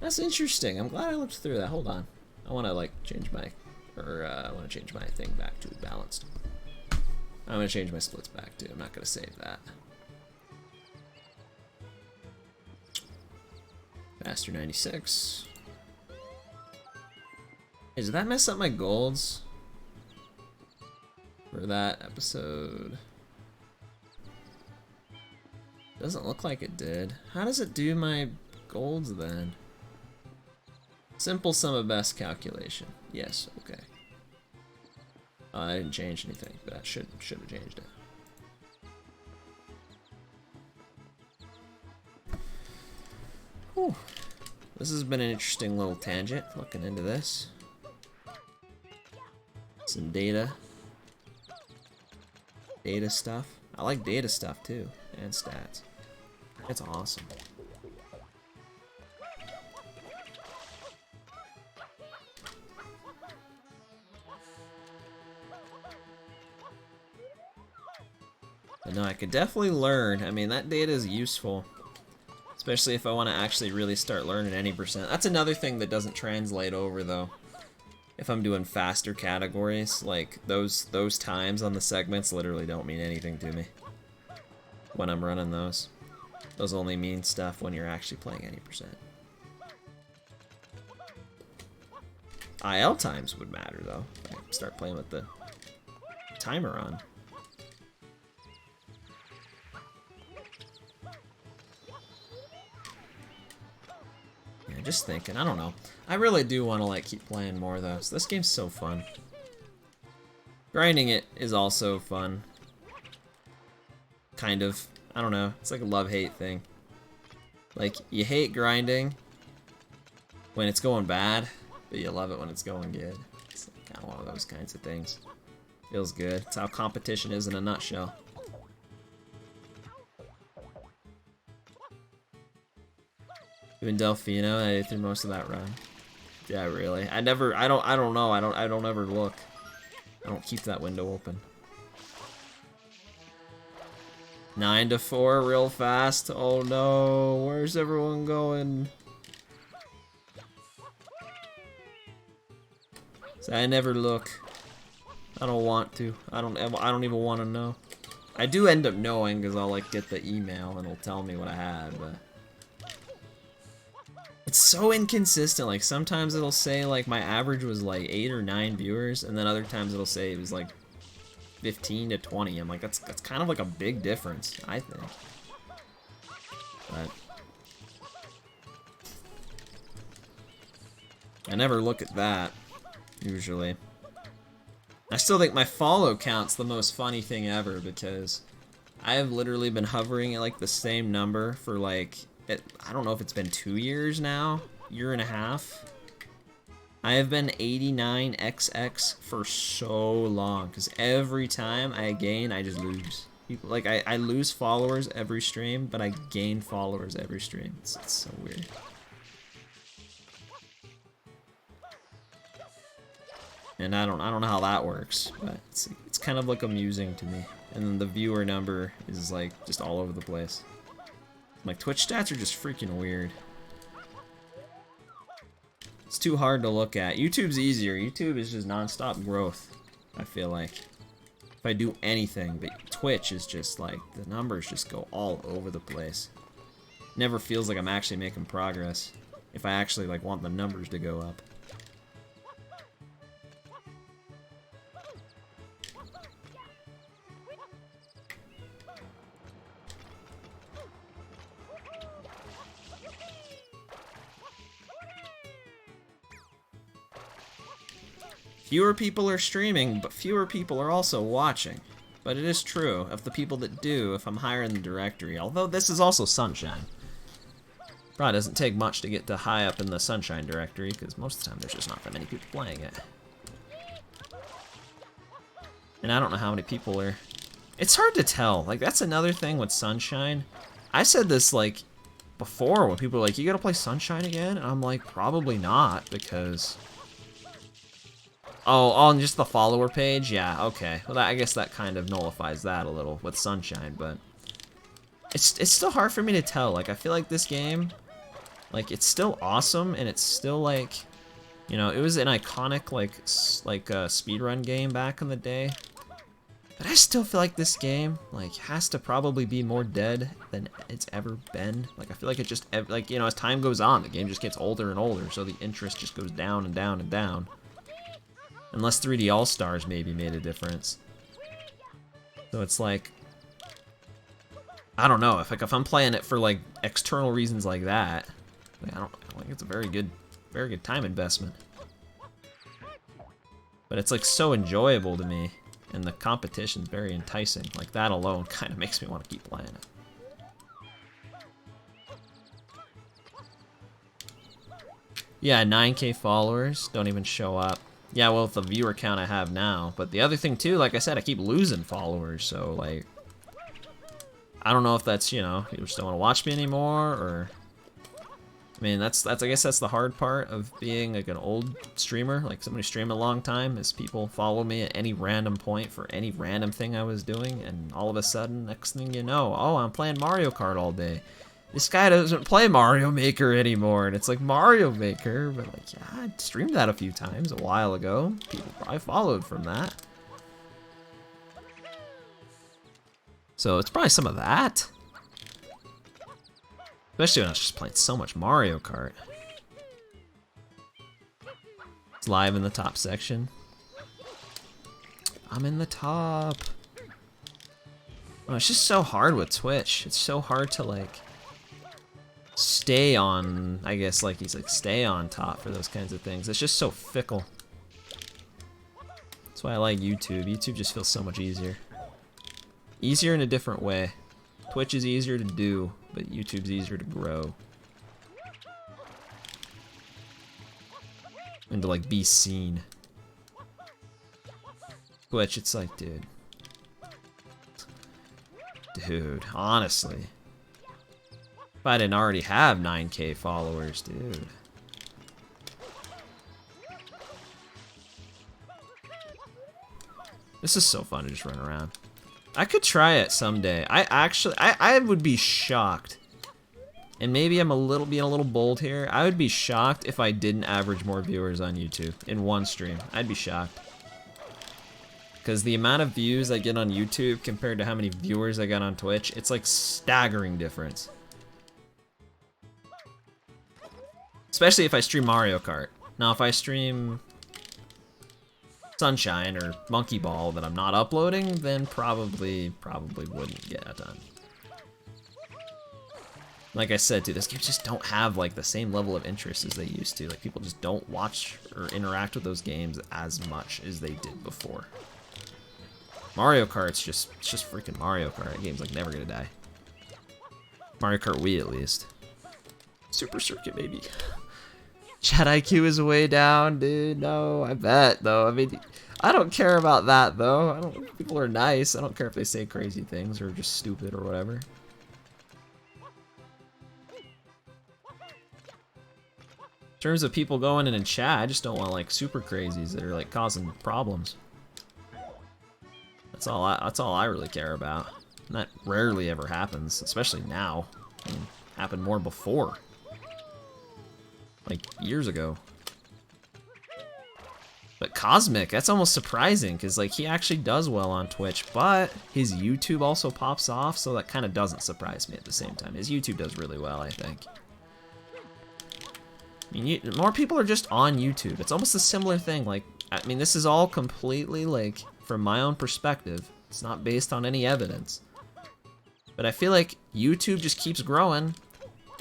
That's interesting. I'm glad I looked through that. Hold on. I want to like change my, I want to change my thing back to balanced. I'm going to change my splits back too. I'm not going to save that. Faster 96. Hey, did that mess up my golds for that episode? Doesn't look like it did. How does it do my golds then? Simple sum of best calculation. Yes, okay. I didn't change anything, but I should have changed it. Whew. This has been an interesting little tangent, looking into this. Some data stuff. I like data stuff too, and stats. It's awesome. But no, I could definitely learn. I mean, that data is useful. Especially if I want to actually really start learning any percent. That's another thing that doesn't translate over though. If I'm doing faster categories, like those times on the segments literally don't mean anything to me when I'm running those. Those only mean stuff when you're actually playing any percent. IL times would matter though. I start playing with the timer on. Yeah, just thinking, I don't know. I really do want to like keep playing more though. So this game's so fun. Grinding it is also fun. Kind of. I don't know. It's like a love-hate thing. Like, you hate grinding when it's going bad, but you love it when it's going good. It's like kind of one of those kinds of things. Feels good. It's how competition is in a nutshell. Even Delfino, I did through most of that run. Yeah, really. I don't know. I don't ever look. I don't keep that window open. 9 to 4 real fast. Oh no, where's everyone going? So I never look. I don't want to. I don't even want to know. I do end up knowing because I'll like get the email and it'll tell me what I had, but it's so inconsistent. Like sometimes it'll say like my average was like 8 or 9 viewers, and then other times it'll say it was like 15 to 20. I'm like, that's kind of like a big difference, I think. But I never look at that, usually. I still think my follow count's the most funny thing ever because I have literally been hovering at like the same number for like, I don't know if it's been 2 years now, year and a half. I have been 89XX for so long, because every time I gain, I just lose. People, like, I lose followers every stream, but I gain followers every stream. It's so weird. And I don't know how that works, but it's kind of like amusing to me. And then the viewer number is like just all over the place. Like Twitch stats are just freaking weird. It's too hard to look at. YouTube's easier. YouTube is just non-stop growth, I feel like. If I do anything, but Twitch is just like, the numbers just go all over the place. Never feels like I'm actually making progress if I actually like want the numbers to go up. Fewer people are streaming, but fewer people are also watching. But it is true, of the people that do, if I'm higher in the directory, although this is also Sunshine. Probably doesn't take much to get to high up in the Sunshine directory, because most of the time there's just not that many people playing it. And I don't know how many people are... It's hard to tell, like that's another thing with Sunshine. I said this like before when people were like, you gotta play Sunshine again? And I'm like, probably not, because... Oh, on just the follower page? Yeah, okay. Well, I guess that kind of nullifies that a little with Sunshine, but... It's still hard for me to tell. Like, I feel like this game, like, it's still awesome, and it's still, like... You know, it was an iconic, like speedrun game back in the day. But I still feel like this game, like, has to probably be more dead than it's ever been. Like, I feel like it just, like, you know, as time goes on, the game just gets older and older, so the interest just goes down and down and down. Unless 3D All-Stars maybe made a difference. So it's like, I don't know, if I'm playing it for like external reasons like that, like, I don't think it's a very good time investment. But it's like so enjoyable to me, and the competition's very enticing. Like that alone kind of makes me want to keep playing it. Yeah, 9K followers don't even show up. Yeah, well, with the viewer count I have now. But the other thing, too, like I said, I keep losing followers, so, like... I don't know if that's, you know, people just don't want to watch me anymore, or... I mean, I guess that's the hard part of being, like, an old streamer, like, somebody streamed a long time, is people follow me at any random point for any random thing I was doing, and all of a sudden, next thing you know, oh, I'm playing Mario Kart all day. This guy doesn't play Mario Maker anymore, and it's like, Mario Maker, but like, yeah, I streamed that a few times a while ago. People probably followed from that. So it's probably some of that. Especially when I was just playing so much Mario Kart. It's live in the top section. I'm in the top. Oh, it's just so hard with Twitch. It's so hard to like... stay on, I guess, like he's like, stay on top for those kinds of things. It's just so fickle. That's why I like YouTube. YouTube just feels so much easier. Easier in a different way. Twitch is easier to do, but YouTube's easier to grow. And to like be seen. Twitch, it's like, dude. Dude, honestly. If I didn't already have 9K followers, dude. This is so fun to just run around. I could try it someday. I would be shocked. And maybe I'm being a little bold here. I would be shocked if I didn't average more viewers on YouTube in one stream. I'd be shocked. Because the amount of views I get on YouTube compared to how many viewers I got on Twitch, it's like staggering difference. Especially if I stream Mario Kart. Now, if I stream Sunshine or Monkey Ball that I'm not uploading, then probably wouldn't get a ton. Like I said, dude, those games just don't have like the same level of interest as they used to. Like people just don't watch or interact with those games as much as they did before. Mario Kart's just freaking Mario Kart. That game's like never gonna die. Mario Kart Wii at least. Super Circuit, baby. Chat IQ is way down, dude. No, I bet, though. I mean, I don't care about that, though. People are nice. I don't care if they say crazy things or just stupid or whatever. In terms of people going in and chat, I just don't want like super crazies that are like causing problems. That's all I really care about. And that rarely ever happens, especially now. I mean, happened more before. Like years ago. But Cosmic, that's almost surprising, because like he actually does well on Twitch, but his YouTube also pops off, so that kind of doesn't surprise me at the same time. His YouTube does really well, I think. I mean, more people are just on YouTube. It's almost a similar thing. Like, I mean, this is all completely like from my own perspective. It's not based on any evidence. But I feel like YouTube just keeps growing,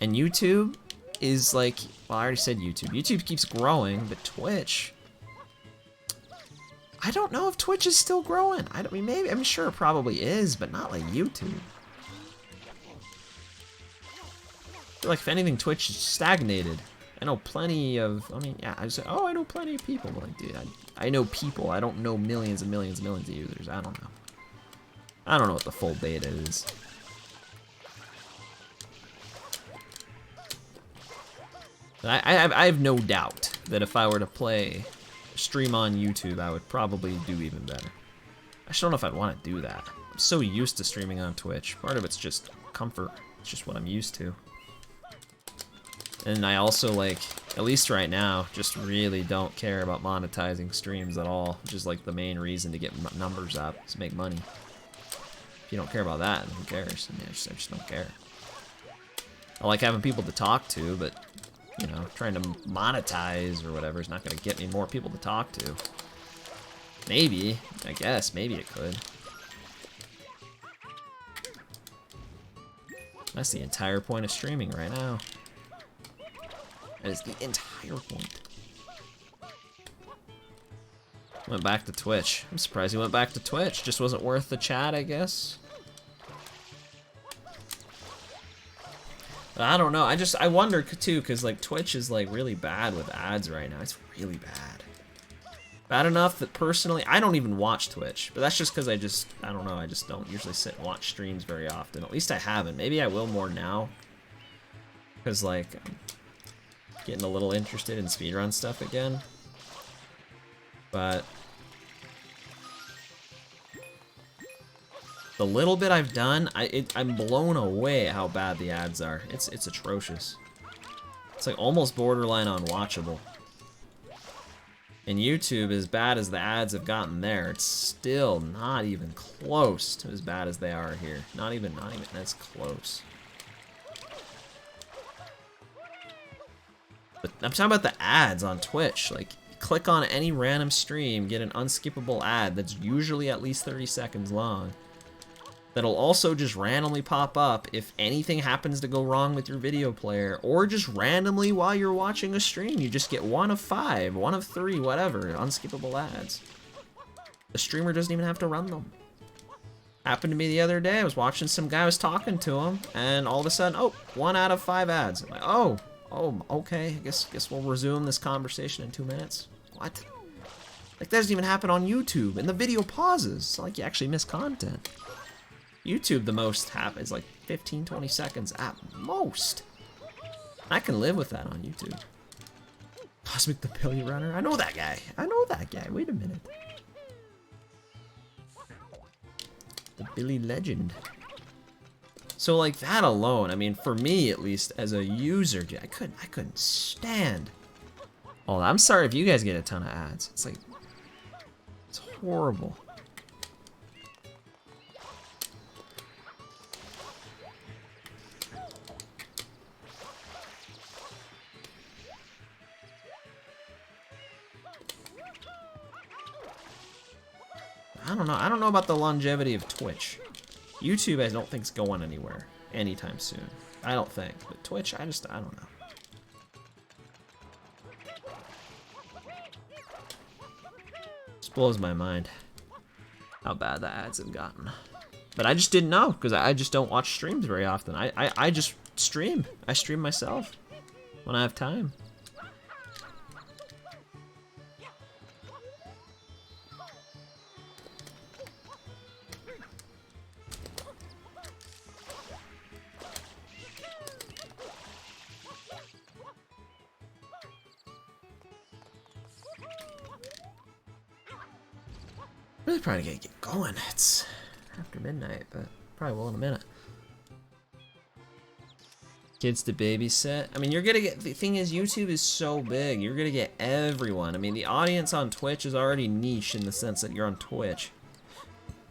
and YouTube is like, well, I already said YouTube. YouTube keeps growing, but Twitch, I don't know if Twitch is still growing. I mean, maybe, I'm sure it probably is, but not like YouTube. I feel like if anything, Twitch is stagnated. I know plenty of, I mean, yeah, I say, oh, I know plenty of people, but like, dude, I know people. I don't know millions and millions and millions of users. I don't know. I don't know what the full data is. But I have no doubt that if I were to stream on YouTube, I would probably do even better. I just don't know if I'd want to do that. I'm so used to streaming on Twitch. Part of it's just comfort. It's just what I'm used to. And I also, like, at least right now, just really don't care about monetizing streams at all, which is like the main reason to get numbers up, is to make money. If you don't care about that, then who cares? I mean, I just don't care. I like having people to talk to, but, you know, trying to monetize or whatever is not going to get me more people to talk to. Maybe, I guess, maybe it could. That's the entire point of streaming right now. That is the entire point. Went back to Twitch. I'm surprised he went back to Twitch. Just wasn't worth the chat, I guess. But I don't know. I wonder too, because like Twitch is like really bad with ads right now. It's really bad. Bad enough that personally, I don't even watch Twitch. But that's just because I don't know. I just don't usually sit and watch streams very often. At least I haven't. Maybe I will more now. Because like, I'm getting a little interested in speedrun stuff again. But the little bit I've done, I'm blown away at how bad the ads are. It's atrocious. It's like almost borderline unwatchable. And YouTube, as bad as the ads have gotten there, it's still not even close to as bad as they are here. Not even, that's close. But I'm talking about the ads on Twitch. Like, click on any random stream, get an unskippable ad that's usually at least 30 seconds long. That'll also just randomly pop up if anything happens to go wrong with your video player, or just randomly while you're watching a stream, you just get 1 of 5, 1 of 3, whatever, unskippable ads. The streamer doesn't even have to run them. Happened to me the other day. I was watching some guy, I was talking to him, and all of a sudden, oh, 1 out of 5 ads. I'm like, oh, okay, I guess we'll resume this conversation in 2 minutes. What? Like, that doesn't even happen on YouTube, and the video pauses. It's like you actually miss content. YouTube, the most happens like 15, 20 seconds at most. I can live with that on YouTube. Cosmic the Billy Runner? I know that guy. Wait a minute. The Billy Legend. So like that alone, I mean, for me at least, as a user, dude, I couldn't stand. Oh, I'm sorry if you guys get a ton of ads. It's like, it's horrible. I don't know about the longevity of Twitch. YouTube, I don't think is going anywhere anytime soon. I don't think. But Twitch, I don't know. Just blows my mind how bad the ads have gotten. But I just didn't know, because I just don't watch streams very often. I just stream. I stream myself when I have time. Really probably gotta get going. It's after midnight, but probably will in a minute. Kids to babysit. I mean, you're gonna get, the thing is, YouTube is so big, you're gonna get everyone. I mean, the audience on Twitch is already niche in the sense that you're on Twitch.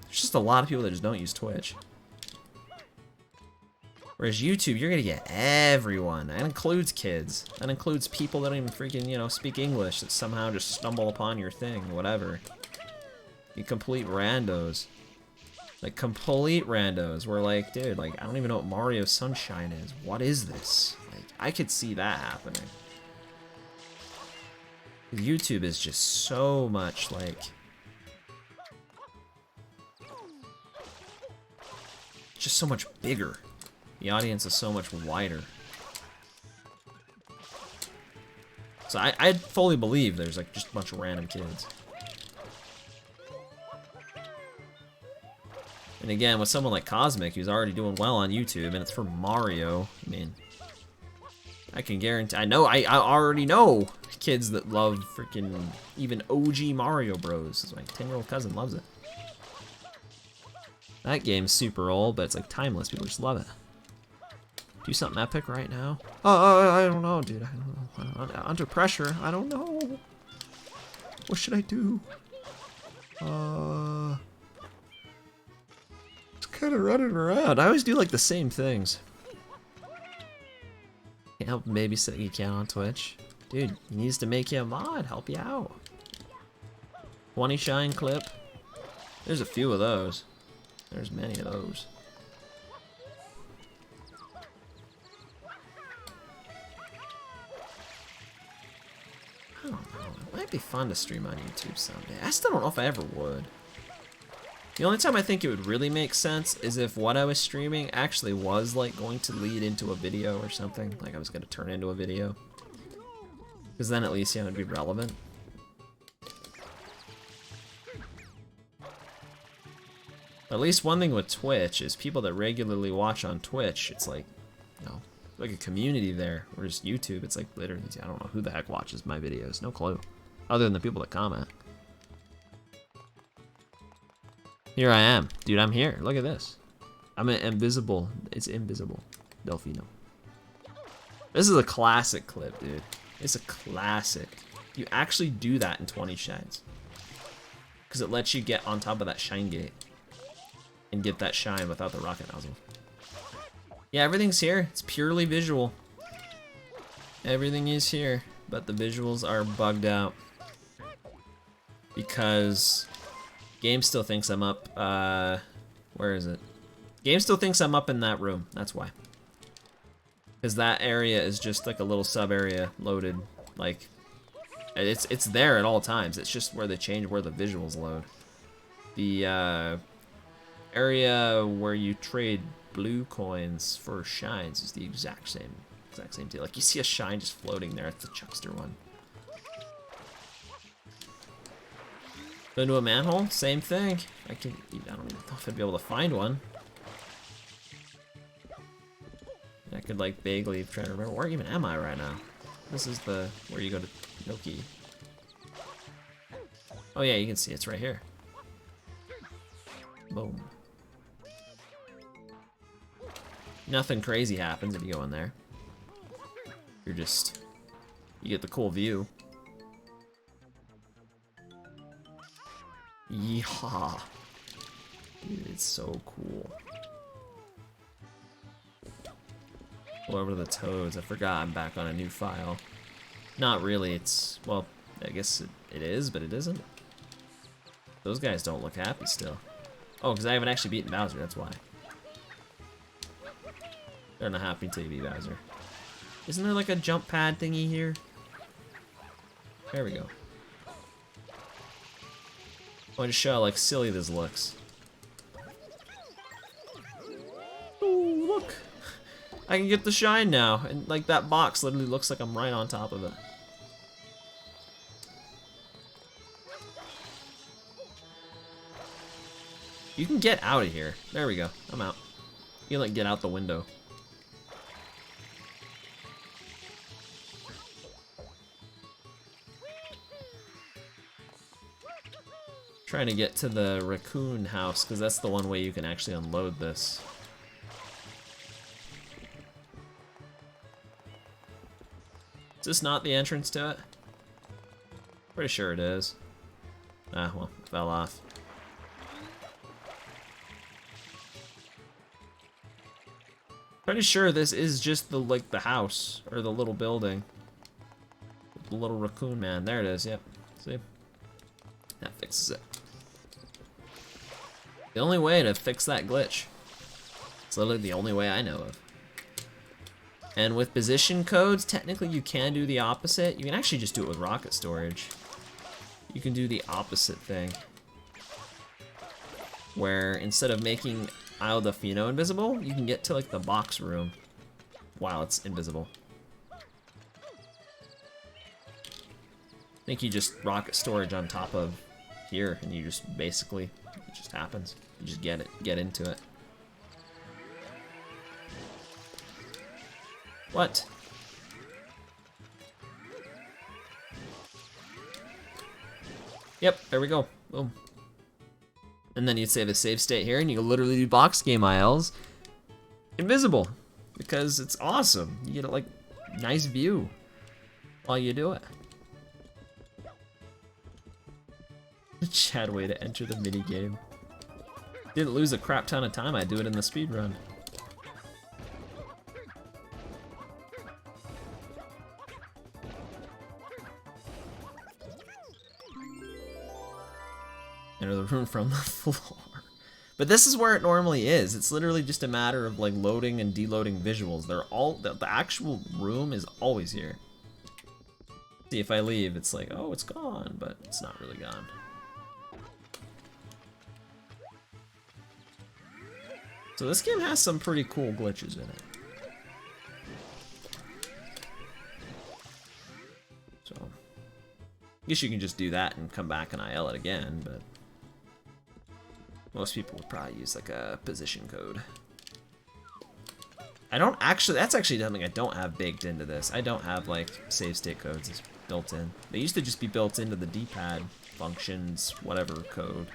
There's just a lot of people that just don't use Twitch. Whereas YouTube, you're gonna get everyone. That includes kids. That includes people that don't even freaking, you know, speak English, that somehow just stumble upon your thing, whatever. You complete randos. Like, complete randos. Where, like, dude, like, I don't even know what Mario Sunshine is. What is this? Like, I could see that happening. YouTube is just so much, like... just so much bigger. The audience is so much wider. So I fully believe there's, like, just a bunch of random kids. And again, with someone like Cosmic, who's already doing well on YouTube, and it's for Mario, I mean, I can guarantee, I already know kids that love freaking even OG Mario Bros. My 10-year-old cousin loves it. That game's super old, but it's like timeless. People just love it. Do something epic right now? Oh, I don't know, dude. I don't know. Under pressure, I don't know. What should I do? Kind of running around. I always do like the same things. Can't help babysit you can on Twitch. Dude, he needs to make you a mod, help you out. 20 shine clip. There's a few of those. There's many of those. I don't know. It might be fun to stream on YouTube someday. I still don't know if I ever would. The only time I think it would really make sense is if what I was streaming actually was like going to lead into a video or something. Like I was going to turn into a video. Because then at least, yeah, it would be relevant. At least one thing with Twitch is people that regularly watch on Twitch, it's like, you know, like a community there. Whereas YouTube, it's like literally, I don't know who the heck watches my videos. No clue. Other than the people that comment. Here I am. Dude, I'm here. Look at this. I'm invisible. It's invisible. Delfino. This is a classic clip, dude. It's a classic. You actually do that in 20 shines. Because it lets you get on top of that shine gate. And get that shine without the rocket nozzle. Yeah, everything's here. It's purely visual. Everything is here. But the visuals are bugged out. Because... Game still thinks I'm up, where is it? Game still thinks I'm up in that room, that's why. Because that area is just like a little sub-area loaded, like, it's there at all times, it's just where they change where the visuals load. The, area where you trade blue coins for shines is the exact same deal. Like, you see a shine just floating there, it's the Chuckster one. Go into a manhole, same thing. I don't even know if I'd be able to find one. I could like vaguely try to remember, where even am I right now? This is the, where you go to Noki. Oh yeah, you can see it's right here. Boom. Nothing crazy happens if you go in there. You get the cool view. Yeehaw. Dude, it's so cool. Go over to the toads. I forgot I'm back on a new file. Not really, it's, well, I guess it is, but it isn't. Those guys don't look happy still. Oh, because I haven't actually beaten Bowser, that's why. They're not happy until you beat Bowser. Isn't there like a jump pad thingy here? There we go. I want to show how like silly this looks. Ooh, look! I can get the shine now, and like that box literally looks like I'm right on top of it. You can get out of here. There we go. I'm out. You can like get out the window. Trying to get to the raccoon house, because that's the one way you can actually unload this. Is this not the entrance to it? Pretty sure it is. Ah, well, it fell off. Pretty sure this is just the, like, the house, or the little building. The little raccoon man. There it is, yep. See? That fixes it. The only way to fix that glitch. It's literally the only way I know of. And with position codes, technically you can do the opposite. You can actually just do it with rocket storage. You can do the opposite thing. Where instead of making Isle de Fino invisible, you can get to like the box room while it's invisible. I think you just rocket storage on top of here and you just basically, it just happens. You just get into it. What? Yep, there we go. Boom. And then you'd save a save state here, and you can literally do box game aisles invisible, because it's awesome. You get a like nice view while you do it. Chad way to enter the mini game. Didn't lose a crap ton of time. I'd do it in the speed run. Enter the room from the floor. But this is where it normally is. It's literally just a matter of like loading and deloading visuals. They're all, the actual room is always here. See, if I leave, it's like, oh, it's gone, but it's not really gone. So this game has some pretty cool glitches in it. So, I guess you can just do that and come back and IL it again, but most people would probably use like a position code. I don't actually, that's actually something I don't have baked into this. I don't have like save state codes as built in. They used to just be built into the D-pad functions, whatever code.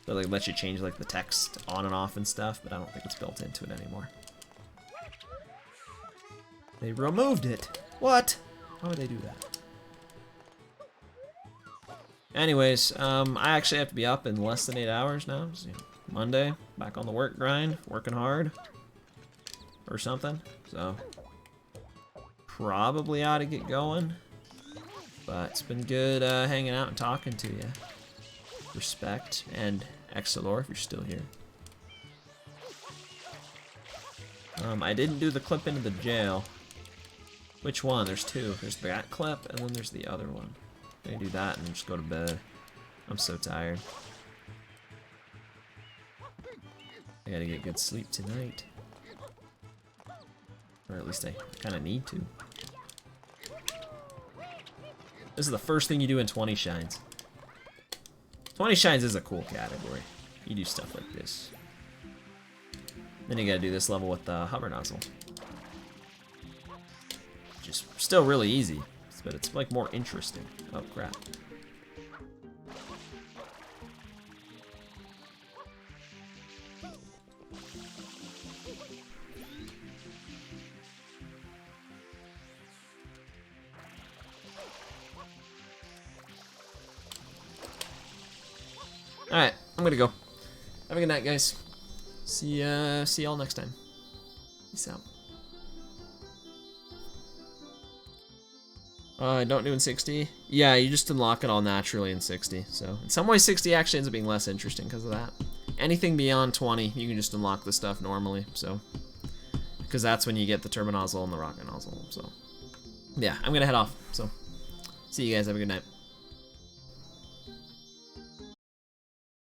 So like let you change like the text on and off and stuff, but I don't think it's built into it anymore. They removed it. What? How would they do that? Anyways, I actually have to be up in less than 8 hours now. So, Monday, back on the work grind, working hard or something. So probably ought to get going. But it's been good hanging out and talking to you. Respect and Excelor if you're still here. I didn't do the clip into the jail. Which one? There's two. There's that clip and then there's the other one. I'm gonna do that and then just go to bed. I'm so tired. I gotta get good sleep tonight. Or at least I kinda need to. This is the first thing you do in 20 Shines. 20 Shines is a cool category. You do stuff like this. Then you gotta do this level with the hover nozzle. Just still really easy, but it's like more interesting. Oh crap. Alright, I'm gonna go. Have a good night, guys. See y'all next time. Peace out. Don't do in 60. Yeah, you just unlock it all naturally in 60. So in some ways 60 actually ends up being less interesting because of that. Anything beyond 20, you can just unlock the stuff normally, so. Because that's when you get the turbo nozzle and the rocket nozzle, so. Yeah, I'm gonna head off, so. See you guys, have a good night.